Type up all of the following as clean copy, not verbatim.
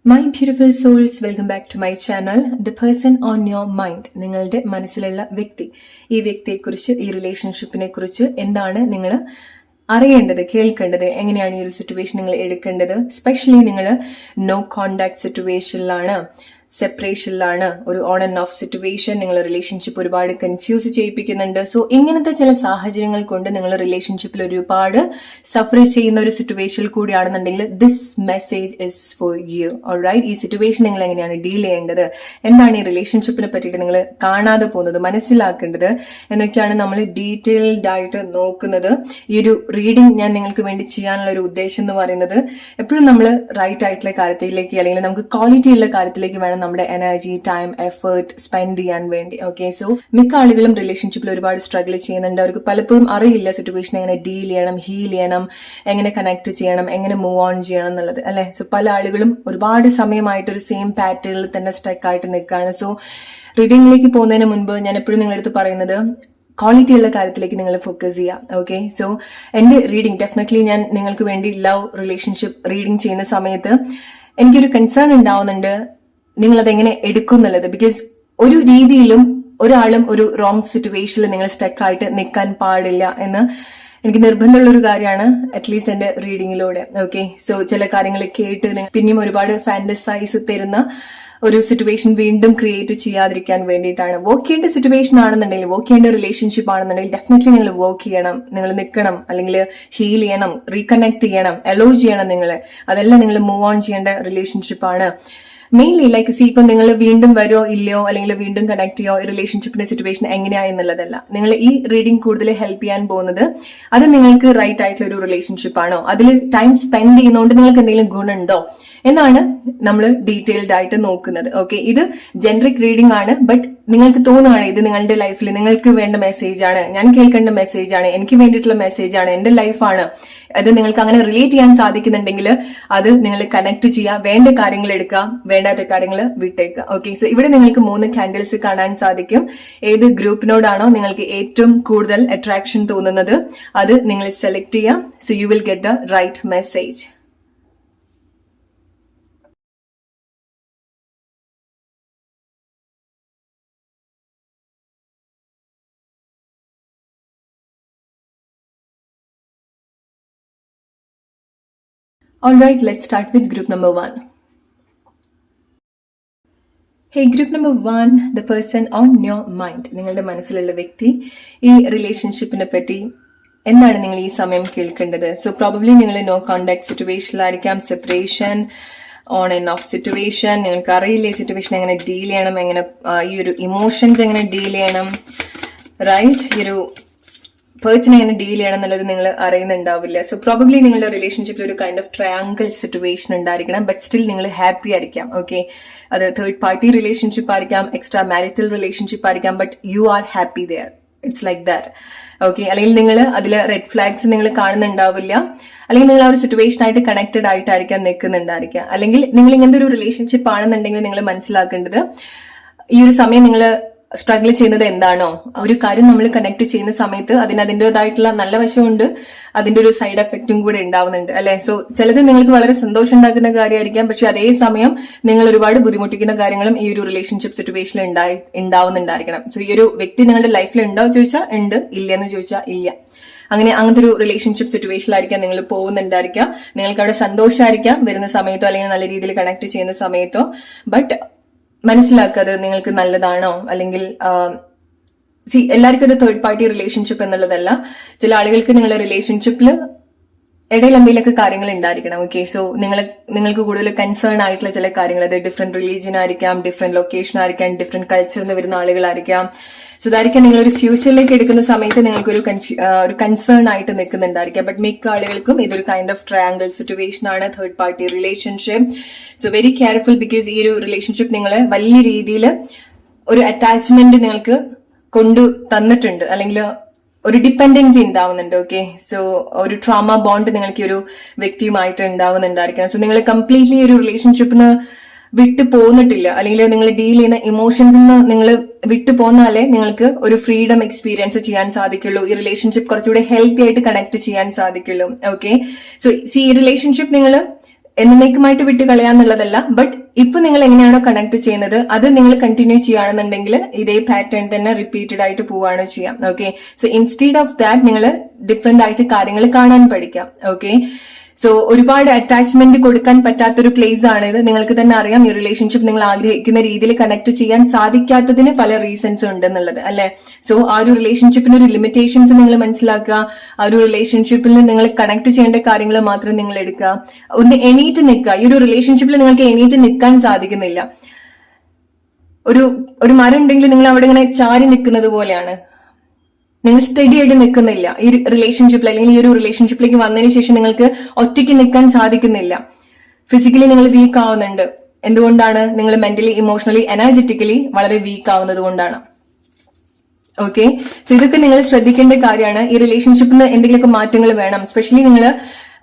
My beautiful souls, welcome back to my channel. The person on your mind, നിങ്ങളുടെ മനസ്സിലുള്ള വ്യക്തി. ഈ വ്യക്തിയെക്കുറിച്ച്, ഈ റിലേഷൻഷിപ്പിനെ കുറിച്ച് എന്താണ് നിങ്ങൾ അറിയേണ്ടത്, കേൾക്കേണ്ടത്, എങ്ങനെയാണ് ഈ ഒരു സിറ്റുവേഷൻ നിങ്ങൾ എടുക്കേണ്ടത്. സ്പെഷ്യലി നിങ്ങൾ നോ കോണ്ടാക്ട് സിറ്റുവേഷനിലാണ്, സെപ്പറേഷനിലാണ്, ഒരു ഓൺ ആൻഡ് ഓഫ് സിറ്റുവേഷൻ, നിങ്ങൾ റിലേഷൻഷിപ്പ് ഒരുപാട് കൺഫ്യൂസ് ചെയ്യിപ്പിക്കുന്നുണ്ട്. സോ ഇങ്ങനത്തെ ചില സാഹചര്യങ്ങൾ കൊണ്ട് നിങ്ങൾ റിലേഷൻഷിപ്പിൽ ഒരുപാട് സഫർ ചെയ്യുന്ന ഒരു സിറ്റുവേഷനിൽ കൂടിയാണെന്നുണ്ടെങ്കിൽ this message is for you. Alright, ഈ സിറ്റുവേഷൻ നിങ്ങൾ എങ്ങനെയാണ് ഡീൽ ചെയ്യേണ്ടത്, എന്താണ് ഈ റിലേഷൻഷിപ്പിനെ പറ്റിയിട്ട് നിങ്ങൾ കാണാതെ പോകുന്നത്, മനസ്സിലാക്കേണ്ടത് എന്നൊക്കെയാണ് നമ്മൾ ഡീറ്റെയിൽഡ് ആയിട്ട് നോക്കുന്നത്. ഈ ഒരു റീഡിംഗ് ഞാൻ നിങ്ങൾക്ക് വേണ്ടി ചെയ്യാനുള്ള ഒരു ഉദ്ദേശം എന്ന് പറയുന്നത് എപ്പോഴും നമ്മൾ റൈറ്റ് ആയിട്ടുള്ള കാര്യത്തിലേക്ക്, അല്ലെങ്കിൽ നമുക്ക് ക്വാളിറ്റി ഉള്ള കാര്യത്തിലേക്ക് വേണം നമ്മുടെ എനർജി, ടൈം, എഫേർട്ട് സ്പെൻഡ് ചെയ്യാൻ വേണ്ടി. ഓക്കെ, സോ മിക്ക ആളുകളും റിലേഷൻഷിപ്പിൽ ഒരുപാട് സ്ട്രഗിൾ ചെയ്യുന്നുണ്ട്. അവർക്ക് പലപ്പോഴും അറിയില്ല സിറ്റുവേഷൻ എങ്ങനെ ഡീൽ ചെയ്യണം, ഹീൽ ചെയ്യണം, എങ്ങനെ കണക്ട് ചെയ്യണം, എങ്ങനെ മൂവ് ഓൺ ചെയ്യണം എന്നുള്ളത്, അല്ലെ? സോ പല ആളുകളും ഒരുപാട് സമയമായിട്ട് ഒരു സെയിം പാറ്റേണിൽ തന്നെ സ്റ്റക്ക് ആയിട്ട് നിൽക്കുകയാണ്. സോ റീഡിംഗിലേക്ക് പോകുന്നതിന് മുൻപ് ഞാൻ എപ്പോഴും നിങ്ങളുടെ അടുത്ത് പറയുന്നത് ക്വാളിറ്റി ഉള്ള കാര്യത്തിലേക്ക് നിങ്ങൾ ഫോക്കസ് ചെയ്യാം. ഓക്കെ, സോ എന്റെ റീഡിംഗ് ഡെഫിനറ്റ്ലി ഞാൻ നിങ്ങൾക്ക് വേണ്ടി ലവ് റിലേഷൻഷിപ്പ് റീഡിംഗ് ചെയ്യുന്ന സമയത്ത് എനിക്കൊരു കൺസേൺ ഉണ്ടാവുന്നുണ്ട് നിങ്ങൾ അതെങ്ങനെ എടുക്കും എന്നുള്ളത്. ബിക്കോസ് ഒരു രീതിയിലും ഒരാളും ഒരു റോങ് സിറ്റുവേഷനിൽ നിങ്ങൾ സ്റ്റക്ക് ആയിട്ട് നിൽക്കാൻ പാടില്ല എന്ന് എനിക്ക് നിർബന്ധമുള്ള ഒരു കാര്യമാണ്, അറ്റ്ലീസ്റ്റ് എന്റെ റീഡിങ്ങിലൂടെ. ഓക്കെ, സോ ചില കാര്യങ്ങൾ കേട്ട് പിന്നെയും ഒരുപാട് ഫാന്റസൈസ് തരുന്ന ഒരു സിറ്റുവേഷൻ വീണ്ടും ക്രിയേറ്റ് ചെയ്യാതിരിക്കാൻ വേണ്ടിയിട്ടാണ്. വർക്ക് ചെയ്യേണ്ട സിറ്റുവേഷൻ ആണെന്നുണ്ടെങ്കിൽ, വർക്ക് ചെയ്യേണ്ട റിലേഷൻഷിപ്പ് ആണെന്നുണ്ടെങ്കിൽ ഡെഫിനറ്റ്ലി നിങ്ങൾ വർക്ക് ചെയ്യണം, നിങ്ങൾ നിൽക്കണം, അല്ലെങ്കിൽ ഹീൽ ചെയ്യണം, റീകണക്ട് ചെയ്യണം, അലോ ചെയ്യണം. അതെല്ലാം നിങ്ങൾ മൂവ് ഓൺ ചെയ്യേണ്ട റിലേഷൻഷിപ്പാണ്. മെയിൻലി ലൈക്ക് ഇപ്പൊ നിങ്ങൾ വീണ്ടും വരുമോ ഇല്ലയോ, അല്ലെങ്കിൽ വീണ്ടും കണക്ട് ചെയ്യോ, ഈ റിലേഷൻഷിപ്പിന്റെ സിറ്റുവേഷൻ എങ്ങനെയാ എന്നുള്ളതല്ല. നിങ്ങൾ ഈ റീഡിംഗ് കൂടുതൽ ഹെൽപ്പ് ചെയ്യാൻ പോകുന്നത് അത് നിങ്ങൾക്ക് റൈറ്റ് ആയിട്ടുള്ള ഒരു റിലേഷൻഷിപ്പ് ആണോ, അതിൽ ടൈം സ്പെൻഡ് ചെയ്യുന്നതുകൊണ്ട് നിങ്ങൾക്ക് എന്തെങ്കിലും ഗുണമുണ്ടോ എന്നാണ് നമ്മൾ ഡീറ്റെയിൽഡ് ആയിട്ട് നോക്കുന്നത്. ഓക്കെ, ഇത് ജനറിക് റീഡിംഗ് ആണ്. ബട്ട് നിങ്ങൾക്ക് തോന്നുകയാണ് ഇത് നിങ്ങളുടെ ലൈഫിൽ നിങ്ങൾക്ക് വേണ്ട മെസ്സേജ് ആണ്, ഞാൻ കേൾക്കേണ്ട മെസ്സേജ് ആണ്, എനിക്ക് വേണ്ടിയിട്ടുള്ള മെസ്സേജ് ആണ്, എന്റെ ലൈഫാണ്, അത് നിങ്ങൾക്ക് അങ്ങനെ റിലേറ്റ് ചെയ്യാൻ സാധിക്കുന്നുണ്ടെങ്കിൽ അത് നിങ്ങൾ കണക്ട് ചെയ്യുക, വേണ്ട കാര്യങ്ങൾ എടുക്കുക, വേണ്ടാത്ത കാര്യങ്ങൾ വിട്ടേക്കുക. ഓക്കെ, സോ ഇവിടെ നിങ്ങൾക്ക് 3 കാൻഡിൽസ് കാണാൻ സാധിക്കും. ഏത് ഗ്രൂപ്പിനോടാണോ നിങ്ങൾക്ക് ഏറ്റവും കൂടുതൽ അട്രാക്ഷൻ തോന്നുന്നത് അത് നിങ്ങൾ സെലക്ട് ചെയ്യാം. So you will get the right message. Alright, let's start with group number 1. Hey, group number 1, the person on your mind. നിങ്ങളുടെ മനസ്സിലുള്ള വ്യക്തി, ഈ റിലേഷൻഷിപ്പിനെ പറ്റി എന്താണ് നിങ്ങൾ ഈ സമയം കേൾക്കേണ്ടത്? സോ പ്രോബബ്ലി നിങ്ങൾ നോ കോണ്ടാക്ട് സിറ്റുവേഷനിലായിരിക്കാം, separation, on and off situation. നിങ്ങൾക്ക് അറിയില്ല ഈ സിറ്റുവേഷൻ എങ്ങനെ ഡീൽ ചെയ്യണം, എങ്ങനെ ഈ ഒരു ഇമോഷൻസ് എങ്ങനെ ഡീൽ ചെയ്യണം, റൈറ്റ്? ഈ ഒരു പേഴ്സണെ എങ്ങനെ ഡീൽ ചെയ്യണം എന്നുള്ളത് നിങ്ങൾ അറിയുന്നുണ്ടാവില്ല. സോ പ്രോബബ്ലി നിങ്ങളുടെ റിലേഷൻഷിപ്പിൽ ഒരു കൈൻഡ് ഓഫ് ട്രയാങ്കിൾ സിറ്റുവേഷൻ ഉണ്ടായിരിക്കണം. ബട്ട് സ്റ്റിൽ നിങ്ങൾ ഹാപ്പി ആയിരിക്കാം. ഓക്കെ, അത് തേർഡ് പാർട്ടി റിലേഷൻഷിപ്പ് ആയിരിക്കാം, എക്സ്ട്രാ മാരിറ്റൽ റിലേഷൻഷിപ്പ് ആയിരിക്കാം, but you are happy there. It's like that. Okay, അല്ലെങ്കിൽ നിങ്ങൾ അതിൽ റെഡ് ഫ്ലാഗ്സ് നിങ്ങൾ കാണുന്നുണ്ടാവില്ല, അല്ലെങ്കിൽ നിങ്ങൾ ആ ഒരു സിറ്റുവേഷൻ ആയിട്ട് കണക്റ്റഡ് ആയിട്ടായിരിക്കാം നിൽക്കുന്നുണ്ടായിരിക്കാം. അല്ലെങ്കിൽ നിങ്ങൾ ഇങ്ങനത്തെ ഒരു റിലേഷൻഷിപ്പ് ആണെന്നുണ്ടെങ്കിൽ നിങ്ങൾ മനസ്സിലാക്കേണ്ടത് ഈ ഒരു സമയം നിങ്ങൾ സ്ട്രഗിൾ ചെയ്യുന്നത് എന്താണോ, ഒരു കാര്യം നമ്മൾ കണക്ട് ചെയ്യുന്ന സമയത്ത് അതിന് അതിൻ്റെതായിട്ടുള്ള നല്ല വശമുണ്ട്, അതിന്റെ ഒരു സൈഡ് എഫക്റ്റും കൂടെ ഉണ്ടാവുന്നുണ്ട്, അല്ലെ? സോ ചിലത് നിങ്ങൾക്ക് വളരെ സന്തോഷം ഉണ്ടാക്കുന്ന കാര്യമായിരിക്കാം, പക്ഷെ അതേ സമയം നിങ്ങൾ ഒരുപാട് ബുദ്ധിമുട്ടിക്കുന്ന കാര്യങ്ങളും ഈ ഒരു റിലേഷൻഷിപ്പ് സിറ്റുവേഷനിൽ ഉണ്ടാവുന്നുണ്ടായിരിക്കണം. സോ ഈ ഒരു വ്യക്തി നിങ്ങളുടെ ലൈഫിൽ ഉണ്ടോ ചോദിച്ചാൽ ഉണ്ട്, ഇല്ലെന്ന് ചോദിച്ചാൽ ഇല്ല. അങ്ങനത്തെ ഒരു റിലേഷൻഷിപ്പ് സിറ്റുവേഷനിലായിരിക്കാം നിങ്ങൾ പോകുന്നുണ്ടായിരിക്കാം. നിങ്ങൾക്ക് അവിടെ സന്തോഷമായിരിക്കാം വരുന്ന സമയത്തോ, അല്ലെങ്കിൽ നല്ല രീതിയിൽ കണക്ട് ചെയ്യുന്ന സമയത്തോ. ബട്ട് മനസ്സിലാക്കാതെ നിങ്ങൾക്ക് നല്ലതാണോ, അല്ലെങ്കിൽ എല്ലാവർക്കും ഒരു തേർഡ് പാർട്ടി റിലേഷൻഷിപ്പ് എന്നുള്ളതല്ല. ചില ആളുകൾക്ക് നിങ്ങളുടെ റിലേഷൻഷിപ്പിൽ ഇടയിൽ എന്തെങ്കിലുമൊക്കെ കാര്യങ്ങൾ ഉണ്ടായിരിക്കണം. ഓക്കെ, സോ നിങ്ങൾക്ക് കൂടുതൽ കൺസേൺ ആയിട്ടുള്ള ചില കാര്യങ്ങൾ, അത് ഡിഫറെന്റ് റിലീജിയൻ ആയിരിക്കാം, ഡിഫറെന്റ് ലൊക്കേഷൻ ആയിരിക്കാം, ഡിഫറെന്റ് കൾച്ചറിൽ നിന്ന് വരുന്ന ആളുകളായിരിക്കാം. സോ ഇതായിരിക്കാം നിങ്ങളൊരു ഫ്യൂച്ചറിലേക്ക് എടുക്കുന്ന സമയത്ത് നിങ്ങൾക്ക് ഒരു കൺസേൺ ആയിട്ട് നിൽക്കുന്നുണ്ടായിരിക്കാം. ബട്ട് മിക്ക ആളുകൾക്കും ഇതൊരു കൈൻഡ് ഓഫ് ട്രയാങ്കിൾ സിറ്റുവേഷൻ ആണ്, third party relationship. So very careful, because ഈ ഒരു റിലേഷൻഷിപ്പ് നിങ്ങളെ വലിയ രീതിയിൽ ഒരു അറ്റാച്ച്മെന്റ് നിങ്ങൾക്ക് കൊണ്ടു തന്നിട്ടുണ്ട്, അല്ലെങ്കിൽ ഒരു ഡിപ്പെൻഡൻസി ഉണ്ടാവുന്നുണ്ട്. ഓക്കെ, സോ ഒരു ട്രോമ ബോണ്ട് നിങ്ങൾക്ക് ഒരു വ്യക്തിയുമായിട്ട് ഉണ്ടാവുന്നുണ്ടായിരിക്കണം. സോ നിങ്ങൾ കംപ്ലീറ്റ്ലി ഒരു റിലേഷൻഷിപ്പിന് വിട്ടു പോന്നിട്ടില്ല, അല്ലെങ്കിൽ നിങ്ങൾ ഡീൽ ചെയ്യുന്ന ഇമോഷൻസ് നിങ്ങൾ വിട്ടു പോന്നാലേ നിങ്ങൾക്ക് ഒരു ഫ്രീഡം എക്സ്പീരിയൻസ് ചെയ്യാൻ സാധിക്കുള്ളൂ. ഈ റിലേഷൻഷിപ്പ് കുറച്ചുകൂടെ ഹെൽത്തി ആയിട്ട് കണക്ട് ചെയ്യാൻ സാധിക്കുള്ളൂ. ഓക്കെ, സോ ഈ റിലേഷൻഷിപ്പ് നിങ്ങൾ എന്നേക്കുമായിട്ട് വിട്ട് കളയാന്നുള്ളതല്ല, ബട്ട് ഇപ്പൊ നിങ്ങൾ എങ്ങനെയാണോ കണക്ട് ചെയ്യുന്നത് അത് നിങ്ങൾ കണ്ടിന്യൂ ചെയ്യുകയാണെന്നുണ്ടെങ്കിൽ ഇതേ പാറ്റേൺ തന്നെ റിപ്പീറ്റഡ് ആയിട്ട് പോവുകയാണ് ചെയ്യാം. Okay, so instead of that നിങ്ങൾ ഡിഫറെന്റ് ആയിട്ട് കാര്യങ്ങൾ കാണാൻ പഠിക്കാം. ഓക്കെ, സോ ഒരുപാട് അറ്റാച്ച്മെന്റ് കൊടുക്കാൻ പറ്റാത്തൊരു പ്ലേസ് ആണ് ഇത്. നിങ്ങൾക്ക് തന്നെ അറിയാം ഈ റിലേഷൻഷിപ്പ് നിങ്ങൾ ആഗ്രഹിക്കുന്ന രീതിയിൽ കണക്ട് ചെയ്യാൻ സാധിക്കാത്തതിന് പല റീസൺസും ഉണ്ടെന്നുള്ളത് അല്ലെ. സോ ആ ഒരു റിലേഷൻഷിപ്പിന് ഒരു ലിമിറ്റേഷൻസ് നിങ്ങൾ മനസ്സിലാക്കുക. ആ ഒരു റിലേഷൻഷിപ്പിൽ നിങ്ങൾ കണക്ട് ചെയ്യേണ്ട കാര്യങ്ങൾ മാത്രം നിങ്ങൾ എടുക്കുക. ഒന്ന് എണീറ്റ് നിൽക്കുക. ഈ ഒരു റിലേഷൻഷിപ്പിൽ നിങ്ങൾക്ക് എണീറ്റ് നിൽക്കാൻ സാധിക്കുന്നില്ല. ഒരു മരം ഉണ്ടെങ്കിൽ നിങ്ങൾ അവിടെ ഇങ്ങനെ ചാരി നിൽക്കുന്നത് പോലെയാണ്. നിങ്ങൾ സ്റ്റഡി ആയിട്ട് നിൽക്കുന്നില്ല ഈ റിലേഷൻഷിപ്പിൽ, അല്ലെങ്കിൽ ഈ ഒരു റിലേഷൻഷിപ്പിലേക്ക് വന്നതിന് ശേഷം നിങ്ങൾക്ക് ഒറ്റയ്ക്ക് നിൽക്കാൻ സാധിക്കുന്നില്ല. ഫിസിക്കലി നിങ്ങൾ വീക്ക് ആവുന്നുണ്ട്. എന്തുകൊണ്ടാണ്? നിങ്ങൾ മെന്റലി, ഇമോഷണലി, എനർജറ്റിക്കലി വളരെ വീക്ക് ആവുന്നത് കൊണ്ടാണ്. ഓക്കെ, സോ ഇതൊക്കെ നിങ്ങൾ ശ്രദ്ധിക്കേണ്ട കാര്യമാണ്. ഈ റിലേഷൻഷിപ്പിന് എന്തെങ്കിലുമൊക്കെ മാറ്റങ്ങൾ വേണം. സ്പെഷ്യലി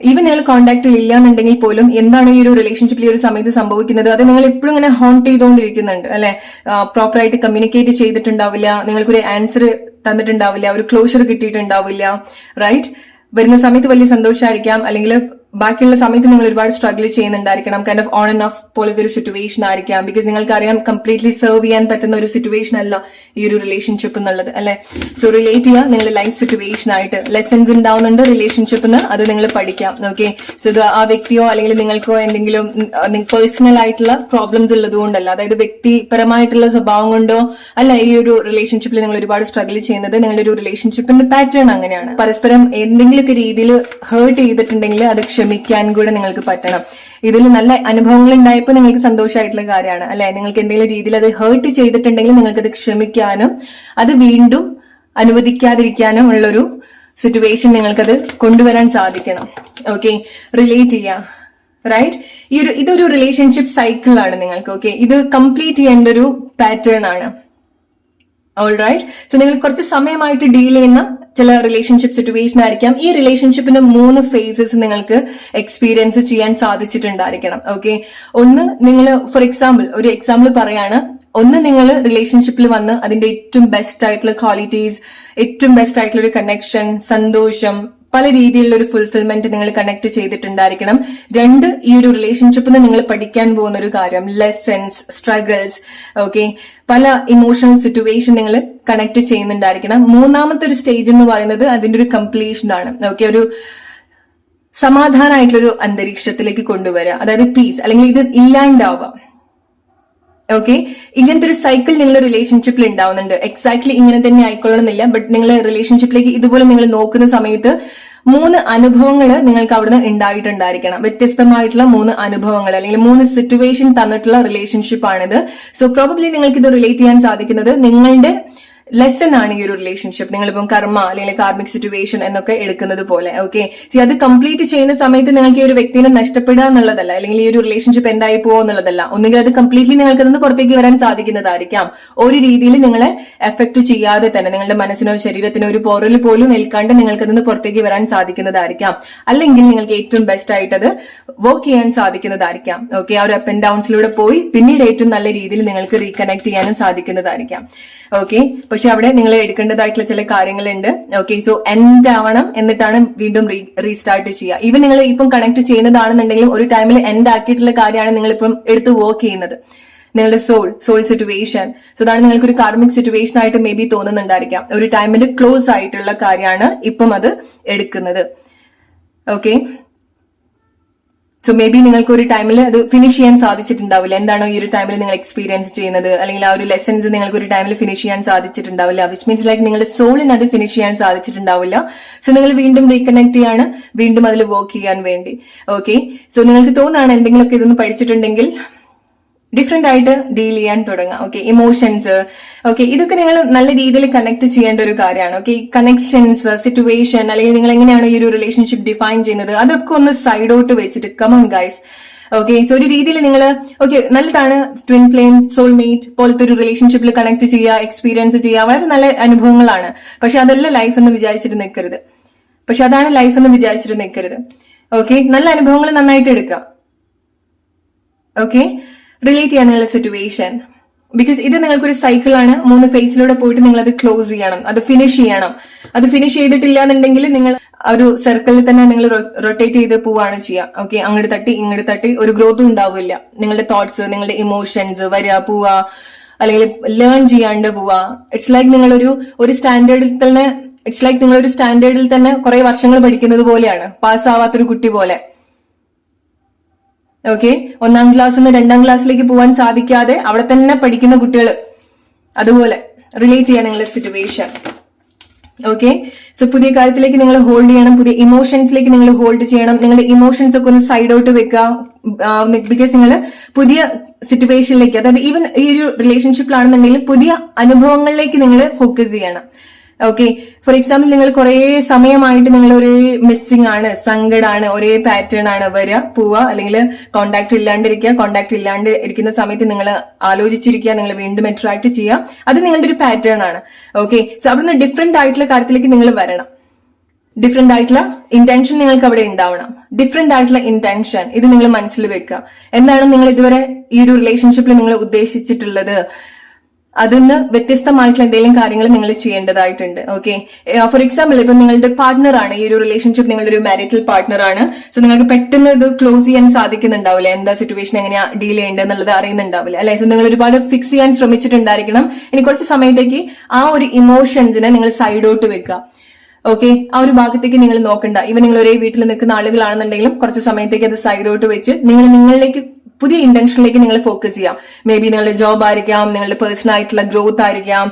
ഈവൻ നിങ്ങൾ കോൺടാക്റ്റിൽ ഇല്ല എന്നുണ്ടെങ്കിൽ പോലും എന്താണ് ഈ ഒരു റിലേഷൻഷിപ്പിൽ ഈ ഒരു സമയത്ത് സംഭവിക്കുന്നത് അത് നിങ്ങൾ എപ്പോഴും ഇങ്ങനെ ഹോണ്ട് ചെയ്തുകൊണ്ടിരിക്കുന്നുണ്ട് അല്ലെ. പ്രോപ്പറായിട്ട് കമ്മ്യൂണിക്കേറ്റ് ചെയ്തിട്ടുണ്ടാവില്ല, നിങ്ങൾക്കൊരു ആൻസർ തന്നിട്ടുണ്ടാവില്ല, ഒരു ക്ലോഷർ കിട്ടിയിട്ടുണ്ടാവില്ല. റൈറ്റ്, വരുന്ന സമയത്ത് വലിയ സന്തോഷമായിരിക്കാം, അല്ലെങ്കിൽ ബാക്കിയുള്ള സമയത്ത് നിങ്ങൾ ഒരുപാട് സ്ട്രഗിൾ ചെയ്യുന്നുണ്ടായിരിക്കണം. Kind of on and off പോലത്തെ ഒരു സിറ്റുവേഷൻ ആയിരിക്കാം. ബിക്കോസ് നിങ്ങൾക്ക് അറിയാം കംപ്ലീറ്റ്ലി സെർവ് ചെയ്യാൻ പറ്റുന്ന ഒരു സിറ്റുവേഷൻ അല്ല ഈ ഒരു റിലേഷൻഷിപ്പ് എന്നുള്ളത് അല്ലെ. സോ റിലേറ്റ് ചെയ്യുക നിങ്ങളുടെ ലൈഫ് സിറ്റുവേഷൻ ആയിട്ട്. ലെസൺസ് ഉണ്ടാവുന്നുണ്ട് റിലേഷൻഷിപ്പിന്, അത് നിങ്ങൾ പഠിക്കാം. ഓക്കെ, സോ ഇത് ആ വ്യക്തിയോ അല്ലെങ്കിൽ നിങ്ങൾക്കോ എന്തെങ്കിലും പേഴ്സണൽ ആയിട്ടുള്ള പ്രോബ്ലംസ് ഉള്ളത് കൊണ്ടല്ല, അതായത് വ്യക്തിപരമായിട്ടുള്ള സ്വഭാവം കൊണ്ടോ അല്ല ഈ ഒരു റിലേഷൻഷിപ്പിൽ നിങ്ങൾ ഒരുപാട് സ്ട്രഗിൾ ചെയ്യുന്നത്. നിങ്ങളുടെ ഒരു റിലേഷൻഷിപ്പിന്റെ പാറ്റേൺ അങ്ങനെയാണ്. പരസ്പരം എന്തെങ്കിലുമൊക്കെ രീതിയിൽ ഹേർട്ട് ചെയ്തിട്ടുണ്ടെങ്കിൽ അത് ക്ഷമിക്കാൻ കൂടെ നിങ്ങൾക്ക് പറ്റണം. ഇതിൽ നല്ല അനുഭവങ്ങൾ ഉണ്ടായപ്പോൾ നിങ്ങൾക്ക് സന്തോഷമായിട്ടുള്ള കാര്യമാണ് അല്ലെ. നിങ്ങൾക്ക് എന്തെങ്കിലും രീതിയിൽ അത് ഹേർട്ട് ചെയ്തിട്ടുണ്ടെങ്കിൽ നിങ്ങൾക്ക് അത് ക്ഷമിക്കാനും അത് വീണ്ടും അനുവദിക്കാതിരിക്കാനും ഉള്ളൊരു സിറ്റുവേഷൻ നിങ്ങൾക്കത് കൊണ്ടുവരാൻ സാധിക്കണം. ഓക്കെ, റിലേറ്റ് ചെയ്യാം. റൈറ്റ്, ഇതൊരു റിലേഷൻഷിപ്പ് സൈക്കിളാണ് നിങ്ങൾക്ക്. ഓക്കെ, ഇത് കംപ്ലീറ്റ് ചെയ്യേണ്ട ഒരു പാറ്റേൺ ആണ്. ഓൾ റൈറ്റ്, സോ നിങ്ങൾ കുറച്ച് സമയമായിട്ട് ഡീൽ ചെയ്യുന്ന ചില റിലേഷൻഷിപ്പ് സിറ്റുവേഷൻ ആയിരിക്കാം. ഈ റിലേഷൻഷിപ്പിന്റെ 3 ഫേസസ് നിങ്ങൾക്ക് എക്സ്പീരിയൻസ് ചെയ്യാൻ സാധിച്ചിട്ടുണ്ടായിരിക്കണം. ഓക്കെ, ഒന്ന് നിങ്ങൾ ഫോർ എക്സാമ്പിൾ ഒരു എക്സാമ്പിൾ പറയാണ്. ഒന്ന് നിങ്ങൾ റിലേഷൻഷിപ്പിൽ വന്ന് അതിന്റെ ഏറ്റവും ബെസ്റ്റ് ആയിട്ടുള്ള ക്വാളിറ്റീസ്, ഏറ്റവും ബെസ്റ്റ് ആയിട്ടുള്ള ഒരു കണക്ഷൻ, സന്തോഷം, പല രീതിയിലുള്ള ഒരു ഫുൾഫിൽമെന്റ് നിങ്ങൾ കണക്ട് ചെയ്തിട്ടുണ്ടായിരിക്കണം. 2 ഈ ഒരു റിലേഷൻഷിപ്പിൽ നിന്ന് നിങ്ങൾ പഠിക്കാൻ പോകുന്ന ഒരു കാര്യം ലെസൺസ്, സ്ട്രഗിൾസ്. ഓക്കെ, പല ഇമോഷണൽ സിറ്റുവേഷൻ നിങ്ങൾ കണക്ട് ചെയ്യുന്നുണ്ടായിരിക്കണം. 3ാമത്തെ ഒരു സ്റ്റേജ് എന്ന് പറയുന്നത് അതിന്റെ ഒരു കംപ്ലീഷൻ ആണ്. ഓക്കെ, ഒരു സമാധാനമായിട്ടുള്ളൊരു അന്തരീക്ഷത്തിലേക്ക് കൊണ്ടുവരിക, അതായത് പീസ്, അല്ലെങ്കിൽ ഇത് ഇല്ലാണ്ടാവുക. ഓക്കെ, ഇങ്ങനത്തെ ഒരു സൈക്കിൾ നിങ്ങൾ റിലേഷൻഷിപ്പിൽ ഉണ്ടാവുന്നുണ്ട്. എക്സാക്ട്ലി ഇങ്ങനെ തന്നെ ആയിക്കൊള്ളണമെന്നില്ല, ബട്ട് നിങ്ങൾ റിലേഷൻഷിപ്പിലേക്ക് ഇതുപോലെ നിങ്ങൾ നോക്കുന്ന സമയത്ത് 3 അനുഭവങ്ങൾ നിങ്ങൾക്ക് അവിടുന്ന് ഉണ്ടായിട്ടുണ്ടായിരിക്കണം. വ്യത്യസ്തമായിട്ടുള്ള 3 അനുഭവങ്ങൾ അല്ലെങ്കിൽ 3 സിറ്റുവേഷൻ തന്നിട്ടുള്ള റിലേഷൻഷിപ്പ് ആണിത്. സോ പ്രോബബ്ലി നിങ്ങൾക്ക് ഇത് റിലേറ്റ് ചെയ്യാൻ സാധിക്കുന്നത് നിങ്ങളുടെ ലെസൺ ആണ് ഈ ഒരു റിലേഷൻഷിപ്പ്. നിങ്ങളിപ്പം കർമ്മ അല്ലെങ്കിൽ കാർമിക് സിറ്റുവേഷൻ എന്നൊക്കെ എടുക്കുന്നത് പോലെ. ഓക്കെ, അത് കംപ്ലീറ്റ് ചെയ്യുന്ന സമയത്ത് നിങ്ങൾക്ക് ഈ ഒരു വ്യക്തിനെ നഷ്ടപ്പെടുക എന്നുള്ളതല്ല, അല്ലെങ്കിൽ ഈ ഒരു റിലേഷൻഷിപ്പ് എന്തായി പോകുക എന്നുള്ളതല്ല. ഒന്നുകിൽ അത് കംപ്ലീറ്റ്ലി നിങ്ങൾക്ക് നിന്ന് പുറത്തേക്ക് വരാൻ സാധിക്കുന്നതായിരിക്കാം. ഒരു രീതിയിൽ നിങ്ങളെ എഫക്ട് ചെയ്യാതെ തന്നെ നിങ്ങളുടെ മനസ്സിനോ ശരീരത്തിനോ ഒരു പോറൽ പോലും ഏൽക്കാണ്ട് നിങ്ങൾക്ക് നിന്ന് പുറത്തേക്ക് വരാൻ സാധിക്കുന്നതായിരിക്കാം. അല്ലെങ്കിൽ നിങ്ങൾക്ക് ഏറ്റവും ബെസ്റ്റ് ആയിട്ട് അത് വർക്ക് ചെയ്യാൻ സാധിക്കുന്നതായിരിക്കാം. ഓക്കെ, ആ ഒരു അപ്പ് ആൻഡ് ഡൗൺസിലൂടെ പോയി പിന്നീട് ഏറ്റവും നല്ല രീതിയിൽ നിങ്ങൾക്ക് റീകണക്ട് ചെയ്യാനും സാധിക്കുന്നതായിരിക്കാം. ഓക്കെ, പക്ഷെ അവിടെ നിങ്ങൾ എടുക്കേണ്ടതായിട്ടുള്ള ചില കാര്യങ്ങളുണ്ട്. ഓക്കെ, സോ എൻഡ് ആവണം, എന്നിട്ടാണ് വീണ്ടും റീസ്റ്റാർട്ട് ചെയ്യുക. ഈവൻ നിങ്ങൾ ഇപ്പം കണക്ട് ചെയ്യുന്നതാണെന്നുണ്ടെങ്കിലും ഒരു ടൈമിൽ എൻഡ് ആക്കിയിട്ടുള്ള കാര്യമാണ് നിങ്ങൾ ഇപ്പം എടുത്ത് വർക്ക് ചെയ്യുന്നത്. നിങ്ങളുടെ സോൾ സിറ്റുവേഷൻ. സോ അതാണ് നിങ്ങൾക്കൊരു കാർമിക് സിറ്റുവേഷൻ ആയിട്ട് മേ ബി തോന്നുന്നുണ്ടായിരിക്കാം. ഒരു ടൈമിൽ ക്ലോസ് ആയിട്ടുള്ള കാര്യമാണ് ഇപ്പം അത് എടുക്കുന്നത്. ഓക്കെ, സോ മേ ബി നിങ്ങൾക്ക് ഒരു ടൈമിൽ അത് ഫിനിഷ് ചെയ്യാൻ സാധിച്ചിട്ടുണ്ടാവില്ല. എന്താണോ ഈ ഒരു ടൈമിൽ നിങ്ങൾ എക്സ്പീരിയൻസ് ചെയ്യുന്നത്, അല്ലെങ്കിൽ ആ ഒരു ലെസൺസ് നിങ്ങൾക്ക് ഒരു ടൈമിൽ ഫിനിഷ് ചെയ്യാൻ സാധിച്ചിട്ടുണ്ടാവില്ല. വിച്ച് മീൻസ് ലൈക്ക് നിങ്ങളുടെ സോളിന് അത് ഫിനിഷ് ചെയ്യാൻ സാധിച്ചിട്ടുണ്ടാവില്ല. സോ നിങ്ങൾ വീണ്ടും റീകണക്ട് ചെയ്യാണ്, വീണ്ടും അതിൽ വർക്ക് ചെയ്യാൻ വേണ്ടി. ഓക്കെ, സോ നിങ്ങൾക്ക് തോന്നുകയാണ് എന്തെങ്കിലുമൊക്കെ ഇതൊന്ന് പഠിച്ചിട്ടുണ്ടെങ്കിൽ ഡിഫറെന്റ് ആയിട്ട് ഡീൽ ചെയ്യാൻ തുടങ്ങാം. Okay, emotions. ഓക്കെ, ഇതൊക്കെ നിങ്ങൾ നല്ല രീതിയിൽ കണക്ട് ചെയ്യേണ്ട ഒരു കാര്യമാണ്. ഓക്കെ, കണക്ഷൻസ്, സിറ്റുവേഷൻ, അല്ലെങ്കിൽ നിങ്ങൾ എങ്ങനെയാണ് ഈ ഒരു റിലേഷൻഷിപ്പ് ഡിഫൈൻ ചെയ്യുന്നത്, അതൊക്കെ ഒന്ന് സൈഡോട്ട് വെച്ചിട്ട് കമോൺ ഗൈസ്. ഓക്കെ, സോ ഒരു രീതിയിൽ നിങ്ങൾ ഓക്കെ നല്ലതാണ് ട്വിൻ ഫ്ലെയിം, സോൾമേറ്റ് പോലത്തെ ഒരു റിലേഷൻഷിപ്പിൽ കണക്ട് ചെയ്യുക, എക്സ്പീരിയൻസ് ചെയ്യുക, വളരെ നല്ല അനുഭവങ്ങളാണ്. പക്ഷെ അതല്ല ലൈഫ് എന്ന് വിചാരിച്ചിട്ട് നിൽക്കരുത്. പക്ഷെ അതാണ് ലൈഫ് എന്ന് വിചാരിച്ചിട്ട് നിൽക്കരുത്. ഓക്കെ, നല്ല അനുഭവങ്ങൾ നന്നായിട്ട് എടുക്കാം. ഓക്കെ, റിലേറ്റ് ചെയ്യാനുള്ള സിറ്റുവേഷൻ. ബിക്കോസ് ഇത് നിങ്ങൾക്കൊരു സൈക്കിളാണ്. 3 ഫേസിലൂടെ പോയിട്ട് നിങ്ങൾ അത് ക്ലോസ് ചെയ്യണം, അത് ഫിനിഷ് ചെയ്യണം. അത് ഫിനിഷ് ചെയ്തിട്ടില്ല എന്നുണ്ടെങ്കിൽ നിങ്ങൾ ഒരു സർക്കിളിൽ തന്നെ നിങ്ങൾ റൊട്ടേറ്റ് ചെയ്ത് പോവാണ് ചെയ്യുക. ഓക്കെ, അങ്ങോട്ട് തട്ടി ഇങ്ങോട്ട് തട്ടി, ഒരു ഗ്രോത്തും ഉണ്ടാവില്ല. നിങ്ങളുടെ തോട്ട്സ്, നിങ്ങളുടെ ഇമോഷൻസ് വരിക പോവാ, അല്ലെങ്കിൽ ലേൺ ചെയ്യാണ്ട് പോവാ. ഇറ്റ്സ് ലൈക്ക് നിങ്ങളൊരു സ്റ്റാൻഡേർഡിൽ തന്നെ, ഇറ്റ്സ് ലൈക്ക് നിങ്ങളൊരു സ്റ്റാൻഡേർഡിൽ തന്നെ കുറെ വർഷങ്ങൾ പഠിക്കുന്നത് പോലെയാണ്, പാസ്സാവാത്തൊരു കുട്ടി പോലെ. ഓക്കെ, 1ാം ക്ലാസ്സിൽ നിന്ന് 2ാം ക്ലാസ്സിലേക്ക് പോകാൻ സാധിക്കാതെ അവിടെ തന്നെ പഠിക്കുന്ന കുട്ടികൾ, അതുപോലെ റിലേറ്റ് ചെയ്യാൻ നിങ്ങളുടെ സിറ്റുവേഷൻ. ഓക്കെ, സോ പുതിയ കാര്യത്തിലേക്ക് നിങ്ങൾ ഹോൾഡ് ചെയ്യണം, പുതിയ ഇമോഷൻസിലേക്ക് നിങ്ങൾ ഹോൾഡ് ചെയ്യണം. നിങ്ങളുടെ ഇമോഷൻസ് ഒക്കെ ഒന്ന് സൈഡ് ഔട്ട് വെക്കുക. ബിക്കോസ് നിങ്ങൾ പുതിയ സിറ്റുവേഷനിലേക്ക്, അതായത് ഈവൻ ഈ ഒരു റിലേഷൻഷിപ്പിലാണെന്നുണ്ടെങ്കിൽ പുതിയ അനുഭവങ്ങളിലേക്ക് നിങ്ങൾ ഫോക്കസ് ചെയ്യണം. ഓക്കെ, ഫോർ എക്സാമ്പിൾ നിങ്ങൾ കുറെ സമയമായിട്ട് നിങ്ങൾ ഒരേ മിസ്സിംഗ് ആണ്, സങ്കടാണ്, ഒരേ പാറ്റേൺ ആണ് വരിക പോവുക, അല്ലെങ്കിൽ കോണ്ടാക്ട് ഇല്ലാണ്ടിരിക്കുക. കോണ്ടാക്ട് ഇല്ലാണ്ട് ഇരിക്കുന്ന സമയത്ത് നിങ്ങൾ ആലോചിച്ചിരിക്കുക, നിങ്ങൾ വീണ്ടും ഇന്ററാക്ട് ചെയ്യുക. അത് നിങ്ങളുടെ ഒരു പാറ്റേൺ ആണ്. ഓക്കെ, സോ അവിടുന്ന് ഡിഫറെന്റ് ആയിട്ടുള്ള കാര്യത്തിലേക്ക് നിങ്ങൾ വരണം. ഡിഫറെന്റ് ആയിട്ടുള്ള ഇന്റൻഷൻ നിങ്ങൾക്ക് അവിടെ ഉണ്ടാവണം. ഡിഫറെന്റ് ആയിട്ടുള്ള ഇന്റൻഷൻ, ഇത് നിങ്ങൾ മനസ്സിൽ വെക്കുക. എന്താണ് നിങ്ങൾ ഇതുവരെ ഈ ഒരു റിലേഷൻഷിപ്പിൽ നിങ്ങൾ ഉദ്ദേശിച്ചിട്ടുള്ളത്, അതിന്ന് വ്യത്യസ്തമായിട്ടുള്ള എന്തെങ്കിലും കാര്യങ്ങൾ നിങ്ങൾ ചെയ്യേണ്ടതായിട്ടുണ്ട്. ഓക്കെ, ഫോർ എക്സാമ്പിൾ ഇപ്പൊ നിങ്ങളുടെ പാർട്ട്ണർ ആണ്, ഈ ഒരു റിലേഷൻഷിപ്പ് നിങ്ങളുടെ ഒരു മാരിറ്റൽ പാർട്ട്ണർ ആണ്. സോ നിങ്ങൾക്ക് പെട്ടെന്ന് ഇത് ക്ലോസ് ചെയ്യാൻ സാധിക്കുന്നുണ്ടാവില്ല, എന്താ സിറ്റുവേഷൻ എങ്ങനെയാ ഡീൽ ചെയ്യേണ്ടത് എന്നുള്ളത് അറിയുന്നുണ്ടാവില്ല, അല്ലെ? സോ നിങ്ങൾ ഒരുപാട് ഫിക്സ് ചെയ്യാൻ ശ്രമിച്ചിട്ടുണ്ടായിരിക്കണം. ഇനി കുറച്ച് സമയത്തേക്ക് ആ ഒരു ഇമോഷൻസിനെ നിങ്ങൾ സൈഡ് ഔട്ട് വെക്കുക. ഓക്കെ, ആ ഒരു ഭാഗത്തേക്ക് നിങ്ങൾ നോക്കണ്ട. ഇവൻ നിങ്ങൾ ഒരേ വീട്ടിൽ നിൽക്കുന്ന ആളുകളാണെന്നുണ്ടെങ്കിലും കുറച്ച് സമയത്തേക്ക് അത് സൈഡ് ഔട്ട് വെച്ച് നിങ്ങളിലേക്ക് പുതിയ ഇന്റൻഷനിലേക്ക് നിങ്ങൾ ഫോക്കസ് ചെയ്യാം. മേ ബി നിങ്ങളുടെ ജോബ് ആയിരിക്കാം, നിങ്ങളുടെ പേഴ്സണൽ ആയിട്ടുള്ള ഗ്രോത്ത് ആയിരിക്കാം,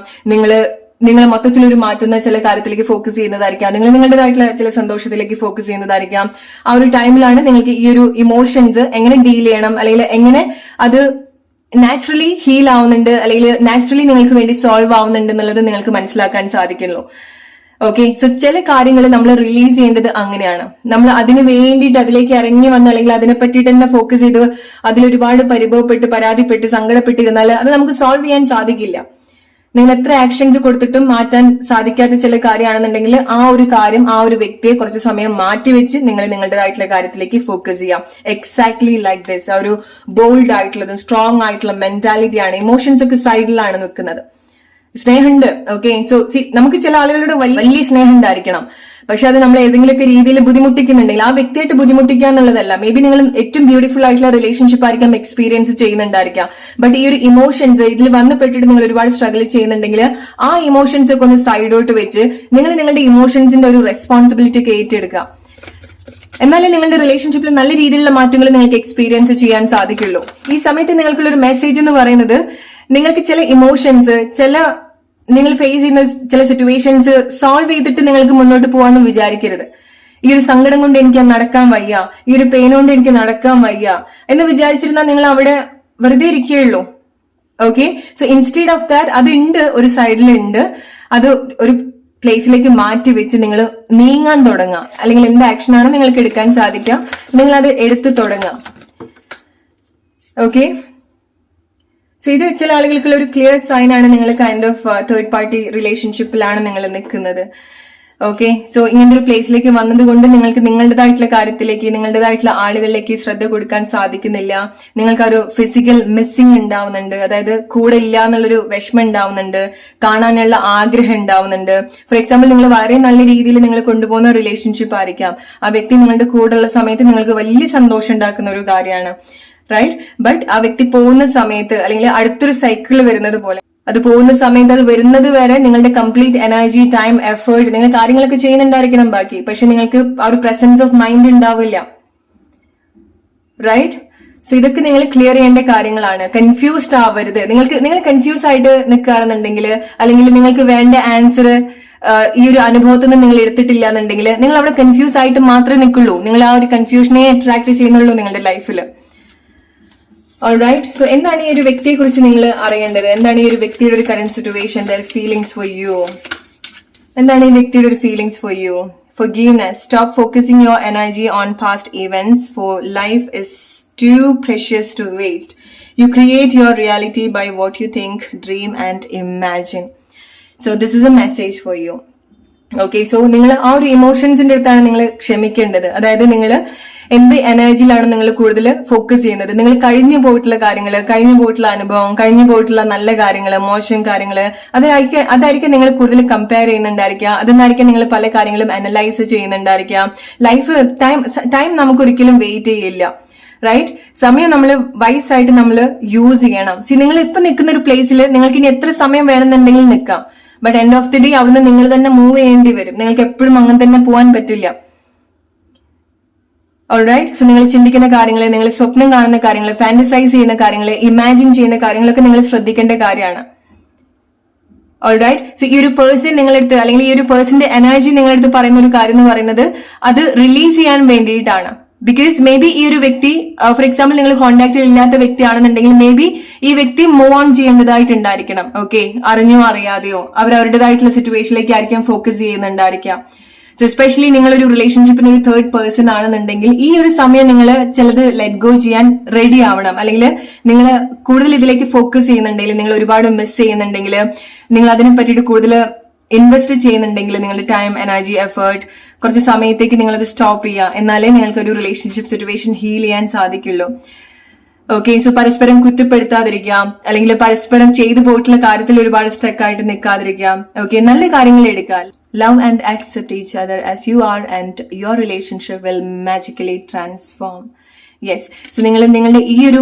നിങ്ങൾ മൊത്തത്തിൽ ഒരു മാറ്റുന്ന ചില കാര്യത്തിലേക്ക് ഫോക്കസ് ചെയ്യുന്നതായിരിക്കാം, നിങ്ങൾ നിങ്ങളുടേതായിട്ടുള്ള ചില സന്തോഷത്തിലേക്ക് ഫോക്കസ് ചെയ്യുന്നതായിരിക്കാം. ആ ഒരു ടൈമിലാണ് നിങ്ങൾക്ക് ഈ ഒരു ഇമോഷൻസ് എങ്ങനെ ഡീൽ ചെയ്യണം, അല്ലെങ്കിൽ എങ്ങനെ അത് നാച്ചുറലി ഹീൽ ആവുന്നുണ്ട്, അല്ലെങ്കിൽ നാച്ചുറലി നിങ്ങൾക്ക് വേണ്ടി സോൾവ് ആവുന്നുണ്ട് എന്നുള്ളത് നിങ്ങൾക്ക് മനസ്സിലാക്കാൻ സാധിക്കുള്ളൂ. ഓക്കെ, സോ ചില കാര്യങ്ങൾ നമ്മൾ റിലീസ് ചെയ്യേണ്ടത് അങ്ങനെയാണ്. നമ്മൾ അതിന് വേണ്ടിയിട്ട് അതിലേക്ക് ഇറങ്ങി വന്ന്, അല്ലെങ്കിൽ അതിനെ പറ്റിയിട്ട് തന്നെ ഫോക്കസ് ചെയ്ത് അതിലൊരുപാട് പരിഭവപ്പെട്ട് പരാതിപ്പെട്ട് സങ്കടപ്പെട്ടിരുന്നാൽ അത് നമുക്ക് സോൾവ് ചെയ്യാൻ സാധിക്കില്ല. നിങ്ങൾ എത്ര ആക്ഷൻസ് കൊടുത്തിട്ടും മാറ്റാൻ സാധിക്കാത്ത ചില കാര്യമാണെന്നുണ്ടെങ്കിൽ ആ ഒരു കാര്യം, ആ ഒരു വ്യക്തിയെ കുറച്ച് സമയം മാറ്റിവെച്ച് നിങ്ങൾ നിങ്ങളുടേതായിട്ടുള്ള കാര്യത്തിലേക്ക് ഫോക്കസ് ചെയ്യാം. Exactly like this. ആ ഒരു ബോൾഡ് ആയിട്ടുള്ളതും സ്ട്രോങ് ആയിട്ടുള്ള മെന്റാലിറ്റിയാണ്. ഇമോഷൻസ് ഒക്കെ സൈഡിലാണ് നിൽക്കുന്നത്. സ്നേഹമുണ്ട്. ഓക്കെ, സോ നമുക്ക് ചില ആളുകളുടെ വലിയ സ്നേഹം ഉണ്ടായിരിക്കണം, പക്ഷെ അത് നമ്മൾ ഏതെങ്കിലുമൊക്കെ രീതിയിൽ ബുദ്ധിമുട്ടിക്കുന്നുണ്ടെങ്കിൽ ആ വ്യക്തിയായിട്ട് ബുദ്ധിമുട്ടിക്കുക എന്നുള്ളതല്ല. മേ ബി നിങ്ങൾ ഏറ്റവും ബ്യൂട്ടിഫുൾ ആയിട്ടുള്ള റിലേഷൻഷിപ്പ് ആയിരിക്കാം എക്സ്പീരിയൻസ് ചെയ്യുന്നുണ്ടായിരിക്കാം. ബട്ട് ഈ ഒരു ഇമോഷൻസ് ഇതിൽ വന്നുപെട്ടിട്ട് നിങ്ങൾ ഒരുപാട് സ്ട്രഗിൾ ചെയ്യുന്നുണ്ടെങ്കിൽ ആ ഇമോഷൻസ് ഒക്കെ ഒന്ന് സൈഡ് ഔട്ട് വെച്ച് നിങ്ങൾ നിങ്ങളുടെ ഇമോഷൻസിന്റെ ഒരു റെസ്പോൺസിബിലിറ്റി ഒക്കെ ഏറ്റെടുക്കുക. എന്നാലേ നിങ്ങളുടെ റിലേഷൻഷിപ്പിൽ നല്ല രീതിയിലുള്ള മാറ്റങ്ങൾ നിങ്ങൾക്ക് എക്സ്പീരിയൻസ് ചെയ്യാൻ സാധിക്കുള്ളൂ. ഈ സമയത്ത് നിങ്ങൾക്കുള്ള ഒരു മെസ്സേജ് എന്ന് പറയുന്നത്, നിങ്ങൾക്ക് ചില ഇമോഷൻസ്, നിങ്ങൾ ഫേസ് ചെയ്യുന്ന ചില സിറ്റുവേഷൻസ് സോൾവ് ചെയ്തിട്ട് നിങ്ങൾക്ക് മുന്നോട്ട് പോകാമെന്ന് വിചാരിക്കരുത്. ഈ ഒരു സങ്കടം കൊണ്ട് എനിക്ക് നടക്കാൻ വയ്യ, ഈ ഒരു പെയിൻ കൊണ്ട് എനിക്ക് നടക്കാൻ വയ്യ എന്ന് വിചാരിച്ചിരുന്നാൽ നിങ്ങൾ അവിടെ വെറുതെ ഇരിക്കുകയുള്ളൂ. Okay, so instead of that അത് ഉണ്ട്, ഒരു സൈഡിലുണ്ട്, അത് ഒരു പ്ലേസിലേക്ക് മാറ്റി വെച്ച് നിങ്ങൾ നീങ്ങാൻ തുടങ്ങുക. അല്ലെങ്കിൽ എന്ത് ആക്ഷനാണ് നിങ്ങൾക്ക് എടുക്കാൻ സാധിക്കുക, നിങ്ങൾ അത് എടുത്തു തുടങ്ങുക. ഓക്കെ, സോ ഇത് ചില ആളുകൾക്കുള്ള ഒരു ക്ലിയർ സൈൻ ആണ്, നിങ്ങൾ കൈൻഡ് ഓഫ് തേർഡ് പാർട്ടി റിലേഷൻഷിപ്പിലാണ് നിങ്ങൾ നിൽക്കുന്നത്. ഓക്കെ, സോ ഇങ്ങനത്തെ ഒരു പ്ലേസിലേക്ക് വന്നതുകൊണ്ട് നിങ്ങൾക്ക് നിങ്ങളുടേതായിട്ടുള്ള കാര്യത്തിലേക്ക്, നിങ്ങളുടേതായിട്ടുള്ള ആളുകളിലേക്ക് ശ്രദ്ധ കൊടുക്കാൻ സാധിക്കുന്നില്ല. നിങ്ങൾക്ക് ഒരു ഫിസിക്കൽ മിസ്സിംഗ് ഉണ്ടാവുന്നുണ്ട്, അതായത് കൂടെ ഇല്ല എന്നുള്ളൊരു വിഷമം ഉണ്ടാവുന്നുണ്ട്, കാണാനുള്ള ആഗ്രഹം ഉണ്ടാവുന്നുണ്ട്. ഫോർ എക്സാമ്പിൾ നിങ്ങൾ വളരെ നല്ല രീതിയിൽ നിങ്ങൾ കൊണ്ടുപോകുന്ന റിലേഷൻഷിപ്പ് ആയിരിക്കാം, ആ വ്യക്തി നിങ്ങളുടെ കൂടെയുള്ള സമയത്ത് നിങ്ങൾക്ക് വലിയ സന്തോഷം ഉണ്ടാക്കുന്ന ഒരു കാര്യമാണ്, റൈറ്റ്? ബട്ട് ആ വ്യക്തി പോകുന്ന സമയത്ത്, അല്ലെങ്കിൽ അടുത്തൊരു സൈക്കിൾ വരുന്നത് പോലെ, അത് പോകുന്ന സമയത്ത്, അത് വരുന്നത് വരെ നിങ്ങളുടെ കംപ്ലീറ്റ് എനർജി, ടൈം, എഫേർട്ട്, നിങ്ങൾ കാര്യങ്ങളൊക്കെ ചെയ്യുന്നുണ്ടായിരിക്കണം ബാക്കി, പക്ഷെ നിങ്ങൾക്ക് ആ ഒരു പ്രസൻസ് ഓഫ് മൈൻഡ് ഉണ്ടാവില്ല, റൈറ്റ്? സോ ഇതൊക്കെ നിങ്ങൾ ക്ലിയർ ചെയ്യേണ്ട കാര്യങ്ങളാണ്. കൺഫ്യൂസ്ഡ് ആവരുത്. നിങ്ങൾ കൺഫ്യൂസ് ആയിട്ട് നിൽക്കുകയാണെന്നുണ്ടെങ്കിൽ, അല്ലെങ്കിൽ നിങ്ങൾക്ക് വേണ്ട ആൻസർ ഈ ഒരു അനുഭവത്തിൽ നിന്ന് നിങ്ങൾ എടുത്തിട്ടില്ല എന്നുണ്ടെങ്കിൽ, നിങ്ങൾ അവിടെ കൺഫ്യൂസ് ആയിട്ട് മാത്രമേ നിൽക്കുള്ളൂ. നിങ്ങൾ ആ ഒരു കൺഫ്യൂഷനെ അട്രാക്ട് ചെയ്യുന്നുള്ളൂ നിങ്ങളുടെ ലൈഫിൽ. ഓൾറൈറ്റ്, സോ എന്താണ് ഈ ഒരു വ്യക്തിയെ കുറിച്ച് നിങ്ങൾ അറിയേണ്ടത്? എന്താണ് ഈ ഒരു വ്യക്തിയുടെ ഒരു current situation, there feelings for you? എന്താണ് ഈ വ്യക്തിയുടെ ഒരു feelings for you? Forgiveness. Stop focusing your energy on past events, for life is too precious to waste. You create your reality by what you think, dream and imagine. So this is a message for you. Okay, so നിങ്ങൾ ആ ഒരു ഇമോഷൻസിന്റെ അടുത്താണ് നിങ്ങൾ ക്ഷമിക്കേണ്ടത്. അതായത് നിങ്ങൾ എന്ത് എനർജിയിലാണ് നിങ്ങൾ കൂടുതൽ ഫോക്കസ് ചെയ്യുന്നത്? നിങ്ങൾ കഴിഞ്ഞു പോയിട്ടുള്ള കാര്യങ്ങൾ, കഴിഞ്ഞു പോയിട്ടുള്ള അനുഭവം, കഴിഞ്ഞു പോയിട്ടുള്ള നല്ല കാര്യങ്ങൾ, മോശം കാര്യങ്ങൾ, അതായിരിക്കും നിങ്ങൾ കൂടുതൽ കമ്പയർ ചെയ്യുന്നുണ്ടായിരിക്കുക. അതെന്നായിരിക്കും നിങ്ങൾ പല കാര്യങ്ങളും അനലൈസ് ചെയ്യുന്നുണ്ടായിരിക്കുക. ലൈഫ് ടൈം നമുക്കൊരിക്കലും വെയിറ്റ് ചെയ്യില്ല, റൈറ്റ്? സമയം നമ്മൾ വൈസായിട്ട് നമ്മൾ യൂസ് ചെയ്യണം. നിങ്ങൾ ഇപ്പൊ നിൽക്കുന്ന ഒരു പ്ലേസിൽ നിങ്ങൾക്ക് ഇനി എത്ര സമയം വേണമെന്നുണ്ടെങ്കിൽ നിൽക്കാം. But end of the day അവിടുന്ന് നിങ്ങൾ തന്നെ മൂവ് ചെയ്യേണ്ടി വരും. നിങ്ങൾക്ക് എപ്പോഴും അങ്ങനെ തന്നെ പോകാൻ പറ്റില്ല. ഓൾറൈറ്റ്? സോ നിങ്ങൾ ചിന്തിക്കുന്ന കാര്യങ്ങൾ, നിങ്ങൾ സ്വപ്നം കാണുന്ന കാര്യങ്ങൾ, ഫാന്റസൈസ് ചെയ്യുന്ന കാര്യങ്ങൾ, ഇമാജിൻ ചെയ്യുന്ന കാര്യങ്ങളൊക്കെ നിങ്ങൾ ശ്രദ്ധിക്കേണ്ട കാര്യമാണ്. ഓൾറൈറ്റ്? സോ ഈ ഒരു പേഴ്സൺ നിങ്ങളെടുത്ത്, അല്ലെങ്കിൽ ഈ ഒരു പേഴ്സന്റെ എനർജി നിങ്ങളെടുത്ത് പറയുന്ന ഒരു കാര്യം എന്ന് പറയുന്നത് അത് റിലീസ് ചെയ്യാൻ വേണ്ടിയിട്ടാണ്. ബിക്കോസ് മേ ബി ഈ ഒരു വ്യക്തി, ഫോർ എക്സാമ്പിൾ നിങ്ങൾ കോൺടാക്റ്റിൽ ഇല്ലാത്ത വ്യക്തിയാണെന്നുണ്ടെങ്കിൽ മേ ബി ഈ വ്യക്തി മൂവ് ഓൺ ചെയ്യേണ്ടതായിട്ടുണ്ടായിരിക്കണം. ഓക്കെ, അറിഞ്ഞോ അറിയാതെയോ അവരവരുടേതായിട്ടുള്ള സിറ്റുവേഷനിലേക്ക് ആയിരിക്കാം ഫോക്കസ് ചെയ്യുന്നുണ്ടായിരിക്കാം. സോ എസ്പെഷ്യലി നിങ്ങളൊരു റിലേഷൻഷിപ്പിന് ഒരു തേർഡ് പേഴ്സൺ ആണെന്നുണ്ടെങ്കിൽ ഈ ഒരു സമയം നിങ്ങൾ ചിലത് ലെറ്റ് ഗോ ചെയ്യാൻ റെഡി ആവണം. അല്ലെങ്കിൽ നിങ്ങൾ കൂടുതൽ ഇതിലേക്ക് ഫോക്കസ് ചെയ്യുന്നുണ്ടെങ്കിൽ, നിങ്ങൾ ഒരുപാട് മിസ് ചെയ്യുന്നുണ്ടെങ്കിൽ, നിങ്ങൾ അതിനെ പറ്റിയിട്ട് കൂടുതൽ ഇൻവെസ്റ്റ് ചെയ്യുന്നുണ്ടെങ്കിൽ, നിങ്ങളുടെ ടൈം, എനർജി, എഫേർട്ട് കുറച്ച് സമയത്തേക്ക് നിങ്ങളത് സ്റ്റോപ്പ് ചെയ്യുക. എന്നാലേ നിങ്ങൾക്ക് ഒരു റിലേഷൻഷിപ്പ് സിറ്റുവേഷൻ ഹീൽ ചെയ്യാൻ സാധിക്കുള്ളൂ. ഓക്കെ, സോ പരസ്പരം കുറ്റപ്പെടുത്താതിരിക്കാം, അല്ലെങ്കിൽ പരസ്പരം ചെയ്തു പോയിട്ടുള്ള കാര്യത്തിൽ ഒരുപാട് സ്റ്റക്ക് ആയിട്ട് നിൽക്കാതിരിക്കാം. ഓക്കെ, നല്ല കാര്യങ്ങൾ എടുക്കാം. Love and accept each other as you are and your relationship will magically transform. Yes, so നിങ്ങൾ നിങ്ങളുടെ ഈ ഒരു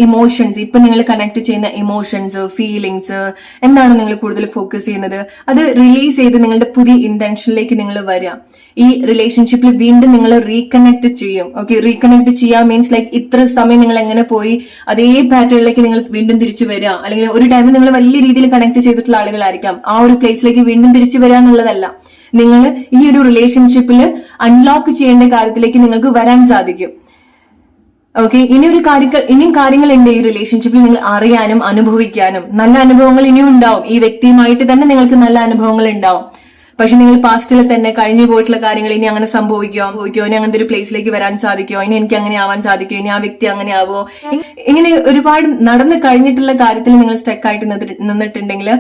ഇമോഷൻസ്, ഇപ്പൊ നിങ്ങൾ കണക്ട് ചെയ്യുന്ന ഇമോഷൻസ്, ഫീലിങ്സ് എന്താണ് നിങ്ങൾ കൂടുതൽ ഫോക്കസ് ചെയ്യുന്നത്, അത് റിലീസ് ചെയ്ത് നിങ്ങളുടെ പുതിയ ഇന്റൻഷനിലേക്ക് നിങ്ങൾ വരാം. ഈ റിലേഷൻഷിപ്പിൽ വീണ്ടും നിങ്ങൾ റീകണക്ട് ചെയ്യും. ഓക്കെ, റീകണക്ട് ചെയ്യാൻ മീൻസ് ലൈക്ക് ഇത്ര സമയം നിങ്ങൾ എങ്ങനെ പോയി അതേ പാറ്റേണിലേക്ക് നിങ്ങൾ വീണ്ടും തിരിച്ചു വരിക. അല്ലെങ്കിൽ ഒരു ടൈമിൽ നിങ്ങൾ വലിയ രീതിയിൽ കണക്ട് ചെയ്തിട്ടുള്ള ആളുകളായിരിക്കാം. ആ ഒരു പ്ലേസിലേക്ക് വീണ്ടും തിരിച്ചു വരിക എന്നുള്ളതല്ല, നിങ്ങൾ ഈ ഒരു റിലേഷൻഷിപ്പിൽ അൺലോക്ക് ചെയ്യേണ്ട കാര്യത്തിലേക്ക് നിങ്ങൾക്ക് വരാൻ സാധിക്കും. ഓക്കെ, ഇനിയും കാര്യങ്ങളുണ്ട് ഈ റിലേഷൻഷിപ്പിൽ നിങ്ങൾ അറിയാനും അനുഭവിക്കാനും. നല്ല അനുഭവങ്ങൾ ഇനിയും ഉണ്ടാവും. ഈ വ്യക്തിയുമായിട്ട് തന്നെ നിങ്ങൾക്ക് നല്ല അനുഭവങ്ങൾ ഉണ്ടാവും. പക്ഷെ നിങ്ങൾ പാസ്റ്റിൽ തന്നെ കഴിഞ്ഞു പോയിട്ടുള്ള കാര്യങ്ങൾ ഇനി അങ്ങനെ സംഭവിക്കുമോ, ഇനി അങ്ങനത്തെ ഒരു പ്ലേസിലേക്ക് വരാൻ സാധിക്കുമോ, ഇനി എനിക്ക് അങ്ങനെ ആവാൻ സാധിക്കുമോ, ഇനി ആ വ്യക്തി അങ്ങനെ ആവുമോ, ഇങ്ങനെ ഒരുപാട് നടന്നു കഴിഞ്ഞിട്ടുള്ള കാര്യത്തിൽ നിങ്ങൾ സ്റ്റക്ക് ആയിട്ട് നിന്നിട്ടുണ്ടെങ്കിൽ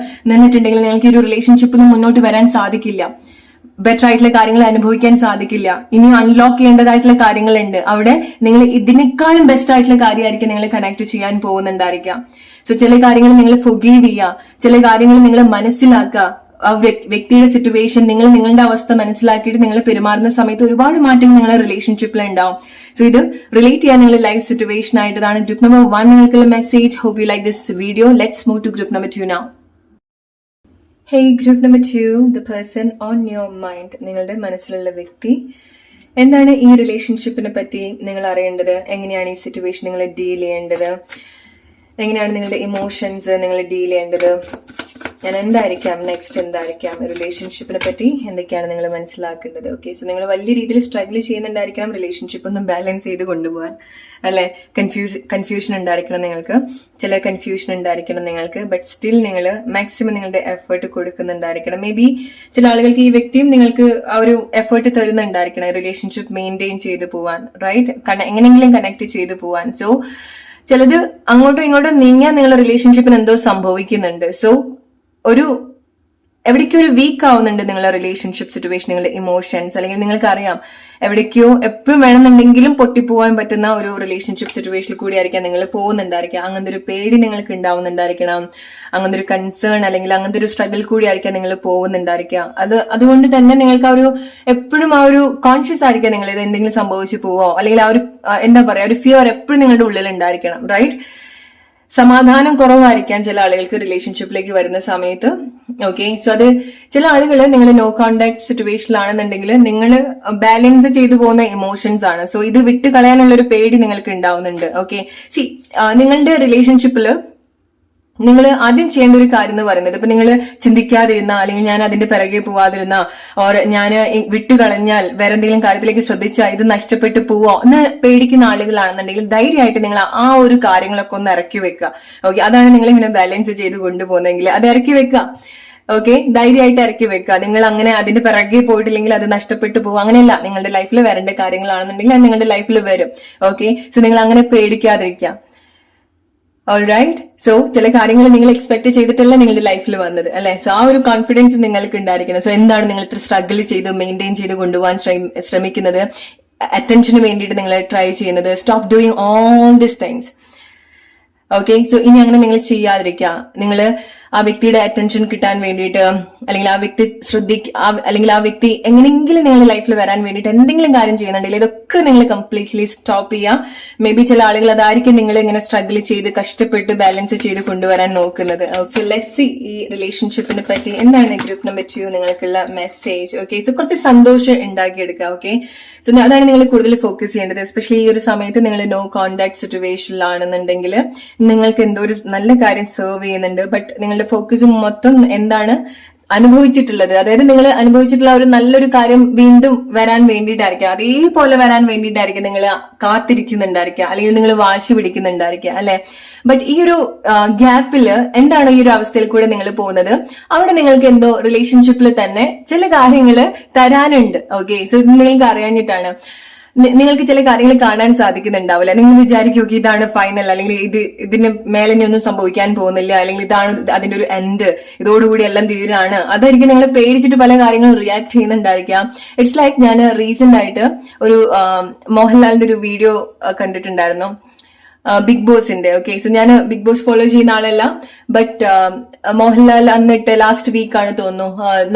നിങ്ങൾക്ക് ഈ ഒരു റിലേഷൻഷിപ്പിൽ മുന്നോട്ട് വരാൻ സാധിക്കില്ല. ബെറ്റർ ആയിട്ടുള്ള കാര്യങ്ങൾ അനുഭവിക്കാൻ സാധിക്കില്ല. ഇനി അൺലോക്ക് ചെയ്യേണ്ടതായിട്ടുള്ള കാര്യങ്ങളുണ്ട്. അവിടെ നിങ്ങൾ ഇതിനേക്കാളും ബെസ്റ്റ് ആയിട്ടുള്ള കാര്യമായിരിക്കും നിങ്ങൾ കണക്ട് ചെയ്യാൻ പോകുന്നുണ്ടായിരിക്കാം. സോ ചില കാര്യങ്ങൾ നിങ്ങൾ ഫൊഗീവ് ചെയ്യുക, ചില കാര്യങ്ങൾ നിങ്ങൾ മനസ്സിലാക്കുക. ആ വ്യക്തിയുടെ സിറ്റുവേഷൻ, നിങ്ങൾ നിങ്ങളുടെ അവസ്ഥ മനസ്സിലാക്കിയിട്ട് നിങ്ങൾ പെരുമാറുന്ന സമയത്ത് ഒരുപാട് മാറ്റങ്ങൾ നിങ്ങളുടെ റിലേഷൻഷിപ്പിൽ ഉണ്ടാവും. സോ ഇത് റിലേറ്റ് ചെയ്യാൻ നിങ്ങളുടെ ലൈഫ് സിറ്റുവേഷൻ ആയിട്ടതാണ് ഗ്രൂപ്പ് നമ്പർ 1 നിങ്ങൾക്കുള്ള message. Hope you like this video. Let's move to group number 2 now. Hey, group number 2, the person on your mind, നിങ്ങളുടെ മനസ്സിലുള്ള വ്യക്തി. എന്താണ് ഈ റിലേഷൻഷിപ്പിനെ പറ്റി നിങ്ങൾ അറിയേണ്ടത്? എങ്ങനെയാണ് ഈ സിറ്റുവേഷൻ നിങ്ങൾ ഡീൽ ചെയ്യേണ്ടത്? എങ്ങനെയാണ് നിങ്ങളുടെ ഇമോഷൻസ് നിങ്ങൾ ഡീൽ ചെയ്യേണ്ടത്? ഞാൻ എന്തായിരിക്കാം നെക്സ്റ്റ്, എന്തായിരിക്കാം റിലേഷൻഷിപ്പിനെ പറ്റി എന്തൊക്കെയാണ് നിങ്ങൾ മനസ്സിലാക്കേണ്ടത്? ഓക്കെ, സോ നിങ്ങൾ വലിയ രീതിയിൽ സ്ട്രഗിൾ ചെയ്യുന്നുണ്ടായിരിക്കണം റിലേഷൻഷിപ്പ് ഒന്നും ബാലൻസ് ചെയ്ത് കൊണ്ടുപോകാൻ, അല്ലെ? കൺഫ്യൂഷൻ ഉണ്ടായിരിക്കണം നിങ്ങൾക്ക്, ചില കൺഫ്യൂഷൻ ഉണ്ടായിരിക്കണം നിങ്ങൾക്ക്. ബട്ട് സ്റ്റിൽ നിങ്ങൾ മാക്സിമം നിങ്ങളുടെ എഫേർട്ട് കൊടുക്കുന്നുണ്ടായിരിക്കണം. മേ ബി ചില ആളുകൾക്ക് ഈ വ്യക്തിയും നിങ്ങൾക്ക് ആ ഒരു എഫേർട്ട് തരുന്നുണ്ടായിരിക്കണം റിലേഷൻഷിപ്പ് മെയിൻറ്റെയിൻ ചെയ്തു പോവാൻ, റൈറ്റ്? എങ്ങനെയെങ്കിലും കണക്ട് ചെയ്തു പോവാൻ. സോ ചിലത് അങ്ങോട്ടും ഇങ്ങോട്ടും നീങ്ങിയാൽ നിങ്ങളുടെ റിലേഷൻഷിപ്പിന് എന്തോ സംഭവിക്കുന്നുണ്ട്. സോ എവിടേക്കോ ഒരു വീക്ക് ആവുന്നുണ്ട് നിങ്ങളുടെ റിലേഷൻഷിപ്പ് സിറ്റുവേഷൻ, നിങ്ങളുടെ ഇമോഷൻസ്, അല്ലെങ്കിൽ നിങ്ങൾക്ക് അറിയാം എവിടേക്കോ എപ്പോഴും വേണമെന്നുണ്ടെങ്കിലും പൊട്ടിപ്പോവാൻ പറ്റുന്ന ഒരു റിലേഷൻഷിപ്പ് സിറ്റുവേഷനിൽ കൂടി ആയിരിക്കാം നിങ്ങൾ പോകുന്നുണ്ടായിരിക്കാം. അങ്ങനത്തെ ഒരു പേടി നിങ്ങൾക്ക് ഉണ്ടാവുന്നുണ്ടായിരിക്കണം, അങ്ങനത്തെ ഒരു കൺസേൺ അല്ലെങ്കിൽ അങ്ങനത്തെ ഒരു സ്ട്രഗിൾ കൂടി ആയിരിക്കാം നിങ്ങൾ പോകുന്നുണ്ടായിരിക്കാം. അതുകൊണ്ട് തന്നെ നിങ്ങൾക്ക് ആ ഒരു എപ്പോഴും ആ ഒരു കോൺഷ്യസ് ആയിരിക്കാം നിങ്ങൾ ഇത് എന്തെങ്കിലും സംഭവിച്ചു പോവോ, അല്ലെങ്കിൽ ആ ഒരു എന്താ പറയാ ഒരു ഫിയർ എപ്പോഴും നിങ്ങളുടെ ഉള്ളിൽ ഉണ്ടായിരിക്കണം, റൈറ്റ്? സമാധാനം കുറവായിരിക്കാം ചില ആളുകൾക്ക് റിലേഷൻഷിപ്പിലേക്ക് വരുന്ന സമയത്ത്. ഓക്കെ, സോ അത് ചില ആളുകൾ നിങ്ങൾ നോ കോണ്ടാക്ട് സിറ്റുവേഷനിലാണെന്നുണ്ടെങ്കിൽ നിങ്ങൾ ബാലൻസ് ചെയ്തു പോകുന്ന ഇമോഷൻസ് ആണ്. സോ ഇത് വിട്ട് കളയാനുള്ള ഒരു പേടി നിങ്ങൾക്ക് ഉണ്ടാവുന്നുണ്ട്. ഓക്കെ, നിങ്ങളുടെ റിലേഷൻഷിപ്പില് നിങ്ങൾ ആദ്യം ചെയ്യേണ്ട ഒരു കാര്യം എന്ന് പറയുന്നത്, ഇപ്പൊ നിങ്ങൾ ചിന്തിക്കാതിരുന്ന, അല്ലെങ്കിൽ ഞാൻ അതിന്റെ പിറകെ പോവാതിരുന്ന, ഓർ ഞാൻ വിട്ടുകളഞ്ഞാൽ വേറെ എന്തെങ്കിലും കാര്യത്തിലേക്ക് ശ്രദ്ധിച്ചാൽ ഇത് നഷ്ടപ്പെട്ടു പോവോ എന്ന് പേടിക്കുന്ന ആളുകളാണെന്നുണ്ടെങ്കിൽ ധൈര്യമായിട്ട് നിങ്ങൾ ആ ഒരു കാര്യങ്ങളൊക്കെ ഒന്ന് ഇറക്കി വെക്കുക. ഓക്കെ, അതാണ് നിങ്ങൾ ഇങ്ങനെ ബാലൻസ് ചെയ്ത് കൊണ്ടുപോകുന്നതെങ്കിൽ അത് ഇറക്കി വെക്കുക. ഓക്കെ, ധൈര്യമായിട്ട് ഇറക്കി വെക്കുക. നിങ്ങൾ അങ്ങനെ അതിന്റെ പിറകെ പോയിട്ടില്ലെങ്കിൽ അത് നഷ്ടപ്പെട്ടു പോകും. അങ്ങനെയല്ല, നിങ്ങളുടെ ലൈഫിൽ വരേണ്ട കാര്യങ്ങളാണെന്നുണ്ടെങ്കിൽ അത് നിങ്ങളുടെ ലൈഫിൽ വരും. ഓക്കെ, സോ നിങ്ങൾ അങ്ങനെ പേടിക്കാതിരിക്കുക. ഓൾറൈറ്റ്, സോ ചില കാര്യങ്ങൾ നിങ്ങൾ എക്സ്പെക്ട് ചെയ്തിട്ടല്ല നിങ്ങളുടെ ലൈഫിൽ വന്നത്, അല്ലെ? സോ ആ ഒരു കോൺഫിഡൻസ് നിങ്ങൾക്ക് ഉണ്ടായിരിക്കണം. സോ എന്താണ് നിങ്ങൾ ഇത്ര സ്ട്രഗിൾ ചെയ്ത് മെയിൻറ്റെയിൻ ചെയ്ത് കൊണ്ടുപോകാൻ ശ്രമിക്കുന്നത്? അറ്റൻഷന് വേണ്ടിയിട്ട് നിങ്ങൾ ട്രൈ ചെയ്യുന്നത്. Stop doing all this things. Okay, so ഇനി അങ്ങനെ നിങ്ങൾ ചെയ്യാതിരിക്കുക. നിങ്ങൾ ആ വ്യക്തിയുടെ അറ്റൻഷൻ കിട്ടാൻ വേണ്ടിയിട്ട്, അല്ലെങ്കിൽ ആ വ്യക്തി അല്ലെങ്കിൽ ആ വ്യക്തി എങ്ങനെയെങ്കിലും നിങ്ങളുടെ ലൈഫിൽ വരാൻ വേണ്ടിയിട്ട് എന്തെങ്കിലും കാര്യം ചെയ്യുന്നുണ്ടെങ്കിൽ ഇതൊക്കെ നിങ്ങൾ കംപ്ലീറ്റ്ലി സ്റ്റോപ്പ് ചെയ്യുക. മേ ബി ചില ആളുകൾ അതായിരിക്കും നിങ്ങൾ ഇങ്ങനെ സ്ട്രഗിൾ ചെയ്ത് കഷ്ടപ്പെട്ട് ബാലൻസ് ചെയ്ത് കൊണ്ടുവരാൻ നോക്കുന്നത്. സോ ലെറ്റ്സ് സീ ഈ റിലേഷൻഷിപ്പിനെ പറ്റി എന്താണ് ഗ്രൂപ്പ് നമ്പർ 2 നിങ്ങൾക്കുള്ള മെസ്സേജ്. ഓക്കെ, സോ കുറച്ച് സന്തോഷം ഉണ്ടാക്കിയെടുക്കുക. ഓക്കെ, സോ അതാണ് നിങ്ങൾ കൂടുതൽ ഫോക്കസ് ചെയ്യേണ്ടത്. എസ്പെഷ്യലി ഈ ഒരു സമയത്ത് നിങ്ങൾ നോ കോണ്ടാക്ട് സിറ്റുവേഷനിലാണെന്നുണ്ടെങ്കിൽ നിങ്ങൾക്ക് എന്തോ ഒരു നല്ല കാര്യം സെർവ് ചെയ്യുന്നുണ്ട്. ബട്ട് നിങ്ങളുടെ ഫോക്കസ് മൊത്തം എന്താണ് അനുഭവിച്ചിട്ടുള്ളത്, അതായത് നിങ്ങൾ അനുഭവിച്ചിട്ടുള്ള ഒരു നല്ലൊരു കാര്യം വീണ്ടും വരാൻ വേണ്ടിയിട്ടായിരിക്കാം, അതേപോലെ വരാൻ വേണ്ടിയിട്ടായിരിക്കും നിങ്ങൾ കാത്തിരിക്കുന്നുണ്ടായിരിക്കുക, അല്ലെങ്കിൽ നിങ്ങൾ വാശി പിടിക്കുന്നുണ്ടായിരിക്കുക, അല്ലെ? ബട്ട് ഈ ഒരു ഗ്യാപ്പില് എന്താണ് ഈ ഒരു അവസ്ഥയിൽ കൂടെ നിങ്ങൾ പോകുന്നത്, അവിടെ നിങ്ങൾക്ക് എന്തോ റിലേഷൻഷിപ്പിൽ തന്നെ ചില കാര്യങ്ങൾ തരാനുണ്ട്. ഓക്കെ, സോ ഇത് നിങ്ങൾക്ക് അറിയാഞ്ഞിട്ടാണ്. നിങ്ങൾക്ക് ചില കാര്യങ്ങൾ കാണാൻ സാധിക്കുന്നുണ്ടാവില്ല. നിങ്ങൾ വിചാരിക്കും ഓക്കെ ഇതാണ് ഫൈനൽ, അല്ലെങ്കിൽ ഇതിന് മേലെ ഒന്നും സംഭവിക്കാൻ പോകുന്നില്ല, അല്ലെങ്കിൽ ഇതാണ് അതിന്റെ ഒരു എൻഡ്, ഇതോടുകൂടി എല്ലാം തീരാണ്. അതായിരിക്കും നിങ്ങൾ പേടിച്ചിട്ട് പല കാര്യങ്ങളും റിയാക്ട് ചെയ്യുന്നുണ്ടായിരിക്കാം. ഇറ്റ്സ് ലൈക്ക് ഞാൻ റീസെന്റ് ആയിട്ട് ഒരു മോഹൻലാലിന്റെ ഒരു വീഡിയോ കണ്ടിട്ടുണ്ടായിരുന്നു, ബിഗ് ബോസിന്റെ. ഓക്കെ, സോ ഞാൻ ബിഗ് ബോസ് ഫോളോ ചെയ്യുന്ന ആളല്ല, ബട്ട് മോഹൻലാൽ അന്നിട്ട് ലാസ്റ്റ് വീക്കാണ് തോന്നുന്നു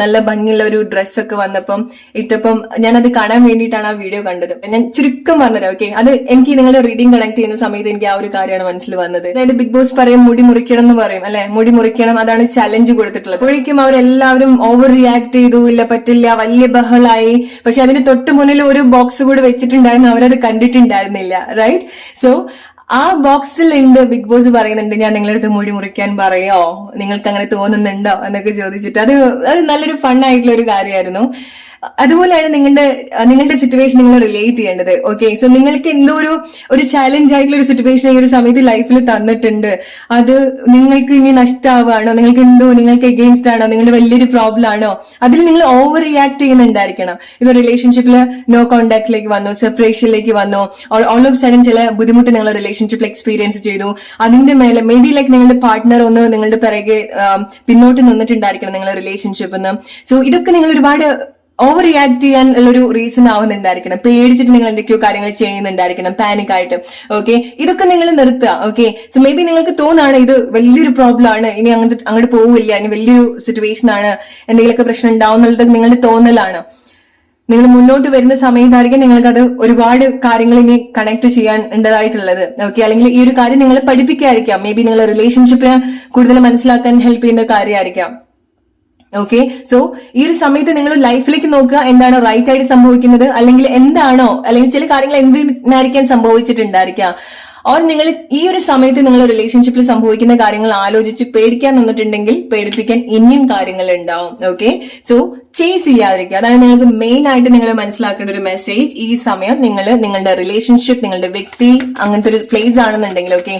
നല്ല ഭംഗിയുള്ള ഒരു ഡ്രസ്സൊക്കെ വന്നപ്പം ഇട്ടപ്പം ഞാനത് കാണാൻ വേണ്ടിയിട്ടാണ് ആ വീഡിയോ കണ്ടത്. ഞാൻ ചുരുക്കം പറഞ്ഞത്. ഓക്കെ, അത് എനിക്ക് നിങ്ങൾ റീഡിംഗ് കണക്ട് ചെയ്യുന്ന സമയത്ത് എനിക്ക് ആ ഒരു കാര്യമാണ് മനസ്സിൽ വന്നത്. അതായത് ബിഗ് ബോസ് പറയും മുടി മുറിക്കണം എന്ന് പറയും, അല്ലെ? മുടി മുറിക്കണം, അതാണ് ചലഞ്ച് കൊടുത്തിട്ടുള്ളത്. അപ്പോഴേക്കും അവരെല്ലാവരും ഓവർ റിയാക്ട് ചെയ്തു, ഇല്ല പറ്റില്ല, വലിയ ബഹളായി. പക്ഷെ അതിന് തൊട്ട് മുന്നിൽ ഒരു ബോക്സ് കൂടെ വെച്ചിട്ടുണ്ടായിരുന്നു, അവരത് കണ്ടിട്ടുണ്ടായിരുന്നില്ല. റൈറ്റ്? സോ ആ ബോക്സിൽ ഉണ്ട് ബിഗ് ബോസ് പറയുന്നുണ്ട് ഞാൻ നിങ്ങളുടെ അടുത്ത് മുടി മുറിക്കാൻ പറയോ, നിങ്ങൾക്ക് അങ്ങനെ തോന്നുന്നുണ്ടോ എന്നൊക്കെ ചോദിച്ചിട്ട്. അത് നല്ലൊരു ഫൺ ആയിട്ടുള്ള ഒരു കാര്യമായിരുന്നു. അതുപോലെയാണ് നിങ്ങളുടെ സിറ്റുവേഷൻ നിങ്ങൾ റിലേറ്റ് ചെയ്യേണ്ടത്. ഓക്കെ, സോ നിങ്ങൾക്ക് എന്തോ ഒരു ചാലഞ്ച് ആയിട്ടുള്ള ഒരു സിറ്റുവേഷൻ ഈ ഒരു സമയത്ത് ലൈഫിൽ തന്നിട്ടുണ്ട്. അത് നിങ്ങൾക്ക് ഇനി നഷ്ടമാവാണോ, നിങ്ങൾക്ക് എഗെയിൻസ്റ്റ് ആണോ, നിങ്ങളുടെ വലിയൊരു പ്രോബ്ലം ആണോ, അതിൽ നിങ്ങൾ ഓവർ റിയാക്ട് ചെയ്യുന്നുണ്ടായിരിക്കണം. ഇപ്പൊ റിലേഷൻഷിപ്പിൽ നോ കോണ്ടാക്ടിലേക്ക് വന്നു, സെപ്പറേഷനിലേക്ക് വന്നു, ഓൾ ഓഫ് സഡൻ ചില ബുദ്ധിമുട്ട് നിങ്ങൾ റിലേഷൻഷിപ്പിൽ എക്സ്പീരിയൻസ് ചെയ്തു. അതിന്റെ മേലെ മേ ബി ലൈക്ക് നിങ്ങളുടെ പാർട്ട്ണർ ഒന്ന് നിങ്ങളുടെ പിറകെ പിന്നോട്ട് നിന്നിട്ടുണ്ടായിരിക്കണം നിങ്ങളുടെ റിലേഷൻഷിപ്പിൽ നിന്ന്. സോ ഇതൊക്കെ നിങ്ങൾ ഒരുപാട് ഓവർ റിയാക്ട് ചെയ്യാൻ ഉള്ളൊരു റീസൺ ആവുന്നുണ്ടായിരിക്കണം. പേടിച്ചിട്ട് നിങ്ങൾ എന്തൊക്കെയോ കാര്യങ്ങൾ ചെയ്യുന്നുണ്ടായിരിക്കണം, പാനിക് ആയിട്ട്. ഓക്കെ, ഇതൊക്കെ നിങ്ങൾ നിർത്തുക. ഓക്കെ, സോ മേ ബി നിങ്ങൾക്ക് തോന്നാണ് ഇത് വലിയൊരു പ്രോബ്ലം ആണ്, ഇനി അങ്ങോട്ട് പോവില്ല, ഇനി വലിയൊരു സിറ്റുവേഷൻ ആണ്, എന്തെങ്കിലുമൊക്കെ പ്രശ്നം ഉണ്ടാവും എന്നുള്ളത് നിങ്ങളുടെ തോന്നലാണ്. നിങ്ങൾ മുന്നോട്ട് വരുന്ന സമയത്തായിരിക്കും നിങ്ങൾക്കത് ഒരുപാട് കാര്യങ്ങൾ ഇനി കണക്ട് ചെയ്യാൻ ഉണ്ടതായിട്ടുള്ളത്. ഓക്കെ, അല്ലെങ്കിൽ ഈ ഒരു കാര്യം നിങ്ങളെ പഠിപ്പിക്കായിരിക്കാം. മേ ബി നിങ്ങളെ റിലേഷൻഷിപ്പിനെ കൂടുതൽ മനസ്സിലാക്കാൻ ഹെൽപ്പ് ചെയ്യുന്ന കാര്യമായിരിക്കാം. ഓക്കെ, സോ ഈ ഒരു സമയത്ത് നിങ്ങൾ ലൈഫിലേക്ക് നോക്കുക, എന്താണ് റൈറ്റ് ആയിട്ട് സംഭവിക്കുന്നത്, അല്ലെങ്കിൽ എന്താണോ, അല്ലെങ്കിൽ ചില കാര്യങ്ങൾ എന്തിനായിരിക്കാൻ സംഭവിച്ചിട്ടുണ്ടായിരിക്കാം. ഓർ നിങ്ങൾ ഈ ഒരു സമയത്ത് നിങ്ങൾ റിലേഷൻഷിപ്പിൽ സംഭവിക്കുന്ന കാര്യങ്ങൾ ആലോചിച്ച് പേടിക്കാൻ നിന്നിട്ടുണ്ടെങ്കിൽ പേടിപ്പിക്കാൻ ഇനിയും കാര്യങ്ങൾ ഉണ്ടാവും. ഓക്കെ, സോ ചേസ് ചെയ്യാതിരിക്കുക. അതാണ് നിങ്ങൾക്ക് മെയിൻ ആയിട്ട് നിങ്ങൾ മനസ്സിലാക്കേണ്ട ഒരു മെസ്സേജ്. ഈ സമയം നിങ്ങളുടെ റിലേഷൻഷിപ്പ്, നിങ്ങളുടെ വ്യക്തി അങ്ങനത്തെ ഒരു പ്ലേസ് ആണെന്നുണ്ടെങ്കിൽ, ഓക്കെ,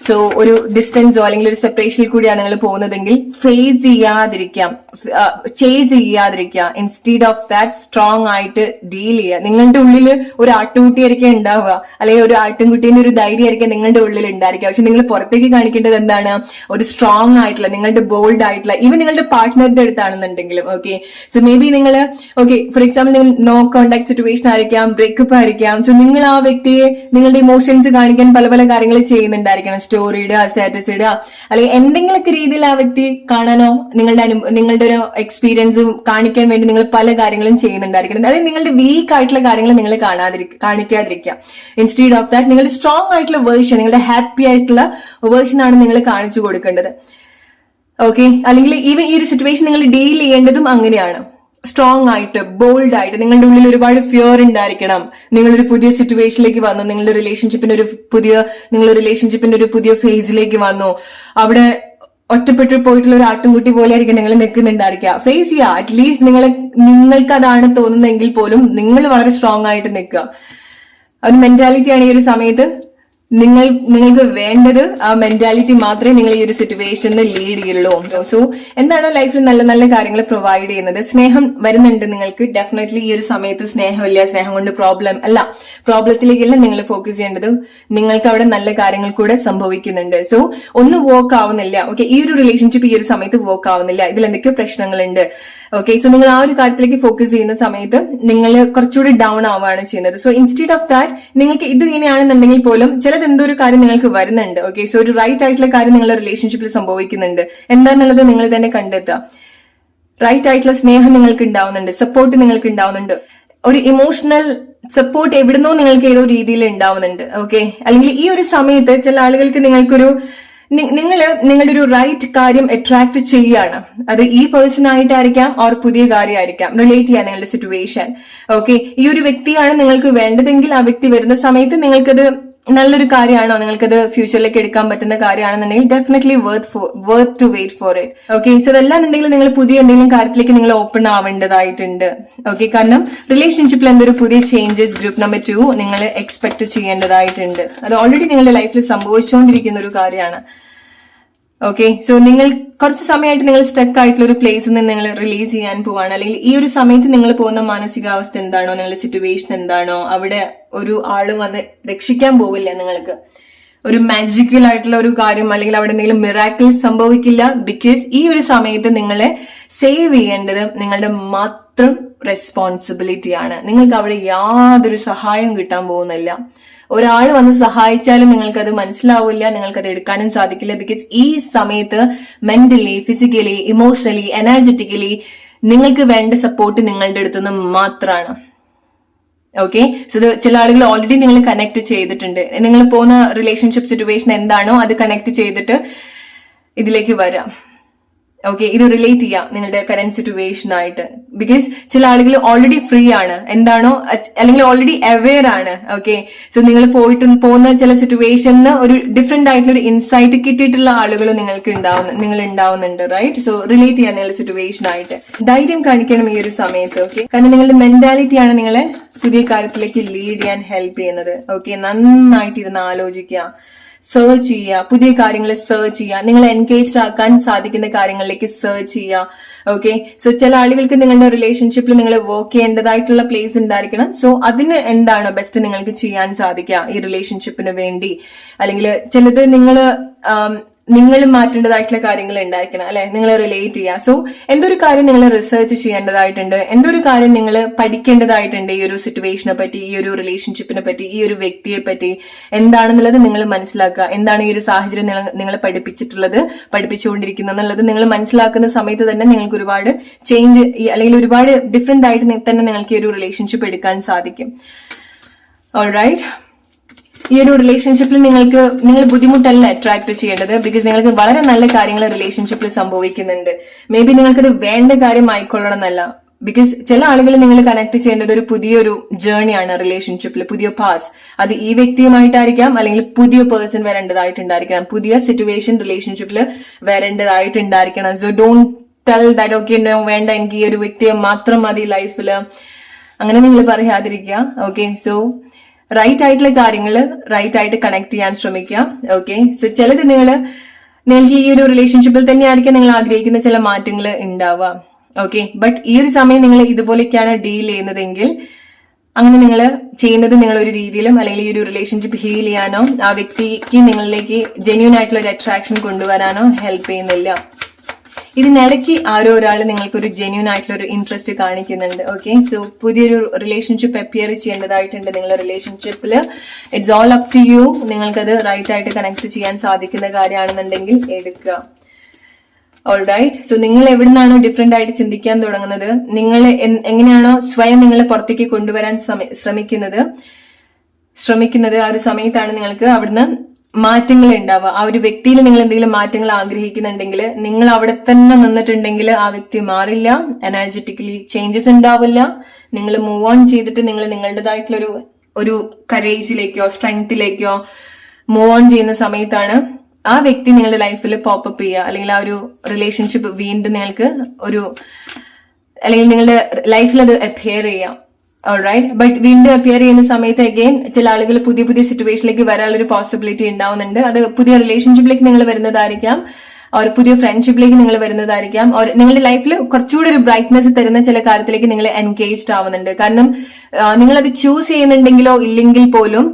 സോ ഒരു ഡിസ്റ്റൻസോ അല്ലെങ്കിൽ ഒരു സെപ്പറേഷനിൽ കൂടിയാണ് നിങ്ങൾ പോകുന്നതെങ്കിൽ ഫേസ് ചെയ്യാതിരിക്കാം, ചേസ് ചെയ്യാതിരിക്കുക. ഇൻസ്റ്റീഡ് ഓഫ് ദാറ്റ് സ്ട്രോങ് ആയിട്ട് ഡീൽ ചെയ്യുക. നിങ്ങളുടെ ഉള്ളിൽ ഒരു ആട്ടുകുട്ടിയായിരിക്കും ഉണ്ടാവുക, അല്ലെങ്കിൽ ഒരു ആട്ടുംകുട്ടീന്റെ ഒരു ധൈര്യമായിരിക്കും നിങ്ങളുടെ ഉള്ളിൽ ഉണ്ടായിരിക്കുക. പക്ഷെ നിങ്ങൾ പുറത്തേക്ക് കാണിക്കേണ്ടത് എന്താണ്? ഒരു സ്ട്രോങ് ആയിട്ടുള്ള, നിങ്ങളുടെ ബോൾഡ് ആയിട്ടുള്ള, ഈവൻ നിങ്ങളുടെ പാർട്ട്ണറുടെ അടുത്താണെന്നുണ്ടെങ്കിലും. ഓക്കെ, സോ മേ ബി നിങ്ങൾ ഫോർ എക്സാമ്പിൾ നിങ്ങൾ നോ കോണ്ടാക്ട് സിറ്റുവേഷൻ ആയിരിക്കാം, ബ്രേക്കപ്പ് ആയിരിക്കാം. സോ നിങ്ങൾ ആ വ്യക്തിയെ നിങ്ങളുടെ ഇമോഷൻസ് കാണിക്കാൻ പല പല കാര്യങ്ങൾ ചെയ്യുന്നുണ്ടായിരിക്കണം. സ്റ്റോറി ഇടുക, സ്റ്റാറ്റസ് ഇടുക, അല്ലെങ്കിൽ എന്തെങ്കിലുമൊക്കെ രീതിയിൽ ആ വ്യക്തി കാണാനോ നിങ്ങളുടെ ഒരു എക്സ്പീരിയൻസ് കാണിക്കാൻ വേണ്ടി നിങ്ങൾ പല കാര്യങ്ങളും ചെയ്യുന്നുണ്ടായിരിക്കണം. അതായത് നിങ്ങളുടെ വീക്ക് ആയിട്ടുള്ള കാര്യങ്ങൾ നിങ്ങൾ കാണിക്കാതിരിക്കുക. ഇൻസ്റ്റീഡ് ഓഫ് ദാറ്റ് നിങ്ങളുടെ സ്ട്രോങ് ആയിട്ടുള്ള വേർഷൻ, നിങ്ങളുടെ ഹാപ്പി ആയിട്ടുള്ള വേർഷൻ ആണ് നിങ്ങൾ കാണിച്ചു കൊടുക്കേണ്ടത്. ഓക്കെ, അല്ലെങ്കിൽ ഈവൻ ഈ ഒരു സിറ്റുവേഷൻ നിങ്ങൾ ഡീൽ ചെയ്യേണ്ടതും അങ്ങനെയാണ്. സ്ട്രോങ് ആയിട്ട്, ബോൾഡ് ആയിട്ട്. നിങ്ങളുടെ ഉള്ളിൽ ഒരുപാട് ഫിയർ ഉണ്ടായിരിക്കണം. നിങ്ങളൊരു പുതിയ സിറ്റുവേഷനിലേക്ക് വന്നു, നിങ്ങളുടെ റിലേഷൻഷിപ്പിന്റെ ഒരു പുതിയ ഫേസിലേക്ക് വന്നു. അവിടെ ഒറ്റപ്പെട്ടു പോയിട്ടുള്ള ഒരു ആട്ടുംകുട്ടി പോലെ ആയിരിക്കും നിങ്ങൾ നിൽക്കുന്നുണ്ടായിരിക്കുക. ഫേസ് ചെയ്യുക. അറ്റ്ലീസ്റ്റ് നിങ്ങൾക്ക് അതാണ് തോന്നുന്നതെങ്കിൽ പോലും നിങ്ങൾ വളരെ സ്ട്രോങ് ആയിട്ട് നിൽക്കുക. ഒരു മെന്റാലിറ്റിയാണ് ഈ ഒരു സമയത്ത് നിങ്ങൾക്ക് വേണ്ടത്. ആ മെന്റാലിറ്റി മാത്രമേ നിങ്ങൾ ഈ ഒരു സിറ്റുവേഷനിൽ ലീഡ് ചെയ്യുള്ളൂ. സോ എന്താണോ ലൈഫിൽ നല്ല നല്ല കാര്യങ്ങൾ പ്രൊവൈഡ് ചെയ്യുന്നത്, സ്നേഹം വരുന്നുണ്ട് നിങ്ങൾക്ക്. ഡെഫിനറ്റ്ലി ഈ ഒരു സമയത്ത് സ്നേഹമില്ല, സ്നേഹം കൊണ്ട് പ്രോബ്ലത്തിലേക്കല്ല നിങ്ങൾ ഫോക്കസ് ചെയ്യേണ്ടത്. നിങ്ങൾക്ക് അവിടെ നല്ല കാര്യങ്ങൾ കൂടെ സംഭവിക്കുന്നുണ്ട്. സോ ഒന്നും വർക്ക് ആവുന്നില്ല. ഓക്കെ, ഈ ഒരു റിലേഷൻഷിപ്പ് ഈ ഒരു സമയത്ത് വർക്ക് ആവുന്നില്ല, ഇതിൽ എന്തൊക്കെയോ പ്രശ്നങ്ങളുണ്ട്, ഓക്കെ, സോ നിങ്ങൾ ആ ഒരു കാര്യത്തിലേക്ക് ഫോക്കസ് ചെയ്യുന്ന സമയത്ത് നിങ്ങൾ കുറച്ചുകൂടി ഡൗൺ ആവുകയാണ് ചെയ്യുന്നത്. സോ ഇൻസ്റ്റെഡ് ഓഫ് ദാറ്റ് നിങ്ങൾക്ക് ഇത് ഇങ്ങനെയാണെന്നുണ്ടെങ്കിൽ പോലും ചിലത് എന്തോ ഒരു കാര്യം നിങ്ങൾക്ക് വരുന്നുണ്ട്. ഓക്കെ, സോ ഒരു റൈറ്റ് ആയിട്ടുള്ള കാര്യം നിങ്ങളുടെ റിലേഷൻഷിപ്പിൽ സംഭവിക്കുന്നുണ്ട്. എന്താണെന്നുള്ളത് നിങ്ങൾ തന്നെ കണ്ടെത്തുക. റൈറ്റ് ആയിട്ടുള്ള സ്നേഹം നിങ്ങൾക്ക് ഉണ്ടാവുന്നുണ്ട്, സപ്പോർട്ട് നിങ്ങൾക്ക് ഉണ്ടാവുന്നുണ്ട്, ഒരു ഇമോഷണൽ സപ്പോർട്ട് എവിടുന്നോ നിങ്ങൾക്ക് ഏതോ രീതിയിൽ ഉണ്ടാവുന്നുണ്ട്. ഓക്കെ, അല്ലെങ്കിൽ ഈ ഒരു സമയത്ത് ചില ആളുകൾക്ക് നിങ്ങളുടെ ഒരു റൈറ്റ് കാര്യം അട്രാക്ട് ചെയ്യാണ്. അത് ഈ പേഴ്സൺ ആയിട്ടായിരിക്കാം ഓർ പുതിയ കാര്യമായിരിക്കാം, റിലേറ്റ് ചെയ്യാൻ നിങ്ങളുടെ സിറ്റുവേഷൻ. ഓക്കെ, ഈ ഒരു വ്യക്തിയാണ് നിങ്ങൾക്ക് വേണ്ടതെങ്കിൽ ആ വ്യക്തി വരുന്ന സമയത്ത് നിങ്ങൾക്കത് നല്ലൊരു കാര്യമാണോ, നിങ്ങൾക്കത് ഫ്യൂച്ചറിലേക്ക് എടുക്കാൻ പറ്റുന്ന കാര്യമാണെന്നുണ്ടെങ്കിൽ definitely worth to wait for it. Okay, so അതല്ലാന്നുണ്ടെങ്കിൽ നിങ്ങൾ പുതിയ എന്തെങ്കിലും കാര്യത്തിലേക്ക് നിങ്ങൾ ഓപ്പൺ ആവേണ്ടതായിട്ടുണ്ട്. ഓക്കെ, കാരണം റിലേഷൻഷിപ്പിൽ എന്തൊരു പുതിയ ചേഞ്ചസ് ഗ്രൂപ്പ് നമ്പർ 2 നിങ്ങൾ എക്സ്പെക്ട് ചെയ്യേണ്ടതായിട്ടുണ്ട്. അത് ഓൾറെഡി നിങ്ങളുടെ ലൈഫിൽ സംഭവിച്ചുകൊണ്ടിരിക്കുന്ന ഒരു കാര്യമാണ്. ഓക്കെ, സോ നിങ്ങൾ കുറച്ച് സമയമായിട്ട് നിങ്ങൾ സ്റ്റക്ക് ആയിട്ടുള്ള ഒരു പ്ലേസിൽ നിന്ന് നിങ്ങൾ റിലീസ് ചെയ്യാൻ പോവാണ്. അല്ലെങ്കിൽ ഈ ഒരു സമയത്ത് നിങ്ങൾ പോകുന്ന മാനസികാവസ്ഥ എന്താണോ, നിങ്ങളുടെ സിറ്റുവേഷൻ എന്താണോ, അവിടെ ഒരു ആള് വന്ന് രക്ഷിക്കാൻ പോവില്ല. നിങ്ങൾക്ക് ഒരു മാജിക്കൽ ആയിട്ടുള്ള ഒരു കാര്യം അല്ലെങ്കിൽ അവിടെ എന്തെങ്കിലും മിറാക്കിൾസ് സംഭവിക്കില്ല. ബിക്കോസ് ഈ ഒരു സമയത്ത് നിങ്ങളെ സേവ് ചെയ്യേണ്ടത് നിങ്ങളുടെ മാത്രം റെസ്പോൺസിബിലിറ്റിയാണ്. നിങ്ങൾക്ക് അവിടെ യാതൊരു സഹായം കിട്ടാൻ പോകുന്നില്ല. ഒരാൾ വന്ന് സഹായിച്ചാലും നിങ്ങൾക്കത് മനസ്സിലാവില്ല, നിങ്ങൾക്കത് എടുക്കാനും സാധിക്കില്ല. ബിക്കോസ് ഈ സമയത്ത് മെന്റലി, ഫിസിക്കലി, ഇമോഷണലി, എനർജറ്റിക്കലി നിങ്ങൾക്ക് വേണ്ട സപ്പോർട്ട് നിങ്ങളുടെ അടുത്തുനിന്ന് മാത്രമാണ്. ഓക്കെ, സോ ചില ആളുകൾ ഓൾറെഡി നിങ്ങൾ കണക്ട് ചെയ്തിട്ടുണ്ട്. നിങ്ങൾ പോകുന്ന റിലേഷൻഷിപ്പ് സിറ്റുവേഷൻ എന്താണോ അത് കണക്ട് ചെയ്തിട്ട് ഇതിലേക്ക് വരാം. ഓക്കെ, ഇത് റിലേറ്റ് ചെയ്യാം നിങ്ങളുടെ കറന്റ് സിറ്റുവേഷൻ ആയിട്ട്. ബിക്കോസ് ചില ആളുകൾ ഓൾറെഡി ഫ്രീ ആണ്, എന്താണോ അല്ലെങ്കിൽ ഓൾറെഡി അവെയർ ആണ്. ഓക്കെ, സോ നിങ്ങൾ പോകുന്ന ചില സിറ്റുവേഷന് ഒരു ഡിഫറെന്റ് ആയിട്ടുള്ള ഒരു ഇൻസൈറ്റ് കിട്ടിയിട്ടുള്ള ആളുകൾ നിങ്ങൾ ഉണ്ടാവുന്നുണ്ട്. റൈറ്റ്, സോ റിലേറ്റ് ചെയ്യാം നിങ്ങളുടെ സിറ്റുവേഷൻ ആയിട്ട്. ധൈര്യം കാണിക്കണം ഈ ഒരു സമയത്ത്. ഓക്കെ, കാരണം നിങ്ങളുടെ മെന്റാലിറ്റിയാണ് നിങ്ങളെ പുതിയ കാര്യത്തിലേക്ക് ലീഡ് ചെയ്യാൻ ഹെൽപ്പ് ചെയ്യുന്നത്. ഓക്കെ, നന്നായിട്ടിരുന്ന് ആലോചിക്കുക, സെർച്ച് ചെയ്യുക, പുതിയ കാര്യങ്ങൾ സെർച്ച് ചെയ്യുക, നിങ്ങൾ എൻഗേജ്ഡ് ആക്കാൻ സാധിക്കുന്ന കാര്യങ്ങളിലേക്ക് സെർച്ച് ചെയ്യുക. ഓക്കെ, സോ ചില ആളുകൾക്ക് നിങ്ങളുടെ റിലേഷൻഷിപ്പിൽ നിങ്ങൾ വർക്ക് ചെയ്യേണ്ടതായിട്ടുള്ള പ്ലേസ് ഉണ്ടായിരിക്കണം. സോ അതിന് എന്താണ് ബെസ്റ്റ് നിങ്ങൾക്ക് ചെയ്യാൻ സാധിക്കുക ഈ റിലേഷൻഷിപ്പിന് വേണ്ടി, അല്ലെങ്കിൽ ചിലത് നിങ്ങൾ മാറ്റേണ്ടതായിട്ടുള്ള കാര്യങ്ങൾ ഉണ്ടായിരിക്കണം, അല്ലെ, നിങ്ങൾ റിലേറ്റ് ചെയ്യുക. സോ എന്തൊരു കാര്യം നിങ്ങൾ റിസർച്ച് ചെയ്യേണ്ടതായിട്ടുണ്ട്, എന്തൊരു കാര്യം നിങ്ങൾ പഠിക്കേണ്ടതായിട്ടുണ്ട് ഈ ഒരു സിറ്റുവേഷനെ പറ്റി, ഈ ഒരു റിലേഷൻഷിപ്പിനെ പറ്റി, ഈ ഒരു വ്യക്തിയെ പറ്റി എന്താണെന്നുള്ളത് നിങ്ങൾ മനസ്സിലാക്കുക. എന്താണ് ഈ ഒരു സാഹചര്യം നിങ്ങളെ പഠിപ്പിച്ചുകൊണ്ടിരിക്കുന്നത് എന്നുള്ളത് നിങ്ങൾ മനസ്സിലാക്കുന്ന സമയത്ത് തന്നെ നിങ്ങൾക്ക് ഒരുപാട് ചേഞ്ച് അല്ലെങ്കിൽ ഒരുപാട് ഡിഫറെന്റ് ആയിട്ട് തന്നെ നിങ്ങൾക്ക് ഈ ഒരു റിലേഷൻഷിപ്പ് എടുക്കാൻ സാധിക്കും. ഓൾറൈറ്റ്, ഈ ഒരു റിലേഷൻഷിപ്പിൽ നിങ്ങൾ ബുദ്ധിമുട്ടല്ല അട്രാക്ട് ചെയ്യേണ്ടത്. ബിക്കോസ് നിങ്ങൾക്ക് വളരെ നല്ല കാര്യങ്ങൾ റിലേഷൻഷിപ്പിൽ സംഭവിക്കുന്നുണ്ട്. മേ ബി നിങ്ങൾക്കത് വേണ്ട കാര്യം ആയിക്കൊള്ളണം എന്നല്ല. ബിക്കോസ് ചില ആളുകൾ നിങ്ങൾ കണക്ട് ചെയ്യേണ്ടത് ഒരു പുതിയൊരു ജേർണിയാണ് റിലേഷൻഷിപ്പിൽ, പുതിയ പാസ്. അത് ഈ വ്യക്തിയുമായിട്ടായിരിക്കാം, അല്ലെങ്കിൽ പുതിയ പേഴ്സൺ വരേണ്ടതായിട്ടുണ്ടായിരിക്കണം, പുതിയ സിറ്റുവേഷൻ റിലേഷൻഷിപ്പിൽ വരേണ്ടതായിട്ടുണ്ടായിരിക്കണം. So don't tell that okay വേണ്ട, എനിക്ക് ഈ ഒരു വ്യക്തിയെ മാത്രം മതി ലൈഫിൽ, അങ്ങനെ നിങ്ങൾ പറയാതിരിക്കുക. ഓക്കെ, സോ റൈറ്റ് ആയിട്ടുള്ള കാര്യങ്ങൾ റൈറ്റ് ആയിട്ട് കണക്ട് ചെയ്യാൻ ശ്രമിക്കുക. ഓക്കെ, സോ ചിലത് നിങ്ങൾക്ക് ഈ ഒരു റിലേഷൻഷിപ്പിൽ തന്നെ ആയിരിക്കും നിങ്ങൾ ആഗ്രഹിക്കുന്ന ചില മാറ്റങ്ങൾ ഉണ്ടാവുക. ഓക്കെ, ബട്ട് ഈ ഒരു സമയം നിങ്ങൾ ഇതുപോലെയൊക്കെയാണ് ഡീൽ ചെയ്യുന്നതെങ്കിൽ അങ്ങനെ നിങ്ങൾ ചെയ്യുന്നത് നിങ്ങൾ ഒരു രീതിയിലും അല്ലെങ്കിൽ ഈ ഒരു റിലേഷൻഷിപ്പ് ഹീൽ ചെയ്യാനോ ആ വ്യക്തിക്ക് നിങ്ങളിലേക്ക് ജെന്യൂൻ ആയിട്ടുള്ള ഒരു അട്രാക്ഷൻ കൊണ്ടുവരാനോ ഹെൽപ്പ് ചെയ്യുന്നില്ല. ഇതിനിടയ്ക്ക് ആരോ ഒരാൾ നിങ്ങൾക്കൊരു ജെന്യൂൻ ആയിട്ടുള്ള ഒരു ഇൻട്രസ്റ്റ് കാണിക്കുന്നുണ്ട്. ഓക്കെ, സോ പുതിയൊരു റിലേഷൻഷിപ്പ് അപ്പിയർ ചെയ്യേണ്ടതായിട്ടുണ്ട് നിങ്ങളുടെ റിലേഷൻഷിപ്പിൽ. It's all up to you. നിങ്ങൾക്കത് റൈറ്റ് ആയിട്ട് കണക്ട് ചെയ്യാൻ സാധിക്കുന്ന കാര്യമാണെന്നുണ്ടെങ്കിൽ എടുക്കുക. ഓൾറൈറ്റ്, സോ നിങ്ങൾ എവിടുന്നാണോ ഡിഫറെന്റ് ആയിട്ട് ചിന്തിക്കാൻ തുടങ്ങുന്നത്, നിങ്ങൾ എങ്ങനെയാണോ സ്വയം നിങ്ങളെ പുറത്തേക്ക് കൊണ്ടുവരാൻ ശ്രമിക്കുന്നത് ആ ഒരു സമയത്താണ് നിങ്ങൾക്ക് അവിടുന്ന് മാറ്റങ്ങൾ ഉണ്ടാവുക. ആ ഒരു വ്യക്തിയിൽ നിങ്ങൾ എന്തെങ്കിലും മാറ്റങ്ങൾ ആഗ്രഹിക്കുന്നുണ്ടെങ്കിൽ നിങ്ങൾ അവിടെ തന്നെ നിന്നിട്ടുണ്ടെങ്കിൽ ആ വ്യക്തി മാറില്ല, എനർജറ്റിക്കലി ചേഞ്ചസ് ഉണ്ടാവില്ല. നിങ്ങൾ മൂവ് ഓൺ ചെയ്തിട്ട് നിങ്ങൾ നിങ്ങളുടേതായിട്ടുള്ള ഒരു കറേജിലേക്കോ സ്ട്രെങ്ത്തിലേക്കോ മൂവ് ഓൺ ചെയ്യുന്ന സമയത്താണ് ആ വ്യക്തി നിങ്ങളുടെ ലൈഫിൽ പോപ്പപ്പ് ചെയ്യുക, അല്ലെങ്കിൽ ആ ഒരു റിലേഷൻഷിപ്പ് വീണ്ടും നിങ്ങൾക്ക് അല്ലെങ്കിൽ നിങ്ങളുടെ ലൈഫിൽ അത് അപ്പിയർ ചെയ്യാം. ഓൾറൈറ്റ്, ബട്ട് വീണ്ടും അപ്പിയർ ചെയ്യുന്ന സമയത്ത് അഗെയിൻ ചില ആളുകൾ പുതിയ പുതിയ സിറ്റുവേഷനിലേക്ക് വരാനുള്ള ഒരു പോസിബിലിറ്റി ഉണ്ടാവുന്നുണ്ട്. അത് പുതിയ റിലേഷൻഷിപ്പിലേക്ക് നിങ്ങൾ വരുന്നതായിരിക്കാം, പുതിയ ഫ്രണ്ട്ഷിപ്പിലേക്ക് നിങ്ങൾ വരുന്നതായിരിക്കാം, നിങ്ങളുടെ ലൈഫിൽ കുറച്ചുകൂടി ഒരു ബ്രൈറ്റ്നെസ് തരുന്ന ചില കാര്യത്തിലേക്ക് നിങ്ങൾ എൻഗേജ്ഡ് ആവുന്നുണ്ട്. കാരണം നിങ്ങളത് ചൂസ് ചെയ്യുന്നുണ്ടെങ്കിലോ ഇല്ലെങ്കിൽ പോലും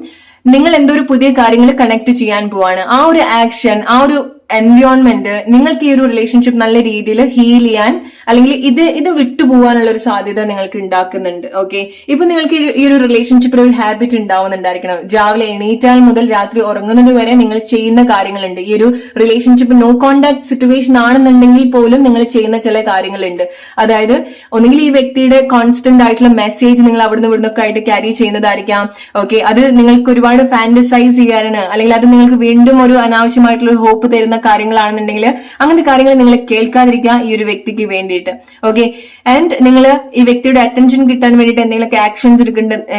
നിങ്ങൾ എന്തോ ഒരു പുതിയ കാര്യങ്ങൾ കണക്ട് ചെയ്യാൻ പോവാണ്. ആ ഒരു ആക്ഷൻ, ആ ഒരു എൻവയോൺമെന്റ് നിങ്ങൾക്ക് ഈ ഒരു റിലേഷൻഷിപ്പ് നല്ല രീതിയിൽ ഹീൽ ചെയ്യാൻ അല്ലെങ്കിൽ ഇത് വിട്ടുപോകാനുള്ള ഒരു സാധ്യത നിങ്ങൾക്ക് ഉണ്ടാക്കുന്നുണ്ട്. ഓക്കെ, ഇപ്പൊ നിങ്ങൾക്ക് ഈ ഒരു റിലേഷൻഷിപ്പിൽ ഒരു ഹാബിറ്റ് ഉണ്ടാവുന്നുണ്ടായിരിക്കണം. രാവിലെ എണീറ്റാൽ മുതൽ രാത്രി ഉറങ്ങുന്നത് വരെ നിങ്ങൾ ചെയ്യുന്ന കാര്യങ്ങളുണ്ട്. ഈ ഒരു റിലേഷൻഷിപ്പ് നോ കോണ്ടാക്ട് സിറ്റുവേഷൻ ആണെന്നുണ്ടെങ്കിൽ പോലും നിങ്ങൾ ചെയ്യുന്ന ചില കാര്യങ്ങളുണ്ട്. അതായത് ഒന്നുകിൽ ഈ വ്യക്തിയുടെ കോൺസ്റ്റന്റ് ആയിട്ടുള്ള മെസ്സേജ് നിങ്ങൾ അവിടുന്ന് ഇവിടുന്നൊക്കെ ആയിട്ട് ക്യാരി ചെയ്യുന്നതായിരിക്കാം. ഓക്കെ, അത് നിങ്ങൾക്ക് ഒരുപാട് ഫാന്റസൈസ് ചെയ്യാനാണ്, അല്ലെങ്കിൽ അത് നിങ്ങൾക്ക് വീണ്ടും ഒരു അനാവശ്യമായിട്ടുള്ള ഒരു ഹോപ്പ് തരുന്ന കാര്യങ്ങളാണെന്നുണ്ടെങ്കിൽ അങ്ങനത്തെ കാര്യങ്ങൾ നിങ്ങൾ കേൾക്കാതിരിക്കുക ഈ ഒരു വ്യക്തിക്ക് വേണ്ടിയിട്ട്. ഓക്കെ, ആൻഡ് നിങ്ങൾ ഈ വ്യക്തിയുടെ അറ്റൻഷൻ കിട്ടാൻ വേണ്ടിയിട്ട് എന്തെങ്കിലുമൊക്കെ ആക്ഷൻസ്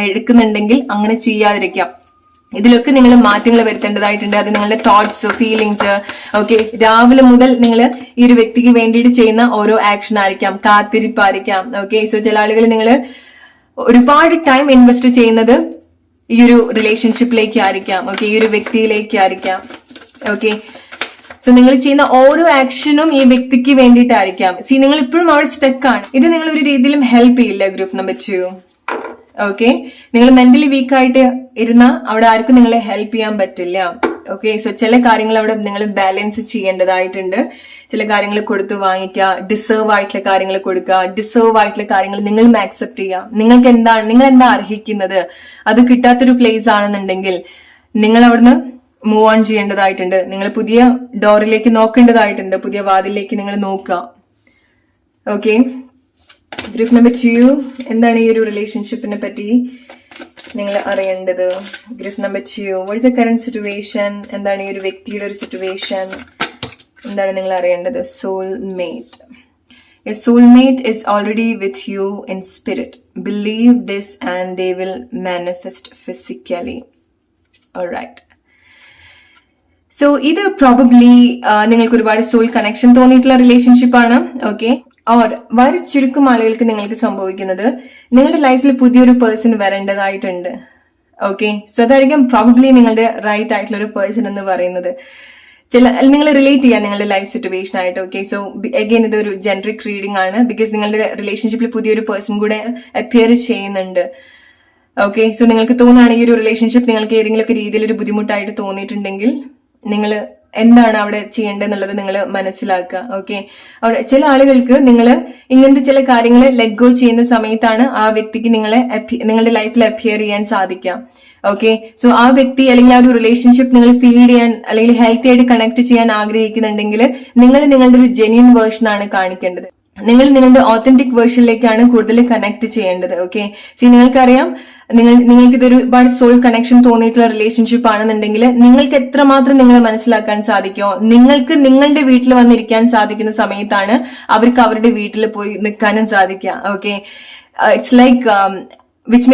എടുക്കുന്നുണ്ടെങ്കിൽ അങ്ങനെ ചെയ്യാതിരിക്കാം. ഇതിലൊക്കെ നിങ്ങൾ മാറ്റങ്ങൾ വരുത്തേണ്ടതായിട്ടുണ്ട്. അത് നിങ്ങളുടെ തോട്ട്സ്, ഫീലിങ്സ്, ഓക്കെ, രാവിലെ മുതൽ നിങ്ങൾ ഈ ഒരു വ്യക്തിക്ക് വേണ്ടിയിട്ട് ചെയ്യുന്ന ഓരോ ആക്ഷൻ ആയിരിക്കാം, കാത്തിരിപ്പായിരിക്കാം. ഓക്കെ, സോ ചില ആളുകൾ നിങ്ങൾ ഒരുപാട് ടൈം ഇൻവെസ്റ്റ് ചെയ്യുന്നത് ഈ ഒരു റിലേഷൻഷിപ്പിലേക്ക് ആയിരിക്കാം. ഓക്കെ, ഈ ഒരു വ്യക്തിയിലേക്ക് ആയിരിക്കാം. ഓക്കെ, സോ നിങ്ങൾ ചെയ്യുന്ന ഓരോ ആക്ഷനും ഈ വ്യക്തിക്ക് വേണ്ടിയിട്ടായിരിക്കാം. നിങ്ങൾ ഇപ്പോഴും അവിടെ സ്റ്റക്കാണ്. ഇത് നിങ്ങൾ ഒരു രീതിയിലും ഹെൽപ്പ് ചെയ്യില്ല ഗ്രൂപ്പ് നമ്പർ 2. ഓക്കെ, നിങ്ങൾ മെന്റലി വീക്കായിട്ട് ഇരുന്ന അവിടെ ആർക്കും നിങ്ങളെ ഹെൽപ്പ് ചെയ്യാൻ പറ്റില്ല. ഓക്കെ, സോ ചില കാര്യങ്ങൾ അവിടെ നിങ്ങൾ ബാലൻസ് ചെയ്യേണ്ടതായിട്ടുണ്ട്. ചില കാര്യങ്ങൾ കൊടുത്തു വാങ്ങിക്കുക, ഡിസേർവ് ആയിട്ടുള്ള കാര്യങ്ങൾ കൊടുക്കുക, ഡിസേർവ് ആയിട്ടുള്ള കാര്യങ്ങൾ നിങ്ങളും ആക്സെപ്റ്റ് ചെയ്യുക. നിങ്ങൾ എന്താ അർഹിക്കുന്നത്, അത് കിട്ടാത്തൊരു പ്ലേസ് ആണെന്നുണ്ടെങ്കിൽ നിങ്ങൾ അവിടുന്ന് മൂവ് ഓൺ ചെയ്യേണ്ടതായിട്ടുണ്ട്. നിങ്ങൾ പുതിയ ഡോറിലേക്ക് നോക്കേണ്ടതായിട്ടുണ്ട്, പുതിയ വാതിലേക്ക് നിങ്ങൾ നോക്കുക. ഓക്കെ, ഗ്രൂപ്പ് നമ്പർ 2 എന്താണ് ഈ ഒരു റിലേഷൻഷിപ്പിനെ പറ്റി നിങ്ങൾ അറിയേണ്ടത്? Group number 2, what is the current situation? എന്താണ് ഈ ഒരു വ്യക്തിയുടെ ഒരു സിറ്റുവേഷൻ? എന്താണ് നിങ്ങൾ അറിയേണ്ടത്? Soulmate. Your soulmate is already with you in spirit. Believe this and they will manifest physically. All right. So ഇത് പ്രോബബ്ലി നിങ്ങൾക്ക് ഒരുപാട് സോൾ കണക്ഷൻ തോന്നിയിട്ടുള്ള റിലേഷൻഷിപ്പ് ആണ്. ഓക്കെ, ഓർ വളരെ ചുരുക്കം ആളുകൾക്ക് നിങ്ങൾക്ക് സംഭവിക്കുന്നത് നിങ്ങളുടെ ലൈഫിൽ പുതിയൊരു പേഴ്സൺ വരേണ്ടതായിട്ടുണ്ട്. ഓക്കെ, സോ അതായിരിക്കും പ്രോബബ്ലി നിങ്ങളുടെ റൈറ്റ് ആയിട്ടുള്ള ഒരു പേഴ്സൺ എന്ന് പറയുന്നത്. നിങ്ങൾ റിലേറ്റ് ചെയ്യാൻ നിങ്ങളുടെ ലൈഫ് സിറ്റുവേഷൻ ആയിട്ട്. ഓക്കെ, സോ അഗൈൻ ഇതൊരു ജെൻറിക് റീഡിംഗ് ആണ്, ബിക്കോസ് നിങ്ങളുടെ റിലേഷൻഷിപ്പിൽ പുതിയൊരു പേഴ്സൺ കൂടെ അപ്പിയർ ചെയ്യുന്നുണ്ട്. ഓക്കെ, സോ നിങ്ങൾക്ക് തോന്നുകയാണെങ്കിൽ ഒരു റിലേഷൻഷിപ്പ് നിങ്ങൾക്ക് ഏതെങ്കിലുമൊക്കെ രീതിയിൽ ഒരു ബുദ്ധിമുട്ടായിട്ട് തോന്നിയിട്ടുണ്ടെങ്കിൽ നിങ്ങൾ എന്താണ് അവിടെ ചെയ്യേണ്ടതെന്നുള്ളത് നിങ്ങൾ മനസ്സിലാക്കുക. ഓക്കെ, ചില ആളുകൾക്ക് നിങ്ങൾ ഇങ്ങനത്തെ ചില കാര്യങ്ങൾ ലെറ്റ് ഗോ ചെയ്യുന്ന സമയത്താണ് ആ വ്യക്തിക്ക് നിങ്ങളുടെ ലൈഫിൽ അപ്പിയർ ചെയ്യാൻ സാധിക്കാം. ഓക്കെ, സോ ആ വ്യക്തി അല്ലെങ്കിൽ ആ ഒരു റിലേഷൻഷിപ്പ് നിങ്ങൾ ഫീഡ് ചെയ്യാൻ അല്ലെങ്കിൽ ഹെൽത്തി ആയിട്ട് കണക്ട് ചെയ്യാൻ ആഗ്രഹിക്കുന്നുണ്ടെങ്കിൽ നിങ്ങൾ നിങ്ങളുടെ ഒരു ജെന്യൂൻ വേർഷൻ ആണ് കാണിക്കേണ്ടത്. നിങ്ങൾ നിങ്ങളുടെ ഓത്തന്റിക് വേർഷനിലേക്കാണ് കൂടുതൽ കണക്ട് ചെയ്യേണ്ടത്. ഓക്കെ, നിങ്ങൾക്കറിയാം നിങ്ങൾക്ക് ഇതൊരു ഒരുപാട് സോൾ കണക്ഷൻ തോന്നിയിട്ടുള്ള റിലേഷൻഷിപ്പ് ആണെന്നുണ്ടെങ്കിൽ നിങ്ങൾക്ക് എത്രമാത്രം നിങ്ങളെ മനസ്സിലാക്കാൻ സാധിക്കുമോ, നിങ്ങൾക്ക് നിങ്ങളുടെ വീട്ടിൽ വന്നിരിക്കാൻ സാധിക്കുന്ന സമയത്താണ് അവർക്ക് അവരുടെ വീട്ടിൽ പോയി നിൽക്കാനും സാധിക്കുക. Okay, it's like which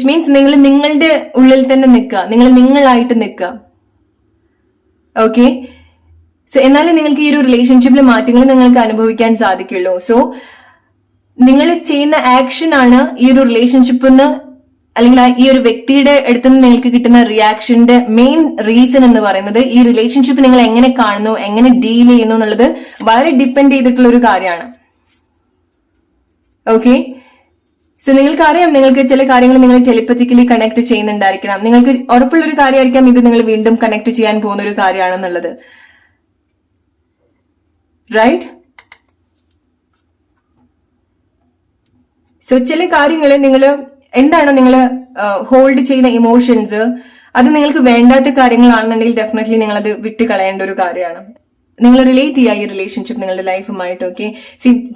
means നിങ്ങൾ നിങ്ങളുടെ ഉള്ളിൽ തന്നെ നിൽക്കുക, നിങ്ങളായിട്ട് നിൽക്കുക. ഓക്കെ, സോ എന്നാലും നിങ്ങൾക്ക് ഈ ഒരു റിലേഷൻഷിപ്പിലെ മാറ്റങ്ങൾ നിങ്ങൾക്ക് അനുഭവിക്കാൻ സാധിക്കുള്ളൂ. സോ നിങ്ങൾ ചെയ്യുന്ന ആക്ഷൻ ആണ് ഈ ഒരു റിലേഷൻഷിപ്പിന്ന് അല്ലെങ്കിൽ ഈ ഒരു വ്യക്തിയുടെ അടുത്ത് നിന്ന് നിങ്ങൾക്ക് കിട്ടുന്ന റിയാക്ഷന്റെ മെയിൻ റീസൺ എന്ന് പറയുന്നത് ഈ റിലേഷൻഷിപ്പ് നിങ്ങൾ എങ്ങനെ കാണുന്നു, എങ്ങനെ ഡീൽ ചെയ്യുന്നു എന്നുള്ളത് വളരെ ഡിപ്പെൻഡ് ചെയ്തിട്ടുള്ള ഒരു കാര്യമാണ്. ഓക്കെ, സോ നിങ്ങൾക്കറിയാം നിങ്ങൾക്ക് ചില കാര്യങ്ങൾ നിങ്ങൾ ടെലിപ്പത്തിക്കലി കണക്ട് ചെയ്യുന്നുണ്ടായിരിക്കണം. നിങ്ങൾക്ക് ഉറപ്പുള്ള ഒരു കാര്യമായിരിക്കാം ഇത് നിങ്ങൾ വീണ്ടും കണക്ട് ചെയ്യാൻ പോകുന്ന ഒരു കാര്യമാണെന്നുള്ളത്. റൈറ്റ്? സോ ചില കാര്യങ്ങൾ എന്താണ് നിങ്ങൾ ഹോൾഡ് ചെയ്യുന്ന ഇമോഷൻസ്, അത് നിങ്ങൾക്ക് വേണ്ടാത്ത കാര്യങ്ങളാണെന്നുണ്ടെങ്കിൽ ഡെഫിനറ്റ്ലി നിങ്ങൾ അത് വിട്ട് കളയേണ്ട ഒരു കാര്യമാണ്. നിങ്ങൾ റിലേറ്റ് ചെയ്യുക ഈ റിലേഷൻഷിപ്പ് നിങ്ങളുടെ ലൈഫുമായിട്ട്. ഓക്കെ,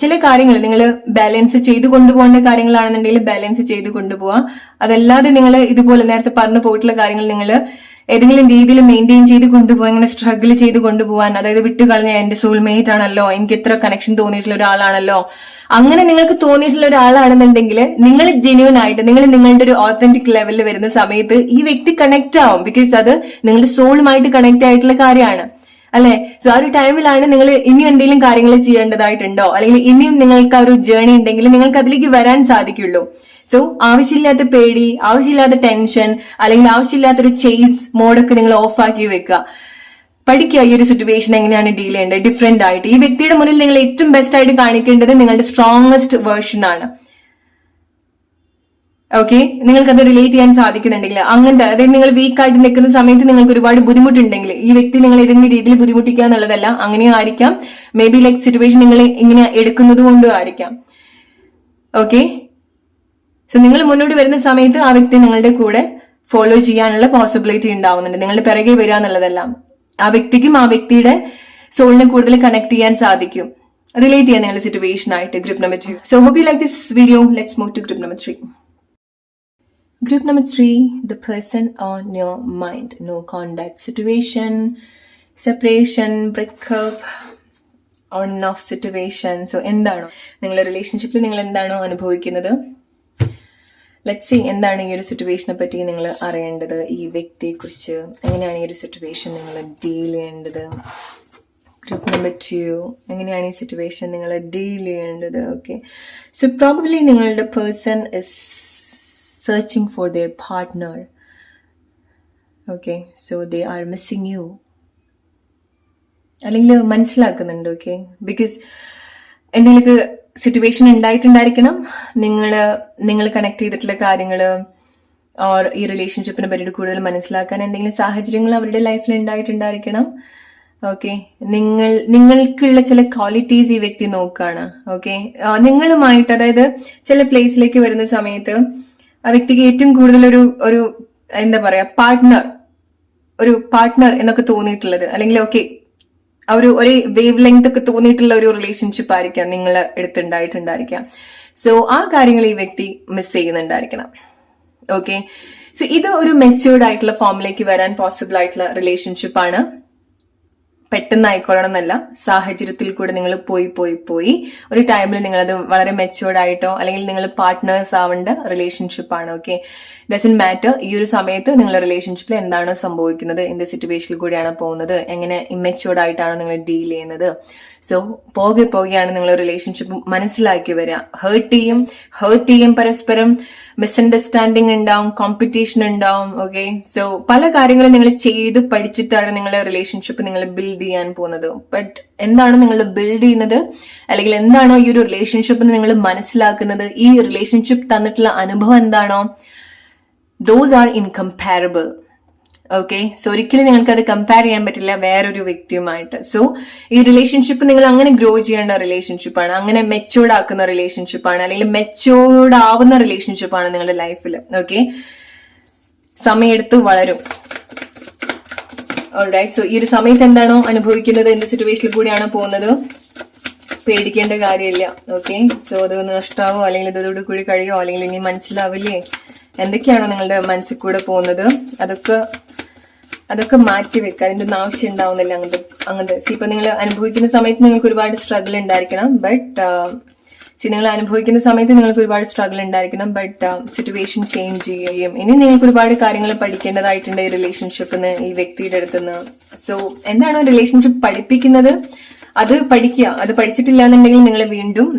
ചില കാര്യങ്ങൾ നിങ്ങൾ ബാലൻസ് ചെയ്ത് കൊണ്ടുപോകേണ്ട കാര്യങ്ങളാണെന്നുണ്ടെങ്കിൽ ബാലൻസ് ചെയ്ത് കൊണ്ടുപോവാ. അതല്ലാതെ നിങ്ങൾ ഇതുപോലെ നേരത്തെ പറഞ്ഞു പോയിട്ടുള്ള കാര്യങ്ങൾ നിങ്ങൾ ഏതെങ്കിലും രീതിയിൽ മെയിൻറ്റെയിൻ ചെയ്ത് കൊണ്ടുപോകാൻ, ഇങ്ങനെ സ്ട്രഗിൾ ചെയ്ത് കൊണ്ടുപോകാൻ, അതായത് വിട്ടുകളഞ്ഞ എന്റെ സോൾമേറ്റ് ആണല്ലോ, എനിക്ക് ഇത്ര കണക്ഷൻ തോന്നിയിട്ടുള്ള ഒരാളാണല്ലോ, അങ്ങനെ നിങ്ങൾക്ക് തോന്നിയിട്ടുള്ള ഒരാളാണെന്നുണ്ടെങ്കിൽ നിങ്ങൾ ജെന്യൂൻ ആയിട്ട് നിങ്ങളുടെ ഒരു ഓത്തന്റിക് ലെവലിൽ വരുന്ന സമയത്ത് ഈ വ്യക്തി കണക്ട് ആവും. ബിക്കോസ് അത് നിങ്ങളുടെ സോളുമായിട്ട് കണക്ട് ആയിട്ടുള്ള കാര്യമാണ്, അല്ലെ? സോ ആ ഒരു ടൈമിലാണ് നിങ്ങൾ ഇനിയും എന്തെങ്കിലും കാര്യങ്ങൾ ചെയ്യേണ്ടതായിട്ടുണ്ടോ, അല്ലെങ്കിൽ ഇനിയും നിങ്ങൾക്ക് ആ ഒരു ജേർണി ഉണ്ടെങ്കിൽ നിങ്ങൾക്ക് അതിലേക്ക് വരാൻ സാധിക്കുള്ളൂ. സോ ആവശ്യമില്ലാത്ത പേടി, ആവശ്യമില്ലാത്ത ടെൻഷൻ, അല്ലെങ്കിൽ ആവശ്യമില്ലാത്തൊരു ചേസ് മോഡൊക്കെ നിങ്ങൾ ഓഫ് ആക്കി വെക്കുക. പഠിക്കുക ഈ ഒരു സിറ്റുവേഷൻ എങ്ങനെയാണ് ഡീൽ ചെയ്യേണ്ടത് ഡിഫറെന്റ് ആയിട്ട്. ഈ വ്യക്തിയുടെ മുന്നിൽ നിങ്ങൾ ഏറ്റവും ബെസ്റ്റ് ആയിട്ട് കാണിക്കേണ്ടത് നിങ്ങളുടെ സ്ട്രോങ്ങസ്റ്റ് വേർഷൻ ആണ്. ഓക്കെ, നിങ്ങൾക്കത് റിലേറ്റ് ചെയ്യാൻ സാധിക്കുന്നുണ്ടെങ്കിൽ, അങ്ങനത്തെ അതായത് നിങ്ങൾ വീക്കായിട്ട് നിൽക്കുന്ന സമയത്ത് നിങ്ങൾക്ക് ഒരുപാട് ബുദ്ധിമുട്ടുണ്ടെങ്കിൽ ഈ വ്യക്തി നിങ്ങൾ ഏതെങ്കിലും രീതിയിൽ ബുദ്ധിമുട്ടിക്കുക എന്നുള്ളതല്ല, അങ്ങനെയും ആയിരിക്കാം. മേ ബി ലൈക്ക് സിറ്റുവേഷൻ നിങ്ങൾ ഇങ്ങനെ എടുക്കുന്നത് കൊണ്ടും ആയിരിക്കാം. ഓക്കെ, സോ നിങ്ങൾ മുന്നോട്ട് വരുന്ന സമയത്ത് ആ വ്യക്തി നിങ്ങളുടെ കൂടെ ഫോളോ ചെയ്യാനുള്ള പോസിബിലിറ്റി ഉണ്ടാവുന്നുണ്ട്. നിങ്ങളുടെ പിറകെ വരിക എന്നുള്ളതല്ല, ആ വ്യക്തിക്കും ആ വ്യക്തിയുടെ സോളിനെ കൂടുതൽ കണക്ട് ചെയ്യാൻ സാധിക്കും, റിലേറ്റ് ചെയ്യാൻ നിങ്ങളുടെ സിറ്റുവേഷൻ ആയിട്ട്. Group number 2. So hope you like this video. Let's move to group number 3. Group number 3, the person on your mind. No contact situation, separation, breakup, on and off situation. So എന്താണോ നിങ്ങളുടെ റിലേഷൻഷിപ്പിൽ നിങ്ങൾ എന്താണോ അനുഭവിക്കുന്നത്, let's see എന്താണ് ഈ ഒരു സിറ്റുവേഷനെ പറ്റി നിങ്ങൾ അറിയേണ്ടത്, ഈ വ്യക്തിയെ കുറിച്ച് എങ്ങനെയാണ് ഈ ഒരു സിറ്റുവേഷൻ നിങ്ങൾ ഡീൽ ചെയ്യേണ്ടത്. ഗ്രൂപ്പ് നമ്പർ 2, എങ്ങനെയാണ് ഈ സിറ്റുവേഷൻ നിങ്ങൾ ഡീൽ ചെയ്യേണ്ടത്. ഓക്കെ, സോ പ്രോബബ്ലി നിങ്ങളുടെ person is searching for their partner. Okay, so they are missing you. അല്ലെങ്കിൽ മനസ്സിലാക്കുന്നുണ്ട്. ഓക്കെ, ബിക്കോസ് എന്തെങ്കിലും സിറ്റുവേഷൻ ഉണ്ടായിട്ടുണ്ടായിരിക്കണം, നിങ്ങൾ കണക്ട് ചെയ്തിട്ടുള്ള കാര്യങ്ങള് ഓർ ഈ റിലേഷൻഷിപ്പിനെ പറ്റിയിട്ട് കൂടുതൽ മനസ്സിലാക്കാൻ എന്തെങ്കിലും സാഹചര്യങ്ങൾ അവരുടെ ലൈഫിൽ ഉണ്ടായിട്ടുണ്ടായിരിക്കണം. ഓക്കെ, നിങ്ങൾക്കുള്ള ചില ക്വാളിറ്റീസ് ഈ വ്യക്തി നോക്കാണ്. ഓക്കെ, നിങ്ങളുമായിട്ട് അതായത് ചില പ്ലേസിലേക്ക് വരുന്ന സമയത്ത് ആ വ്യക്തിക്ക് ഏറ്റവും കൂടുതൽ ഒരു എന്താ പറയാ പാർട്ട്ണർ എന്നൊക്കെ തോന്നിയിട്ടുള്ളത്, അല്ലെങ്കിൽ ഓക്കെ ഒരേ വേവ് ലെങ്ത് ഒക്കെ തോന്നിയിട്ടുള്ള ഒരു റിലേഷൻഷിപ്പ് ആയിരിക്കാം നിങ്ങൾ എടുത്തുണ്ടായിട്ടുണ്ടായിരിക്കാം. സോ ആ കാര്യങ്ങൾ ഈ വ്യക്തി മിസ് ചെയ്യുന്നുണ്ടായിരിക്കണം. ഓക്കെ, സോ ഇത് ഒരു മെച്യൂർഡ് ആയിട്ടുള്ള ഫോമിലേക്ക് വരാൻ പോസിബിൾ ആയിട്ടുള്ള റിലേഷൻഷിപ്പ് ആണ്. പെട്ടെന്ന് ആയിക്കൊള്ളണം എന്നല്ല, സാഹചര്യത്തിൽ കൂടെ നിങ്ങൾ പോയി ഒരു ടൈമിൽ നിങ്ങളത് വളരെ മെച്യൂർഡ് ആയിട്ടോ അല്ലെങ്കിൽ നിങ്ങൾ പാർട്ട്നേഴ്സ് ആവേണ്ട റിലേഷൻഷിപ്പ് ആണ്. ഓക്കെ, ഡസന്റ് മാറ്റർ ഈ ഒരു സമയത്ത് നിങ്ങളുടെ റിലേഷൻഷിപ്പിൽ എന്താണോ സംഭവിക്കുന്നത്, എന്ത് സിറ്റുവേഷനിൽ കൂടിയാണ് പോകുന്നത്, എങ്ങനെ ഇമ്മെച്യൂർഡ് ആയിട്ടാണ് നിങ്ങൾ ഡീൽ ചെയ്യുന്നത്. സോ പോകെയാണ് നിങ്ങൾ റിലേഷൻഷിപ്പ് മനസ്സിലാക്കി വരിക. ഹേർട്ട് ചെയ്യും പരസ്പരം, മിസ്അണ്ടർസ്റ്റാൻഡിങ് ഉണ്ടാവും, കോമ്പറ്റീഷൻ ഉണ്ടാവും. ഓക്കെ, സോ പല കാര്യങ്ങളും നിങ്ങൾ ചെയ്ത് പഠിച്ചിട്ടാണ് നിങ്ങളുടെ റിലേഷൻഷിപ്പ് നിങ്ങൾ ബിൽഡ് ചെയ്യാൻ പോകുന്നത്. ബട്ട് എന്താണ് നിങ്ങൾ ബിൽഡ് ചെയ്യുന്നത്, അല്ലെങ്കിൽ എന്താണോ ഈ ഒരു റിലേഷൻഷിപ്പ് നിങ്ങൾ മനസ്സിലാക്കുന്നത്, ഈ റിലേഷൻഷിപ്പ് തന്നിട്ടുള്ള അനുഭവം എന്താണോ, ദോസ് ആർ ഇൻകംപാരബിൾ. ഓക്കെ, സോ ഒരിക്കലും നിങ്ങൾക്ക് അത് കമ്പയർ ചെയ്യാൻ പറ്റില്ല വേറൊരു വ്യക്തിയുമായിട്ട്. സോ ഈ റിലേഷൻഷിപ്പ് നിങ്ങൾ അങ്ങനെ ഗ്രോ ചെയ്യേണ്ട റിലേഷൻഷിപ്പാണ്, അങ്ങനെ മെച്യൂർഡ് ആക്കുന്ന റിലേഷൻഷിപ്പാണ്, അല്ലെങ്കിൽ മെച്യൂർഡ് ആവുന്ന റിലേഷൻഷിപ്പാണ് നിങ്ങളുടെ ലൈഫിൽ. ഓക്കെ, സമയമെടുത്ത് വളരും. ഓൾറൈറ്റ്, സോ ഈ ഒരു സമയത്ത് എന്താണോ അനുഭവിക്കുന്നത്, എന്ത് സിറ്റുവേഷനിൽ കൂടിയാണ് പോകുന്നത്, പേടിക്കേണ്ട കാര്യമില്ല. ഓക്കെ, സോ അത് നഷ്ടാവോ അല്ലെങ്കിൽ ഇതോട് കൂടി കഴിയോ അല്ലെങ്കിൽ ഇനി മനസ്സിലാവില്ലേ, എന്തൊക്കെയാണോ നിങ്ങളുടെ മനസ്സിൽ കൂടെ പോകുന്നത് അതൊക്കെ മാറ്റി വെക്കുക. അതിന്റെ ഒന്നും ആവശ്യം ഉണ്ടാവുന്നില്ല അങ്ങനത്തെ. ഇപ്പൊ നിങ്ങൾ അനുഭവിക്കുന്ന സമയത്ത് നിങ്ങൾക്ക് ഒരുപാട് സ്ട്രഗിൾ ഉണ്ടായിരിക്കണം, ബട്ട് സിറ്റുവേഷൻ ചേഞ്ച് ചെയ്യുകയും ഇനി നിങ്ങൾക്ക് ഒരുപാട് കാര്യങ്ങൾ പഠിക്കേണ്ടതായിട്ടുണ്ട് ഈ റിലേഷൻഷിപ്പിന്, ഈ വ്യക്തിയുടെ അടുത്തുനിന്ന്. സോ എന്താണോ റിലേഷൻഷിപ്പ് പഠിപ്പിക്കുന്നത് അത് പഠിക്കുക. അത് പഠിച്ചിട്ടില്ല എന്നുണ്ടെങ്കിൽ നിങ്ങൾ വീണ്ടും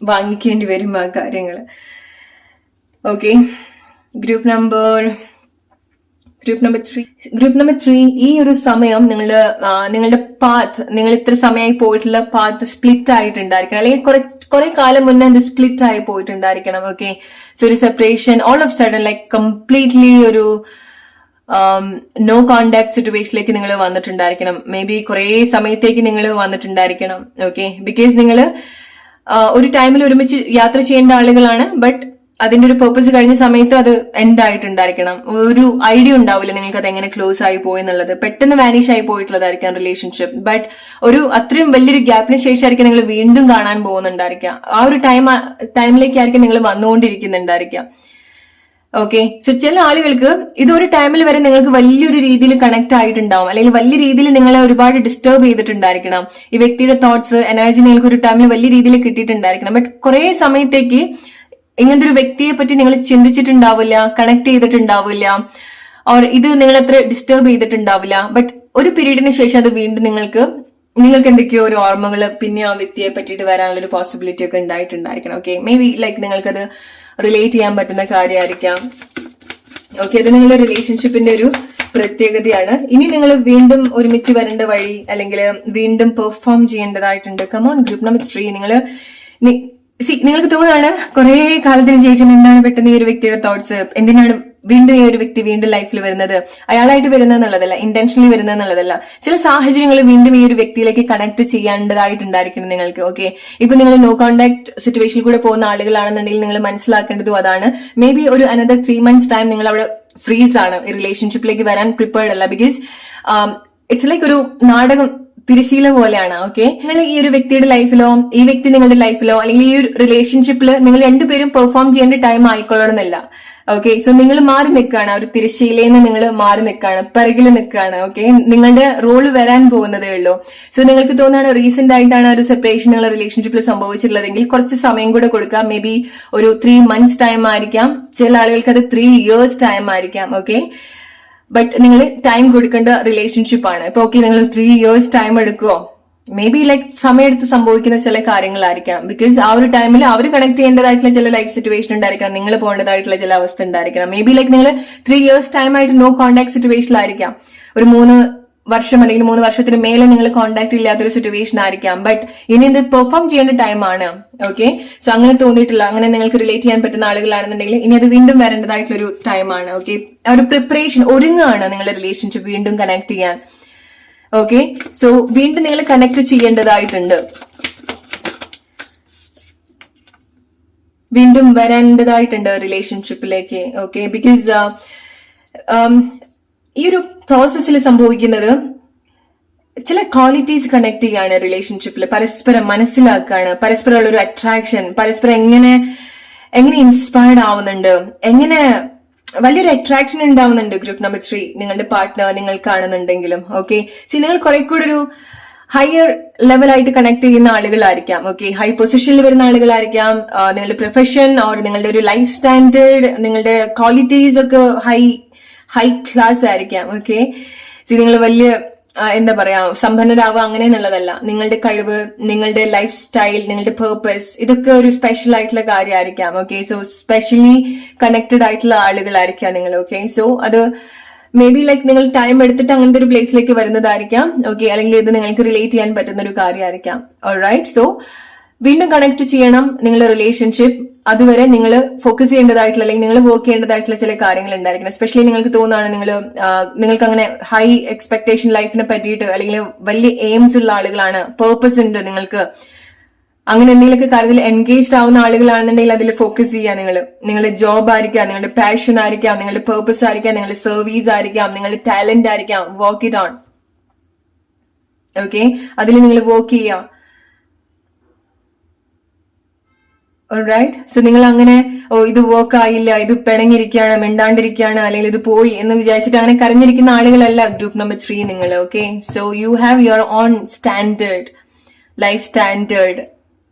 വാങ്ങിക്കേണ്ടി വരും ആ കാര്യങ്ങൾ. ഓക്കെ, ഗ്രൂപ്പ് നമ്പർ 3, ഈ ഒരു സമയം നിങ്ങളുടെ പാത്ത്, നിങ്ങൾ ഇത്ര സമയമായി പോയിട്ടുള്ള പാത്ത് സ്പ്ലിറ്റ് ആയിട്ടുണ്ടായിരിക്കണം, അല്ലെങ്കിൽ കുറെ കാലം മുന്നേ അത് സ്പ്ലിറ്റ് ആയി പോയിട്ടുണ്ടായിരിക്കണം. ഓക്കെ, സോ ഒരു separation all of sudden like completely ഒരു നോ കോണ്ടാക്ട് സിറ്റുവേഷനിലേക്ക് നിങ്ങൾ വന്നിട്ടുണ്ടായിരിക്കണം. മേ ബി കുറെ സമയത്തേക്ക് നിങ്ങൾ വന്നിട്ടുണ്ടായിരിക്കണം. ഓക്കെ, ബിക്കോസ് നിങ്ങൾ ഒരു ടൈമിൽ ഒരുമിച്ച് യാത്ര ചെയ്യേണ്ട ആളുകളാണ്, ബട്ട് അതിന്റെ ഒരു പേർപ്പസ് കഴിഞ്ഞ സമയത്ത് അത് എൻഡ് ആയിട്ടുണ്ടായിരിക്കണം. ഒരു ഐഡിയ ഉണ്ടാവില്ല നിങ്ങൾക്ക് അത് എങ്ങനെ ക്ലോസ് ആയി പോയി എന്നുള്ളത്. പെട്ടെന്ന് വാനിഷ് ആയി പോയിട്ടുള്ളതായിരിക്കാം റിലേഷൻഷിപ്പ്, ബട്ട് അത്രയും വലിയൊരു ഗ്യാപ്പിന് ശേഷമായിരിക്കും നിങ്ങൾ വീണ്ടും കാണാൻ പോകുന്നുണ്ടായിരിക്കാം. ആ ഒരു ടൈമിലേക്കായിരിക്കും നിങ്ങൾ വന്നുകൊണ്ടിരിക്കുന്നുണ്ടായിരിക്കാം. ഓക്കെ, സോ ചില ആളുകൾക്ക് ഇതൊരു ടൈമിൽ വരെ നിങ്ങൾക്ക് വലിയൊരു രീതിയിൽ കണക്ട് ആയിട്ടുണ്ടാവും, അല്ലെങ്കിൽ വലിയ രീതിയിൽ നിങ്ങളെ ഒരുപാട് ഡിസ്റ്റർബ് ചെയ്തിട്ടുണ്ടായിരിക്കണം. ഈ വ്യക്തിയുടെ തോട്ട്സ്, എനർജി നിങ്ങൾക്ക് ഒരു ടൈമിൽ വലിയ രീതിയിൽ കിട്ടിയിട്ടുണ്ടായിരിക്കണം. ബട്ട് കുറെ സമയത്തേക്ക് ഇങ്ങനത്തെ ഒരു വ്യക്തിയെ പറ്റി നിങ്ങൾ ചിന്തിച്ചിട്ടുണ്ടാവില്ല, കണക്ട് ചെയ്തിട്ടുണ്ടാവില്ല, ഓർ ഇത് നിങ്ങൾ അത്ര ഡിസ്റ്റർബ് ചെയ്തിട്ടുണ്ടാവില്ല. ബട്ട് ഒരു പീരീഡിന് ശേഷം അത് വീണ്ടും നിങ്ങൾക്ക് എന്തൊക്കെയോ ഒരു ഓർമ്മകൾ പിന്നെ ആ വ്യക്തിയെ പറ്റിയിട്ട് വരാനുള്ള ഒരു പോസിബിലിറ്റി ഒക്കെ ഉണ്ടായിട്ടുണ്ടായിരിക്കണം. ഓക്കെ, മേ ബി ലൈക്ക് നിങ്ങൾക്കത് റിലേറ്റ് ചെയ്യാൻ പറ്റുന്ന കാര്യമായിരിക്കാം. ഓക്കെ, അത് നിങ്ങളുടെ റിലേഷൻഷിപ്പിന്റെ ഒരു പ്രത്യേകതയാണ്. ഇനി നിങ്ങൾ വീണ്ടും ഒരുമിച്ച് വരേണ്ട വഴി അല്ലെങ്കിൽ വീണ്ടും പെർഫോം ചെയ്യേണ്ടതായിട്ടുണ്ട്. കമോൺ ഗ്രൂപ്പ് നമ്പർ 3, നിങ്ങൾക്ക് തോന്നുകയാണ് കുറെ കാലത്തിന് ശേഷം എന്താണ് പെട്ടെന്ന് ഈ ഒരു വ്യക്തിയുടെ തോട്ട്സ്, എന്തിനാണ് വീണ്ടും ഈ ഒരു വ്യക്തി വീണ്ടും ലൈഫിൽ വരുന്നത്, അയാളായിട്ട് വരുന്നതെന്നുള്ളതല്ല, ഇന്റൻഷനലി വരുന്നതെന്നുള്ളതല്ല. ചില സാഹചര്യങ്ങൾ വീണ്ടും ഈ ഒരു വ്യക്തിയിലേക്ക് കണക്ട് ചെയ്യേണ്ടതായിട്ടുണ്ടായിരിക്കണം നിങ്ങൾക്ക്. ഓക്കെ, ഇപ്പൊ നിങ്ങൾ നോ കോണ്ടാക്ട് സിറ്റുവേഷനിൽ കൂടെ പോകുന്ന ആളുകളാണെന്നുണ്ടെങ്കിൽ നിങ്ങൾ മനസ്സിലാക്കേണ്ടതും അതാണ്. മേ ബി ഒരു അനദർ 3 months ടൈം നിങ്ങൾ അവിടെ ഫ്രീസ് ആണ്, ഈ റിലേഷൻഷിപ്പിലേക്ക് വരാൻ പ്രിപ്പയർഡ് അല്ല. ബിക്കോസ് ഇറ്റ്സ് ലൈക്ക് ഒരു നാടകം തിരശീല പോലെയാണ്. ഓക്കെ, നിങ്ങൾ ഈ ഒരു വ്യക്തിയുടെ ലൈഫിലോ ഈ വ്യക്തി നിങ്ങളുടെ ലൈഫിലോ അല്ലെങ്കിൽ ഈ ഒരു റിലേഷൻഷിപ്പിൽ നിങ്ങൾ രണ്ടുപേരും പെർഫോം ചെയ്യേണ്ട ടൈം ആയിക്കൊള്ളണമെന്നില്ല. ഓക്കെ, സോ നിങ്ങൾ മാറി നിൽക്കുകയാണ്, ഒരു തിരശ്ശീലയിൽ നിന്ന് നിങ്ങൾ മാറി നിൽക്കുകയാണ്, പിറകിൽ നിൽക്കുകയാണ്. ഓക്കെ, നിങ്ങളുടെ റോള് വരാൻ പോകുന്നതേ ഉള്ളൂ. സോ നിങ്ങൾക്ക് തോന്നുകയാണ് റീസെന്റ് ആയിട്ടാണ് ഒരു സെപ്പറേഷൻ നിങ്ങളുടെ റിലേഷൻഷിപ്പിൽ സംഭവിച്ചിട്ടുള്ളതെങ്കിൽ കുറച്ച് സമയം കൂടെ കൊടുക്കാം. മേ ബി ഒരു 3 months ടൈം ആയിരിക്കാം, ചില ആളുകൾക്ക് അത് 3 years ടൈം ആയിരിക്കാം. ഓക്കെ, ബട്ട് നിങ്ങൾ ടൈം കൊടുക്കേണ്ട റിലേഷൻഷിപ്പ് ആണ്. ഇപ്പൊ ഓക്കെ, നിങ്ങൾ 3 years ടൈം എടുക്കുമോ? മേ ബി ലൈക്ക് സമയമെടുത്ത് സംഭവിക്കുന്ന ചില കാര്യങ്ങളായിരിക്കണം. ബിക്കോസ് ആ ഒരു ടൈമിൽ അവർ കണക്ട് ചെയ്യേണ്ടതായിട്ടുള്ള ചില ലൈഫ് സിറ്റുവേഷൻ ഉണ്ടായിരിക്കണം, നിങ്ങൾ പോകേണ്ടതായിട്ടുള്ള ചില അവസ്ഥ ഉണ്ടായിരിക്കണം. മേ ബി ലൈക്ക് നിങ്ങൾ 3 years ടൈം ആയിട്ട് നോ കോണ്ടാക്ട് സിറ്റുവേഷനിലായിരിക്കാം, ഒരു 3 വർഷം അല്ലെങ്കിൽ 3 വർഷത്തിന് മേലെ നിങ്ങൾ കോണ്ടാക്ട് ഇല്ലാത്തൊരു സിറ്റുവേഷൻ ആയിരിക്കാം. ബട്ട് ഇനി ഇത് പെർഫോം ചെയ്യേണ്ട ടൈമാണ്. ഓക്കെ, സോ അങ്ങനെ തോന്നിയിട്ടില്ല, അങ്ങനെ നിങ്ങൾക്ക് റിലേറ്റ് ചെയ്യാൻ പറ്റുന്ന ആളുകളാണെന്നുണ്ടെങ്കിൽ ഇനി അത് വീണ്ടും വരേണ്ടതായിട്ടുള്ള ഒരു ടൈമാണ്. ഓക്കെ, ആ ഒരു പ്രിപ്പറേഷൻ, ഒരുങ്ങാണ് നിങ്ങളുടെ റിലേഷൻഷിപ്പ് വീണ്ടും കണക്ട് ചെയ്യാൻ. ഓക്കെ, സോ വീണ്ടും നിങ്ങൾ കണക്ട് ചെയ്യേണ്ടതായിട്ടുണ്ട്, വീണ്ടും വരേണ്ടതായിട്ടുണ്ട് റിലേഷൻഷിപ്പിലേക്ക്. ഓക്കെ, ബിക്കോസ് ഈ ഒരു പ്രോസസ്സിൽ സംഭവിക്കുന്നത് ചില ക്വാളിറ്റീസ് കണക്ട് ചെയ്യാണ് റിലേഷൻഷിപ്പിൽ, പരസ്പരം മനസ്സിലാക്കുകയാണ്, പരസ്പരമുള്ള ഒരു അട്രാക്ഷൻ, പരസ്പരം എങ്ങനെ ഇൻസ്പയർഡ് ആവുന്നുണ്ട്, എങ്ങനെ വലിയൊരു അട്രാക്ഷൻ ഉണ്ടാവുന്നുണ്ട്. ഗ്രൂപ്പ് നമ്പർ 3 നിങ്ങളുടെ പാർട്ട്ണർ നിങ്ങൾ കാണുന്നുണ്ടെങ്കിലും. ഓക്കെ, നിങ്ങൾ കുറെ കൂടെ ഒരു ഹയർ ലെവലായിട്ട് കണക്ട് ചെയ്യുന്ന ആളുകളായിരിക്കാം. ഓക്കെ, ഹൈ പൊസിഷനിൽ വരുന്ന ആളുകളായിരിക്കാം. നിങ്ങളുടെ പ്രൊഫഷൻ ഓർ നിങ്ങളുടെ ഒരു ലൈഫ് സ്റ്റാൻഡേർഡ്, നിങ്ങളുടെ ക്വാളിറ്റീസ് ഒക്കെ ഹൈ ക്ലാസ് ആയിരിക്കാം. ഓക്കെ, നിങ്ങൾ വലിയ എന്താ പറയാ സമ്പന്നരാവുക അങ്ങനെ എന്നുള്ളതല്ല. നിങ്ങളുടെ കഴിവ്, നിങ്ങളുടെ ലൈഫ് സ്റ്റൈൽ, നിങ്ങളുടെ പേർപ്പസ്, ഇതൊക്കെ ഒരു സ്പെഷ്യൽ ആയിട്ടുള്ള കാര്യമായിരിക്കാം. ഓക്കെ, സോ സ്പെഷ്യലി കണക്റ്റഡ് ആയിട്ടുള്ള ആളുകളായിരിക്കാം നിങ്ങൾ. ഓക്കെ, സോ അത് മേ ബി ലൈക്ക് നിങ്ങൾ ടൈം എടുത്തിട്ട് അങ്ങനത്തെ ഒരു പ്ലേസിലേക്ക് വരുന്നതായിരിക്കാം. ഓക്കെ, അല്ലെങ്കിൽ ഇത് നിങ്ങൾക്ക് റിലേറ്റ് ചെയ്യാൻ പറ്റുന്ന ഒരു കാര്യമായിരിക്കാം. ഓൾറൈറ്റ്, സോ വീണ്ടും കണക്ട് ചെയ്യണം നിങ്ങളുടെ റിലേഷൻഷിപ്പ്. അതുവരെ നിങ്ങൾ ഫോക്കസ് ചെയ്യേണ്ടതായിട്ടുള്ള അല്ലെങ്കിൽ നിങ്ങൾ വർക്ക് ചെയ്യേണ്ടതായിട്ടുള്ള ചില കാര്യങ്ങൾ ഉണ്ടായിരിക്കണം. എസ്പെഷ്യലി നിങ്ങൾക്ക് തോന്നുകയാണ് നിങ്ങൾക്ക് അങ്ങനെ ഹൈ എക്സ്പെക്ടേഷൻ ലൈഫിനെ പറ്റിയിട്ട് അല്ലെങ്കിൽ വലിയ എയിംസ് ഉള്ള ആളുകളാണ്, പേർപ്പസ് ഉണ്ട് നിങ്ങൾക്ക്, അങ്ങനെ എന്തെങ്കിലുമൊക്കെ കാര്യത്തിൽ എൻഗേജ്ഡ് ആവുന്ന ആളുകളാണെന്നുണ്ടെങ്കിൽ അതിൽ ഫോക്കസ് ചെയ്യുക. നിങ്ങളുടെ ജോബ് ആയിരിക്കാം, നിങ്ങളുടെ പാഷൻ ആയിരിക്കാം, നിങ്ങളുടെ പേർപ്പസ് ആയിരിക്കാം, നിങ്ങളുടെ സർവീസ് ആയിരിക്കാം, നിങ്ങളുടെ ടാലന്റ് ആയിരിക്കാം. Work it on. ഓക്കെ, അതിൽ നിങ്ങൾ വർക്ക് ചെയ്യുക. ഓൾറൈറ്റ്, സോ നിങ്ങൾ അങ്ങനെ ഇത് വർക്ക് ആയില്ല, ഇത് പിണങ്ങിയിരിക്കുകയാണ്, മിണ്ടാണ്ടിരിക്കുകയാണ്, അല്ലെങ്കിൽ ഇത് പോയി എന്ന് വിചാരിച്ചിട്ട് അങ്ങനെ കരഞ്ഞിരിക്കുന്ന ആളുകളല്ല ഗ്രൂപ്പ് നമ്പർ 3 നിങ്ങൾ. Okay, so you have your own standard, life standard,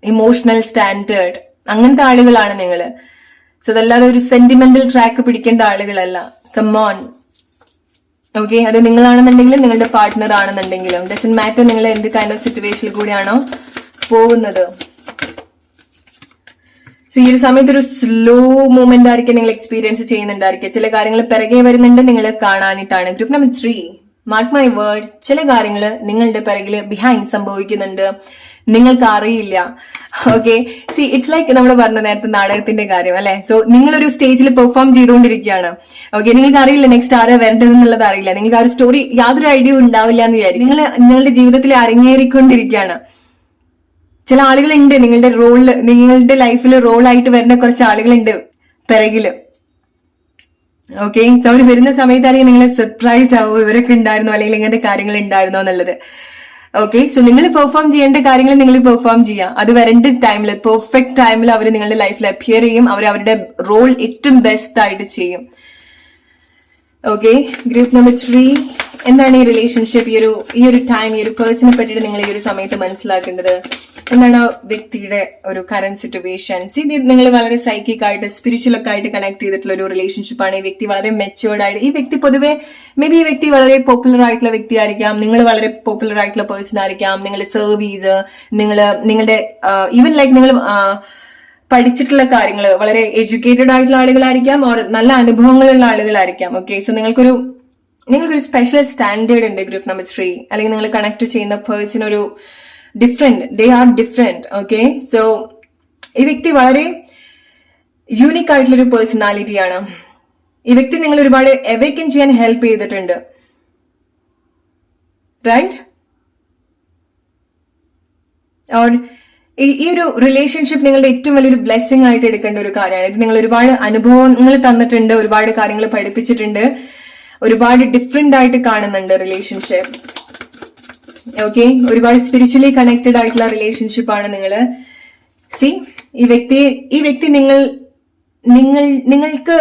emotional standard, അങ്ങനത്തെ ആളുകളാണ് നിങ്ങൾ. സോ അതല്ലാതെ ഒരു സെന്റിമെന്റൽ ട്രാക്ക് പിടിക്കേണ്ട ആളുകളല്ല. കമോൺ. ഓക്കെ, അത് നിങ്ങളാണെന്നുണ്ടെങ്കിലും നിങ്ങളുടെ പാർട്ട്ണർ ആണെന്നുണ്ടെങ്കിലും ഡസന്റ് മാറ്റർ നിങ്ങൾ എന്ത് കൈൻഡ് ഓഫ് സിറ്റുവേഷനിൽ കൂടിയാണോ പോകുന്നത്. സോ ഈ ഒരു സമയത്ത് ഒരു സ്ലോ മൂവ്മെന്റ് ആയിരിക്കും നിങ്ങൾ എക്സ്പീരിയൻസ് ചെയ്യുന്നുണ്ടായിരിക്കും. ചില കാര്യങ്ങൾ പിറകെ വരുന്നുണ്ട് നിങ്ങൾ കാണാനിട്ടാണ്. Group number 3, mark my word, ചില കാര്യങ്ങൾ നിങ്ങളുടെ പിറകില് ബിഹൈൻഡ് സംഭവിക്കുന്നുണ്ട്, നിങ്ങൾക്ക് അറിയില്ല. ഓക്കെ, ഇറ്റ്സ് ലൈക്ക് നമ്മൾ പറഞ്ഞ നേരത്തെ നാടകത്തിന്റെ കാര്യം അല്ലെ. സോ നിങ്ങളൊരു സ്റ്റേജിൽ പെർഫോം ചെയ്തുകൊണ്ടിരിക്കുകയാണ്. ഓക്കെ, നിങ്ങൾക്ക് അറിയില്ല നെക്സ്റ്റ് ആരാ വരേണ്ടതെന്നുള്ളത് അറിയില്ല, നിങ്ങൾക്ക് ആ ഒരു സ്റ്റോറി യാതൊരു ഐഡിയ ഉണ്ടാവില്ല എന്ന് വിചാരിക്കും. നിങ്ങളുടെ ജീവിതത്തിൽ അരങ്ങേറിക്കൊണ്ടിരിക്കുകയാണ്. ചില ആളുകളുണ്ട് നിങ്ങളുടെ ലൈഫിൽ റോളായിട്ട് വരുന്ന കുറച്ച് ആളുകളുണ്ട് പിറകില്. ഓക്കെ, സോ അവർ വരുന്ന സമയത്താണെങ്കിൽ നിങ്ങൾ സർപ്രൈസ്ഡ് ആവും, ഇവരൊക്കെ ഉണ്ടായിരുന്നോ അല്ലെങ്കിൽ ഇങ്ങനത്തെ കാര്യങ്ങൾ ഉണ്ടായിരുന്നോ എന്നുള്ളത്. ഓക്കെ, സോ നിങ്ങൾ പെർഫോം ചെയ്യേണ്ട കാര്യങ്ങൾ നിങ്ങൾ പെർഫോം ചെയ്യാം. അത് വരേണ്ട ടൈമിൽ, പെർഫെക്റ്റ് ടൈമിൽ അവർ നിങ്ങളുടെ ലൈഫിൽ അപ്പിയർ ചെയ്യും, അവർ അവരുടെ റോൾ ഏറ്റവും ബെസ്റ്റ് ആയിട്ട് ചെയ്യും. ഓക്കെ, ഗ്രൂപ്പ് നമ്പർ 3, എന്താണ് ഈ റിലേഷൻഷിപ്പ്, ഈ ഒരു ടൈം, ഈ ഒരു പേഴ്സണെ പറ്റിയിട്ട് നിങ്ങൾ ഈ ഒരു സമയത്ത് മനസ്സിലാക്കേണ്ടത് എന്താണ്? വ്യക്തിയുടെ ഒരു കറന്റ് സിറ്റുവേഷൻ. നിങ്ങൾ വളരെ സൈക്കിക് ആയിട്ട് സ്പിരിച്വൽ ഒക്കെ ആയിട്ട് കണക്ട് ചെയ്തിട്ടുള്ള ഒരു റിലേഷൻഷിപ്പ് ആണ്. ഈ വ്യക്തി വളരെ മെച്ചുവേർഡ് ആയിട്ട്, ഈ വ്യക്തി പൊതുവെ മേ ബി ഈ വ്യക്തി വളരെ പോപ്പുലർ ആയിട്ടുള്ള വ്യക്തി ആയിരിക്കാം, നിങ്ങൾ വളരെ പോപ്പുലർ ആയിട്ടുള്ള പേഴ്സൺ ആയിരിക്കാം, നിങ്ങളുടെ സർവീസ്, നിങ്ങളുടെ ഈവൻ ലൈക്ക് നിങ്ങൾ പഠിച്ചിട്ടുള്ള കാര്യങ്ങൾ, വളരെ എഡ്യൂക്കേറ്റഡ് ആയിട്ടുള്ള ആളുകളായിരിക്കാം, ഓർ നല്ല അനുഭവങ്ങളുള്ള ആളുകളായിരിക്കാം. ഓക്കെ, സോ നിങ്ങൾക്കൊരു സ്പെഷ്യൽ സ്റ്റാൻഡേർഡ് ഉണ്ട് ഗ്രൂപ്പ് നമ്പർ 3. അല്ലെങ്കിൽ നിങ്ങൾ കണക്ട് ചെയ്യുന്ന പേഴ്സൺ ഒരു different, they are different. Okay, so ഈ വ്യക്തി വളരെ യൂണിക് ആയിട്ടുള്ളൊരു പേഴ്സണാലിറ്റിയാണ്. ഈ വ്യക്തി നിങ്ങൾ ഒരുപാട് അവേക്കൻ ചെയ്യാൻ ഹെൽപ്പ് ചെയ്തിട്ടുണ്ട്. റൈറ്റ്? ഓർ ഈ ഒരു റിലേഷൻഷിപ്പ് നിങ്ങളുടെ ഏറ്റവും വലിയൊരു ബ്ലെസ്സിങ് ആയിട്ട് എടുക്കേണ്ട ഒരു കാര്യമാണ്. ഇത് നിങ്ങൾ ഒരുപാട് അനുഭവങ്ങൾ തന്നിട്ടുണ്ട്, ഒരുപാട് കാര്യങ്ങൾ പഠിപ്പിച്ചിട്ടുണ്ട്, ഒരുപാട് ഡിഫറെന്റ് ആയിട്ട് കാണുന്നുണ്ട് റിലേഷൻഷിപ്പ്. ഓക്കെ, ഒരുപാട് സ്പിരിച്വലി കണക്റ്റഡ് ആയിട്ടുള്ള റിലേഷൻഷിപ്പ് ആണ് നിങ്ങള്. സി, ഈ വ്യക്തി നിങ്ങൾക്ക്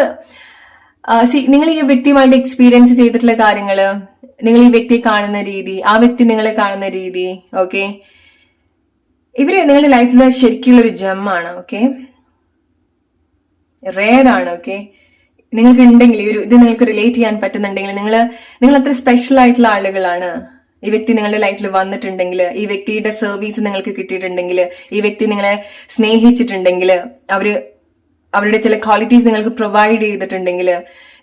നിങ്ങൾ ഈ വ്യക്തിയുമായിട്ട് എക്സ്പീരിയൻസ് ചെയ്തിട്ടുള്ള കാര്യങ്ങള്, നിങ്ങൾ ഈ വ്യക്തിയെ കാണുന്ന രീതി, ആ വ്യക്തി നിങ്ങളെ കാണുന്ന രീതി, ഓക്കെ, ഇവര് നിങ്ങളുടെ ലൈഫിൽ ശരിക്കുള്ള ഒരു ജെമ്മാണ്. ഓക്കെ, റെയർ ആണ്. ഓക്കെ, നിങ്ങൾക്ക് ഉണ്ടെങ്കിൽ ഇത് നിങ്ങൾക്ക് റിലേറ്റ് ചെയ്യാൻ പറ്റുന്നുണ്ടെങ്കിൽ നിങ്ങൾ അത്ര സ്പെഷ്യൽ ആയിട്ടുള്ള ആളുകളാണ്. ഈ വ്യക്തി നിങ്ങളുടെ ലൈഫിൽ വന്നിട്ടുണ്ടെങ്കിൽ, ഈ വ്യക്തിയുടെ സർവീസ് നിങ്ങൾക്ക് കിട്ടിയിട്ടുണ്ടെങ്കിൽ, ഈ വ്യക്തി നിങ്ങളെ സ്നേഹിച്ചിട്ടുണ്ടെങ്കിൽ, അവരുടെ ചില ക്വാളിറ്റീസ് നിങ്ങൾക്ക് പ്രൊവൈഡ് ചെയ്തിട്ടുണ്ടെങ്കിൽ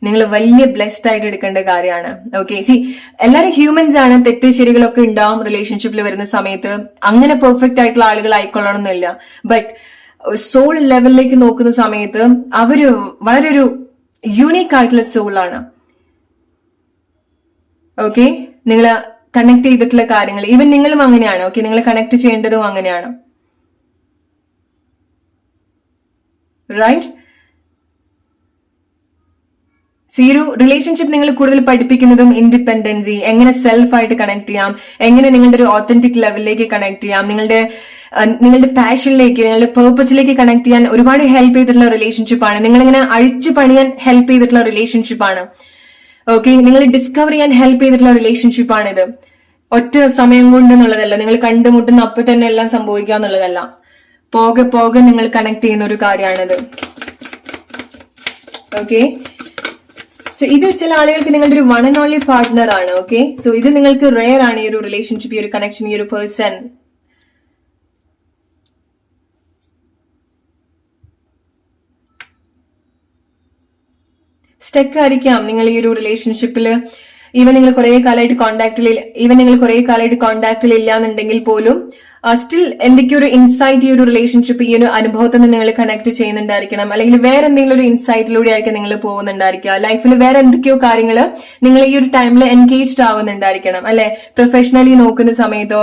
നിങ്ങൾ വലിയ ബ്ലെസ്ഡ് ആയിട്ട് എടുക്കേണ്ട കാര്യമാണ്. ഓക്കെ, എല്ലാവരും ഹ്യൂമൻസ് ആണ്, തെറ്റ് ശരികളൊക്കെ ഉണ്ടാവും റിലേഷൻഷിപ്പിൽ വരുന്ന സമയത്ത്. അങ്ങനെ പെർഫെക്റ്റ് ആയിട്ടുള്ള ആളുകൾ ആയിക്കൊള്ളണം എന്നില്ല. ബട്ട് സോൾ ലെവലിലേക്ക് നോക്കുന്ന സമയത്ത് അവര് വളരെ ഒരു യൂണീക്ക് ആയിട്ടുള്ള സോളാണ്. ഓക്കെ, നിങ്ങൾ കണക്ട് ചെയ്തിട്ടുള്ള കാര്യങ്ങൾ, ഈവൻ നിങ്ങളും അങ്ങനെയാണ്. ഓക്കെ, നിങ്ങൾ കണക്ട് ചെയ്യേണ്ടതും അങ്ങനെയാണ്. റൈറ്റ്? സോ ഈ ഒരു റിലേഷൻഷിപ്പ് നിങ്ങൾ കൂടുതൽ പഠിപ്പിക്കുന്നതും ഇൻഡിപെൻഡൻസി, എങ്ങനെ സെൽഫായിട്ട് കണക്ട് ചെയ്യാം, എങ്ങനെ നിങ്ങളുടെ ഒരു ഓത്തന്റിക് ലെവലിലേക്ക് കണക്ട് ചെയ്യാം, നിങ്ങളുടെ പാഷനിലേക്ക്, നിങ്ങളുടെ പേർപ്പസിലേക്ക് കണക്ട് ചെയ്യാൻ ഒരുപാട് ഹെൽപ്പ് ചെയ്തിട്ടുള്ള റിലേഷൻഷിപ്പ് ആണ്. നിങ്ങളിങ്ങനെ അഴിച്ചു പണിയാൻ ഹെൽപ്പ് ചെയ്തിട്ടുള്ള റിലേഷൻഷിപ്പ് ആണ്. ഓക്കെ, നിങ്ങൾ ഡിസ്കവർ ചെയ്യാൻ ഹെൽപ്പ് ചെയ്തിട്ടുള്ള റിലേഷൻഷിപ്പ് ആണിത്. ഒറ്റ സമയം കൊണ്ടെന്നുള്ളതല്ല, നിങ്ങൾ കണ്ടുമുട്ടുന്ന അപ്പൊ തന്നെ എല്ലാം സംഭവിക്കുക എന്നുള്ളതല്ല. പോകെ പോകെ നിങ്ങൾ കണക്ട് ചെയ്യുന്ന ഒരു കാര്യമാണിത്. ഓക്കെ, സോ ഇത് ചില ആളുകൾക്ക് നിങ്ങളുടെ ഒരു വൺ ആൻഡ് ഓൺലി പാർട്ട്ണർ ആണ്. ഓക്കെ, സോ ഇത് നിങ്ങൾക്ക് റെയർ ആണ്, ഈ ഒരു റിലേഷൻഷിപ്പ്, ഈ ഒരു കണക്ഷൻ, ഈ ഒരു പേഴ്സൺ. സ്റ്റക്ക് ആയിരിക്കാം നിങ്ങൾ ഈ ഒരു റിലേഷൻഷിപ്പില്. ഈവൻ നിങ്ങൾ കുറെ കാലമായിട്ട് കോണ്ടാക്റ്റിൽ ഇല്ല എന്നുണ്ടെങ്കിൽ പോലും സ്റ്റിൽ എന്തൊക്കെയോ ഒരു ഇൻസൈറ്റ്, ഈ ഒരു റിലേഷൻഷിപ്പ്, ഈ ഒരു അനുഭവത്തിൽ നിന്ന് നിങ്ങൾ കണക്ട് ചെയ്യുന്നുണ്ടായിരിക്കണം. അല്ലെങ്കിൽ വേറെ എന്തെങ്കിലും ഒരു ഇൻസൈറ്റിലൂടെ ആയിരിക്കും നിങ്ങൾ പോകുന്നുണ്ടായിരിക്കുക. ലൈഫിൽ വേറെ എന്തൊക്കെയോ കാര്യങ്ങൾ നിങ്ങൾ ഈ ഒരു ടൈമിൽ എൻഗേജ്ഡ് ആവുന്നുണ്ടായിരിക്കണം. അല്ലെ, പ്രൊഫഷണലി നോക്കുന്ന സമയത്തോ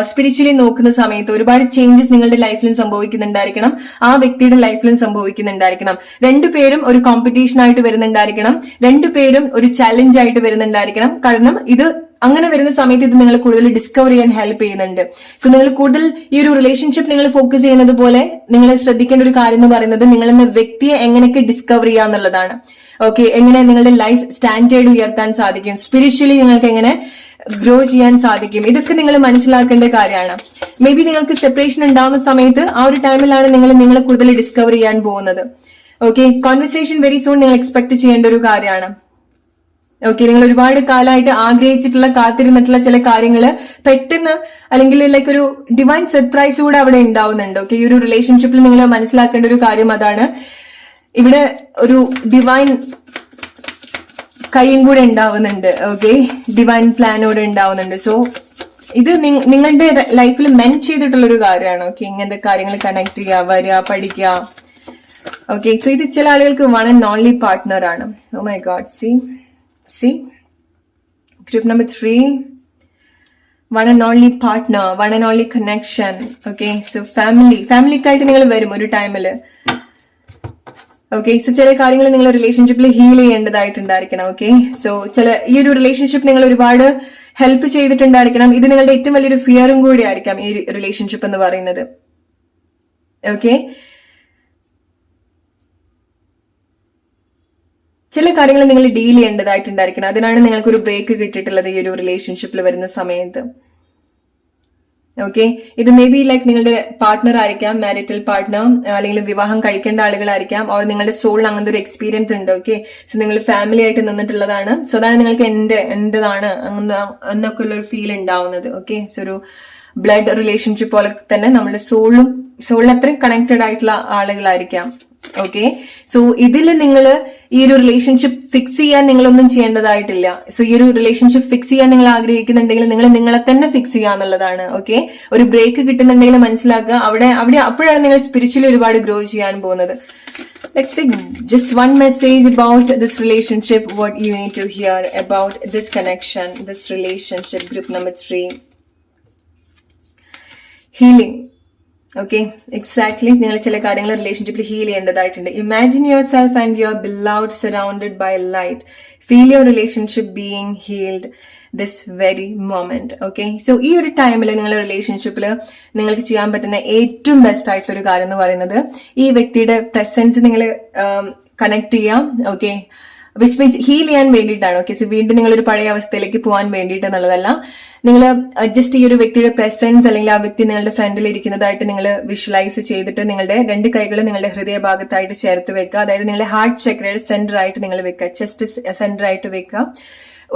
സ്പിരിച്വലി നോക്കുന്ന സമയത്തോ ഒരുപാട് ചേഞ്ചസ് നിങ്ങളുടെ ലൈഫിലും സംഭവിക്കുന്നുണ്ടായിരിക്കണം, ആ വ്യക്തിയുടെ ലൈഫിലും സംഭവിക്കുന്നുണ്ടായിരിക്കണം. രണ്ടുപേരും ഒരു കോമ്പറ്റീഷൻ ആയിട്ട് വരുന്നുണ്ടായിരിക്കണം, രണ്ടുപേരും ഒരു ചലഞ്ച് ആയിട്ട് വരുന്നുണ്ടായിരിക്കണം. കാരണം ഇത് അങ്ങനെ വരുന്ന സമയത്ത് ഇത് നിങ്ങൾ കൂടുതൽ ഡിസ്കവർ ചെയ്യാൻ ഹെൽപ്പ് ചെയ്യുന്നുണ്ട്. സോ നിങ്ങൾ കൂടുതൽ ഈ ഒരു റിലേഷൻഷിപ്പ് നിങ്ങൾ ഫോക്കസ് ചെയ്യുന്നത് പോലെ നിങ്ങൾ ശ്രദ്ധിക്കേണ്ട ഒരു കാര്യം എന്ന് പറയുന്നത് നിങ്ങൾ എന്ന വ്യക്തിയെ എങ്ങനെയൊക്കെ ഡിസ്കവർ ചെയ്യാന്നുള്ളതാണ്. ഓക്കെ, എങ്ങനെ നിങ്ങളുടെ ലൈഫ് സ്റ്റാൻഡേർഡ് ഉയർത്താൻ സാധിക്കും, സ്പിരിച്വലി നിങ്ങൾക്ക് എങ്ങനെ ഗ്രോ ചെയ്യാൻ സാധിക്കും, ഇതൊക്കെ നിങ്ങൾ മനസ്സിലാക്കേണ്ട കാര്യമാണ്. മേ ബി നിങ്ങൾക്ക് സെപ്പറേഷൻ ഉണ്ടാവുന്ന സമയത്ത് ആ ഒരു ടൈമിലാണ് നിങ്ങളെ കൂടുതൽ ഡിസ്കവർ ചെയ്യാൻ പോകുന്നത്. ഓക്കെ, കോൺവെർസേഷൻ വെരി സൂൺ നിങ്ങൾ എക്സ്പെക്ട് ചെയ്യേണ്ട ഒരു കാര്യമാണ്. ഓക്കെ, നിങ്ങൾ ഒരുപാട് കാലമായിട്ട് ആഗ്രഹിച്ചിട്ടുള്ള, കാത്തിരുന്നിട്ടുള്ള ചില കാര്യങ്ങള് പെട്ടെന്ന് അല്ലെങ്കിൽ ലൈക്ക് ഒരു ഡിവൈൻ സർപ്രൈസ് കൂടെ അവിടെ ഉണ്ടാവുന്നുണ്ട്. ഓക്കെ, ഈ ഒരു റിലേഷൻഷിപ്പിൽ നിങ്ങൾ മനസ്സിലാക്കേണ്ട ഒരു കാര്യം അതാണ്. ഇവിടെ ഒരു ഡിവൈൻ കൈയും കൂടെ ഉണ്ടാവുന്നുണ്ട്. ഓക്കെ, ഡിവൈൻ പ്ലാനോടെ ഉണ്ടാവുന്നുണ്ട്. സോ ഇത് നിങ്ങളുടെ ലൈഫിൽ മെൻ ചെയ്തിട്ടുള്ള ഒരു കാര്യമാണ്. ഓക്കെ, ഇങ്ങനത്തെ കാര്യങ്ങൾ കണക്ട് ചെയ്യുക, വരിക, പഠിക്കുക. ഓക്കെ, സോ ഇത് ചില ആളുകൾക്ക് വൺ ആൻഡ് ഓൺലി പാർട്ട്ണർ ആണ്. Oh my God, See, group number 3, one and only partner, one and only connection. Okay, so ഫാമിലിക്കായിട്ട് നിങ്ങൾ വരും ഒരു ടൈമില്. ഓക്കെ, സോ ചില കാര്യങ്ങൾ നിങ്ങൾ റിലേഷൻഷിപ്പിൽ ഹീൽ ചെയ്യേണ്ടതായിട്ടുണ്ടായിരിക്കണം. ഓക്കെ, സോ ഈ ഒരു റിലേഷൻഷിപ്പ് നിങ്ങൾ ഒരുപാട് ഹെൽപ്പ് ചെയ്തിട്ടുണ്ടായിരിക്കണം. ഇത് നിങ്ങളുടെ ഏറ്റവും വലിയൊരു ഫിയറും കൂടി ആയിരിക്കാം ഈ റിലേഷൻഷിപ്പ് എന്ന് പറയുന്നത്. ഓക്കെ, ചില കാര്യങ്ങൾ നിങ്ങൾ ഡീൽ ചെയ്യേണ്ടതായിട്ടുണ്ടായിരിക്കണം. അതിനാണ് നിങ്ങൾക്ക് ഒരു ബ്രേക്ക് കിട്ടിയിട്ടുള്ളത് ഈ ഒരു റിലേഷൻഷിപ്പിൽ വരുന്ന സമയത്ത്. ഓക്കെ, ഇത് മേ ബി ലൈക്ക് നിങ്ങളുടെ പാർട്ട്ണർ ആയിരിക്കാം, മാരിറ്റൽ പാർട്ട്ണർ, അല്ലെങ്കിൽ വിവാഹം കഴിക്കേണ്ട ആളുകളായിരിക്കാം, ഓർ നിങ്ങളുടെ സോളിൽ അങ്ങനത്തെ ഒരു എക്സ്പീരിയൻസ് ഉണ്ട്. ഓക്കെ, സോ നിങ്ങൾ ഫാമിലി ആയിട്ട് നിന്നിട്ടുള്ളതാണ്. സോ അതാണ് നിങ്ങൾക്ക് എന്റേതാണ് എന്നൊക്കെ ഉള്ള ഒരു ഫീൽ ഉണ്ടാവുന്നത്. ഓക്കെ, സോ ഒരു ബ്ലഡ് റിലേഷൻഷിപ്പ് പോലെ തന്നെ നമ്മുടെ സോളിൽ അത്രയും കണക്റ്റഡ് ആയിട്ടുള്ള ആളുകളായിരിക്കാം. ഓക്കെ, സോ ഇതിൽ നിങ്ങൾ ഈ ഒരു റിലേഷൻഷിപ്പ് ഫിക്സ് ചെയ്യാൻ നിങ്ങളൊന്നും ചെയ്യേണ്ടതായിട്ടില്ല. സോ ഈ ഒരു റിലേഷൻഷിപ്പ് ഫിക്സ് ചെയ്യാൻ നിങ്ങൾ ആഗ്രഹിക്കുന്നുണ്ടെങ്കിൽ നിങ്ങൾ നിങ്ങളെ തന്നെ ഫിക്സ് ചെയ്യാന്നുള്ളതാണ്. ഓക്കെ, ഒരു ബ്രേക്ക് കിട്ടുന്നുണ്ടെങ്കിൽ മനസ്സിലാക്കുക, അപ്പോഴാണ് നിങ്ങൾ സ്പിരിച്വലി ഒരുപാട് ഗ്രോ ചെയ്യാൻ പോകുന്നത്. Let's take just one message about this relationship, what you need to hear about this connection, this relationship. Group number 3, healing. Okay, exactly. നിങ്ങൾ ചില കാര്യങ്ങൾ റിലേഷൻഷിപ്പിൽ ഹീൽ ചെയ്യേണ്ടതായിട്ടുണ്ട്. Imagine yourself and your beloved surrounded by light. Feel your relationship being healed this very moment. Okay, so ഈ ഒരു ടൈമിൽ നിങ്ങളുടെ റിലേഷൻഷിപ്പിൽ നിങ്ങൾക്ക് ചെയ്യാൻ പറ്റുന്ന ഏറ്റവും ബെസ്റ്റ് ആയിട്ടുള്ള ഒരു കാര്യം എന്ന് പറയുന്നത് ഈ വ്യക്തിയുടെ പ്രസൻസ് നിങ്ങൾ കണക്ട് ചെയ്യാം. ഓക്കെ, വിച്ച് മീൻസ് ഹീൽ ചെയ്യാൻ വേണ്ടിയിട്ടാണ്. ഓക്കെ, സോ വീണ്ടും നിങ്ങളൊരു പഴയ അവസ്ഥയിലേക്ക് പോകാൻ വേണ്ടിയിട്ട് എന്നുള്ളതല്ല, നിങ്ങൾ ജസ്റ്റ് ഈ ഒരു വ്യക്തിയുടെ പ്രസൻസ് അല്ലെങ്കിൽ ആ വ്യക്തി നിങ്ങളുടെ ഫ്രണ്ടിൽ ഇരിക്കുന്നതായിട്ട് നിങ്ങൾ വിഷ്വലൈസ് ചെയ്തിട്ട് നിങ്ങളുടെ 2 കൈകൾ നിങ്ങളുടെ ഹൃദയഭാഗത്തായിട്ട് ചേർത്ത് വെക്കുക. അതായത് നിങ്ങളുടെ ഹാർട്ട് ചക്രയുടെ സെന്റർ ആയിട്ട് നിങ്ങൾ വെക്കുക, ചെസ്റ്റ് സെന്റർ ആയിട്ട് വെക്കുക.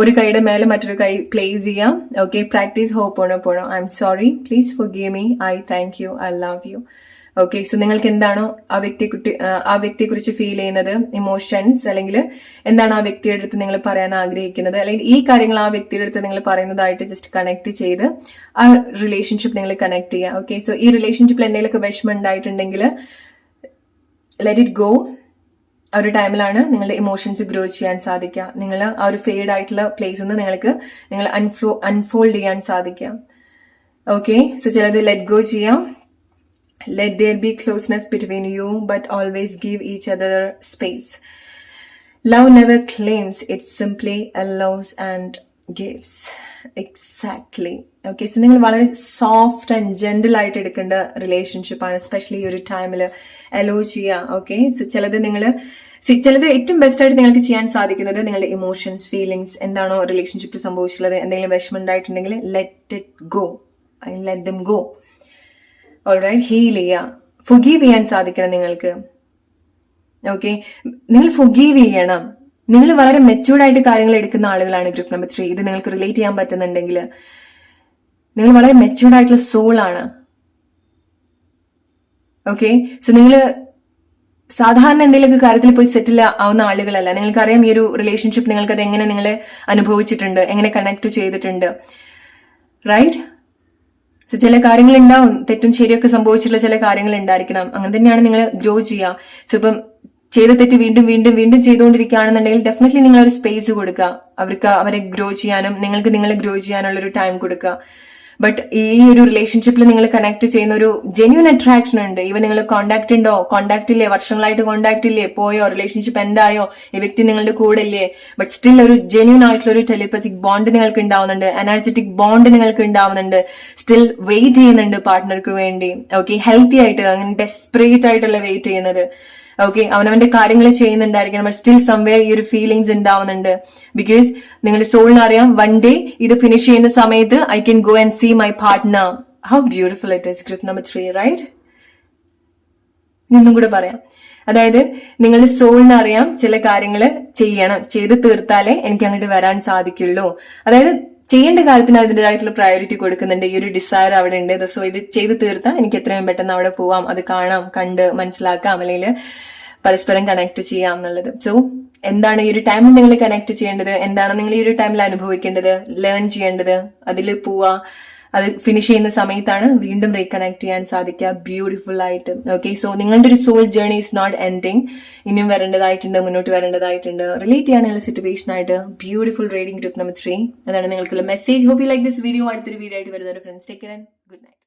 ഒരു കൈയുടെ മേലെ മറ്റൊരു കൈ പ്ലേസ് ചെയ്യാം. Okay, practice ho'oponopono. I'm sorry, please forgive me, I thank you, I love you. Okay, so നിങ്ങൾക്ക് എന്താണോ ആ വ്യക്തിയെ കുറിച്ച് ഫീൽ ചെയ്യുന്നത്, ഇമോഷൻസ്, അല്ലെങ്കിൽ എന്താണ് ആ വ്യക്തിയുടെ അടുത്ത് നിങ്ങൾ പറയാൻ ആഗ്രഹിക്കുന്നത്, അല്ലെങ്കിൽ ഈ കാര്യങ്ങൾ ആ വ്യക്തിയുടെ അടുത്ത് നിങ്ങൾ പറയുന്നതായിട്ട് ജസ്റ്റ് കണക്ട് ചെയ്ത് ആ റിലേഷൻഷിപ്പ് നിങ്ങൾ കണക്ട് ചെയ്യുക. ഓക്കെ, സോ ഈ റിലേഷൻഷിപ്പിൽ എന്തെങ്കിലുമൊക്കെ വിഷമം ഉണ്ടായിട്ടുണ്ടെങ്കിൽ ലെറ്റ് ഇറ്റ് ഗോ. ആ ഒരു ടൈമിലാണ് നിങ്ങളുടെ ഇമോഷൻസ് ഗ്രോ ചെയ്യാൻ സാധിക്കുക. നിങ്ങൾ ആ ഒരു ഫെയ്ഡ് ആയിട്ടുള്ള പ്ലേസിൽ നിന്ന് നിങ്ങൾ അൺഫോൾഡ് ചെയ്യാൻ സാധിക്കാം. ഓക്കെ, സോ ചിലത് ലെറ്റ് ഗോ ചെയ്യാം. Let there be closeness between you, but always give each other space. Love never claims, it simply allows and gives. Exactly. Okay, so നിങ്ങൾ വളരെ സോഫ്റ്റ് ആൻഡ് ജെന്റിൽ ആയിട്ട് എടുക്കേണ്ട relationship ആണ്, especially ഈ ഒരു ടൈമിൽ അലോ ചെയ്യുക. ഓക്കെ, സോ ചിലത് ഏറ്റവും ബെസ്റ്റ് ആയിട്ട് നിങ്ങൾക്ക് ചെയ്യാൻ സാധിക്കുന്നത് നിങ്ങളുടെ ഇമോഷൻസ്, ഫീലിങ്സ് എന്താണോ റിലേഷൻഷിപ്പിൽ സംഭവിച്ചിട്ടുള്ളത്, എന്തെങ്കിലും വിഷമം ഉണ്ടായിട്ടുണ്ടെങ്കിൽ let it go, let them go. Alright, heal ചെയ്യുക, ഫൊർഗീവ് ചെയ്യാൻ സാധിക്കണം നിങ്ങൾക്ക്. ഓക്കെ, നിങ്ങൾ ഫൊർഗീവ് ചെയ്യണം. നിങ്ങൾ വളരെ മെച്ചൂർഡായിട്ട് കാര്യങ്ങൾ എടുക്കുന്ന ആളുകളാണ് ഗ്രൂപ്പ് നമ്പർ 3. ഇത് നിങ്ങൾക്ക് റിലേറ്റ് ചെയ്യാൻ പറ്റുന്നുണ്ടെങ്കിൽ നിങ്ങൾ വളരെ മെച്ചൂർഡ് ആയിട്ടുള്ള സോൾ ആണ്. ഓക്കെ, സോ നിങ്ങൾ സാധാരണ എന്തെങ്കിലുമൊക്കെ കാര്യത്തിൽ പോയി സെറ്റിൽ ആവുന്ന ആളുകളല്ല. നിങ്ങൾക്കറിയാം ഈ ഒരു റിലേഷൻഷിപ്പ് നിങ്ങൾക്കത് എങ്ങനെ നിങ്ങൾ അനുഭവിച്ചിട്ടുണ്ട്, എങ്ങനെ കണക്ട് ചെയ്തിട്ടുണ്ട്. റൈറ്റ്, സോ ചില കാര്യങ്ങൾ ഉണ്ടാവും, തെറ്റും ശരിയൊക്കെ സംഭവിച്ചിട്ടുള്ള ചില കാര്യങ്ങൾ ഉണ്ടായിരിക്കണം. അങ്ങനെ തന്നെയാണ് നിങ്ങൾ ഗ്രോ ചെയ്യുക. സോ ഇപ്പം ചെയ്ത തെറ്റ് വീണ്ടും വീണ്ടും വീണ്ടും ചെയ്തുകൊണ്ടിരിക്കുകയാണെന്നുണ്ടെങ്കിൽ ഡെഫിനറ്റ്ലി നിങ്ങൾ ഒരു സ്പേസ് കൊടുക്കുക, അവരെ ഗ്രോ ചെയ്യാനും നിങ്ങൾക്ക് നിങ്ങളെ ഗ്രോ ചെയ്യാനുള്ള ഒരു ടൈം കൊടുക്കുക. ബട്ട് ഈ ഒരു റിലേഷൻഷിപ്പിൽ നിങ്ങൾ കണക്ട് ചെയ്യുന്ന ഒരു ജെന്യൂൻ അട്രാക്ഷൻ ഉണ്ട്. ഇവ നിങ്ങൾ കോണ്ടാക്ട് ഇല്ലേ, വർഷങ്ങളായിട്ട് കോണ്ടാക്ട് ഇല്ലേ, പോയോ, റിലേഷൻഷിപ്പ് എന്തായോ, ഈ വ്യക്തി നിങ്ങളുടെ കൂടെ ഇല്ലേ, ബട്ട് സ്റ്റിൽ ഒരു ജെന്യൂൻ ആയിട്ടുള്ള ഒരു ടെലിപ്പസിക് ബോണ്ട് നിങ്ങൾക്ക് ഉണ്ടാവുന്നുണ്ട്, എനർജറ്റിക് ബോണ്ട് നിങ്ങൾക്ക് ഉണ്ടാവുന്നുണ്ട്, സ്റ്റിൽ വെയിറ്റ് ചെയ്യുന്നുണ്ട് പാർട്ട്ണർക്ക് വേണ്ടി. ഓക്കെ, ഹെൽത്തി ആയിട്ട്, അങ്ങനെ ഡെസ്പറേറ്റ് ആയിട്ടുള്ള വെയിറ്റ് ചെയ്യുന്നത്. ഓക്കെ, അവനവന്റെ കാര്യങ്ങൾ ചെയ്യുന്നുണ്ടായിരിക്കണം, ബട്ട് സ്റ്റിൽ സംവെയർ ഈ ഒരു ഫീലിങ്സ് ഉണ്ടാവുന്നുണ്ട്. ബിക്കോസ് നിങ്ങളുടെ സോളിന് അറിയാം, വൺ ഡേ ഇത് ഫിനിഷ് ചെയ്യുന്ന സമയത്ത് I can go and see my partner. How beautiful it is. Group number 3, right? ഇന്നും കൂടെ പറയാം. അതായത് നിങ്ങളുടെ സോളിന് അറിയാം ചില കാര്യങ്ങൾ ചെയ്ത് തീർത്താലേ എനിക്ക് അങ്ങോട്ട് വരാൻ സാധിക്കുള്ളൂ. അതായത് ചെയ്യേണ്ട കാര്യത്തിന് അതിൻ്റെതായിട്ടുള്ള പ്രയോറിറ്റി കൊടുക്കുന്നുണ്ട്. ഈ ഒരു ഡിസയർ അവിടെ ഉണ്ട്. സോ ഇത് ചെയ്ത് തീർത്താൽ എനിക്ക് എത്രയും പെട്ടെന്ന് അവിടെ പോവാം, അത് കാണാം, കണ്ട് മനസ്സിലാക്കാം, അല്ലെങ്കിൽ പരസ്പരം കണക്ട് ചെയ്യാം എന്നുള്ളത്. സോ എന്താണ് ഈ ഒരു ടൈമിൽ നിങ്ങൾ കണക്ട് ചെയ്യേണ്ടത്, എന്താണ് നിങ്ങൾ ഈ ഒരു ടൈമിൽ അനുഭവിക്കേണ്ടത്, ലേൺ ചെയ്യേണ്ടത്, അതിൽ പോവാ. അത് ഫിനിഷ് ചെയ്യുന്ന സമയത്താണ് വീണ്ടും റീകണക്ട് ചെയ്യാൻ സാധിക്കുക ബ്യൂട്ടിഫുൾ ആയിട്ട്. ഓക്കെ, സോ നിങ്ങളുടെ ഒരു soul journey is not ending. ഇനിയും വരേണ്ടതായിട്ടുണ്ട്, മുന്നോട്ട് വരേണ്ടതായിട്ടുണ്ട്. റിലേറ്റ് ചെയ്യാനുള്ള സിറ്റുവേഷൻ ആയിട്ട് ബ്യൂട്ടിഫുൾ റീഡിംഗ് ഗ്രൂപ്പ് നമ്പർ 3. അതാണ് നിങ്ങൾക്കുള്ള message. Hope you like this video. അടുത്തൊരു വീഡിയോ ആയിട്ട് വരുന്നത് friends. Take care and good night.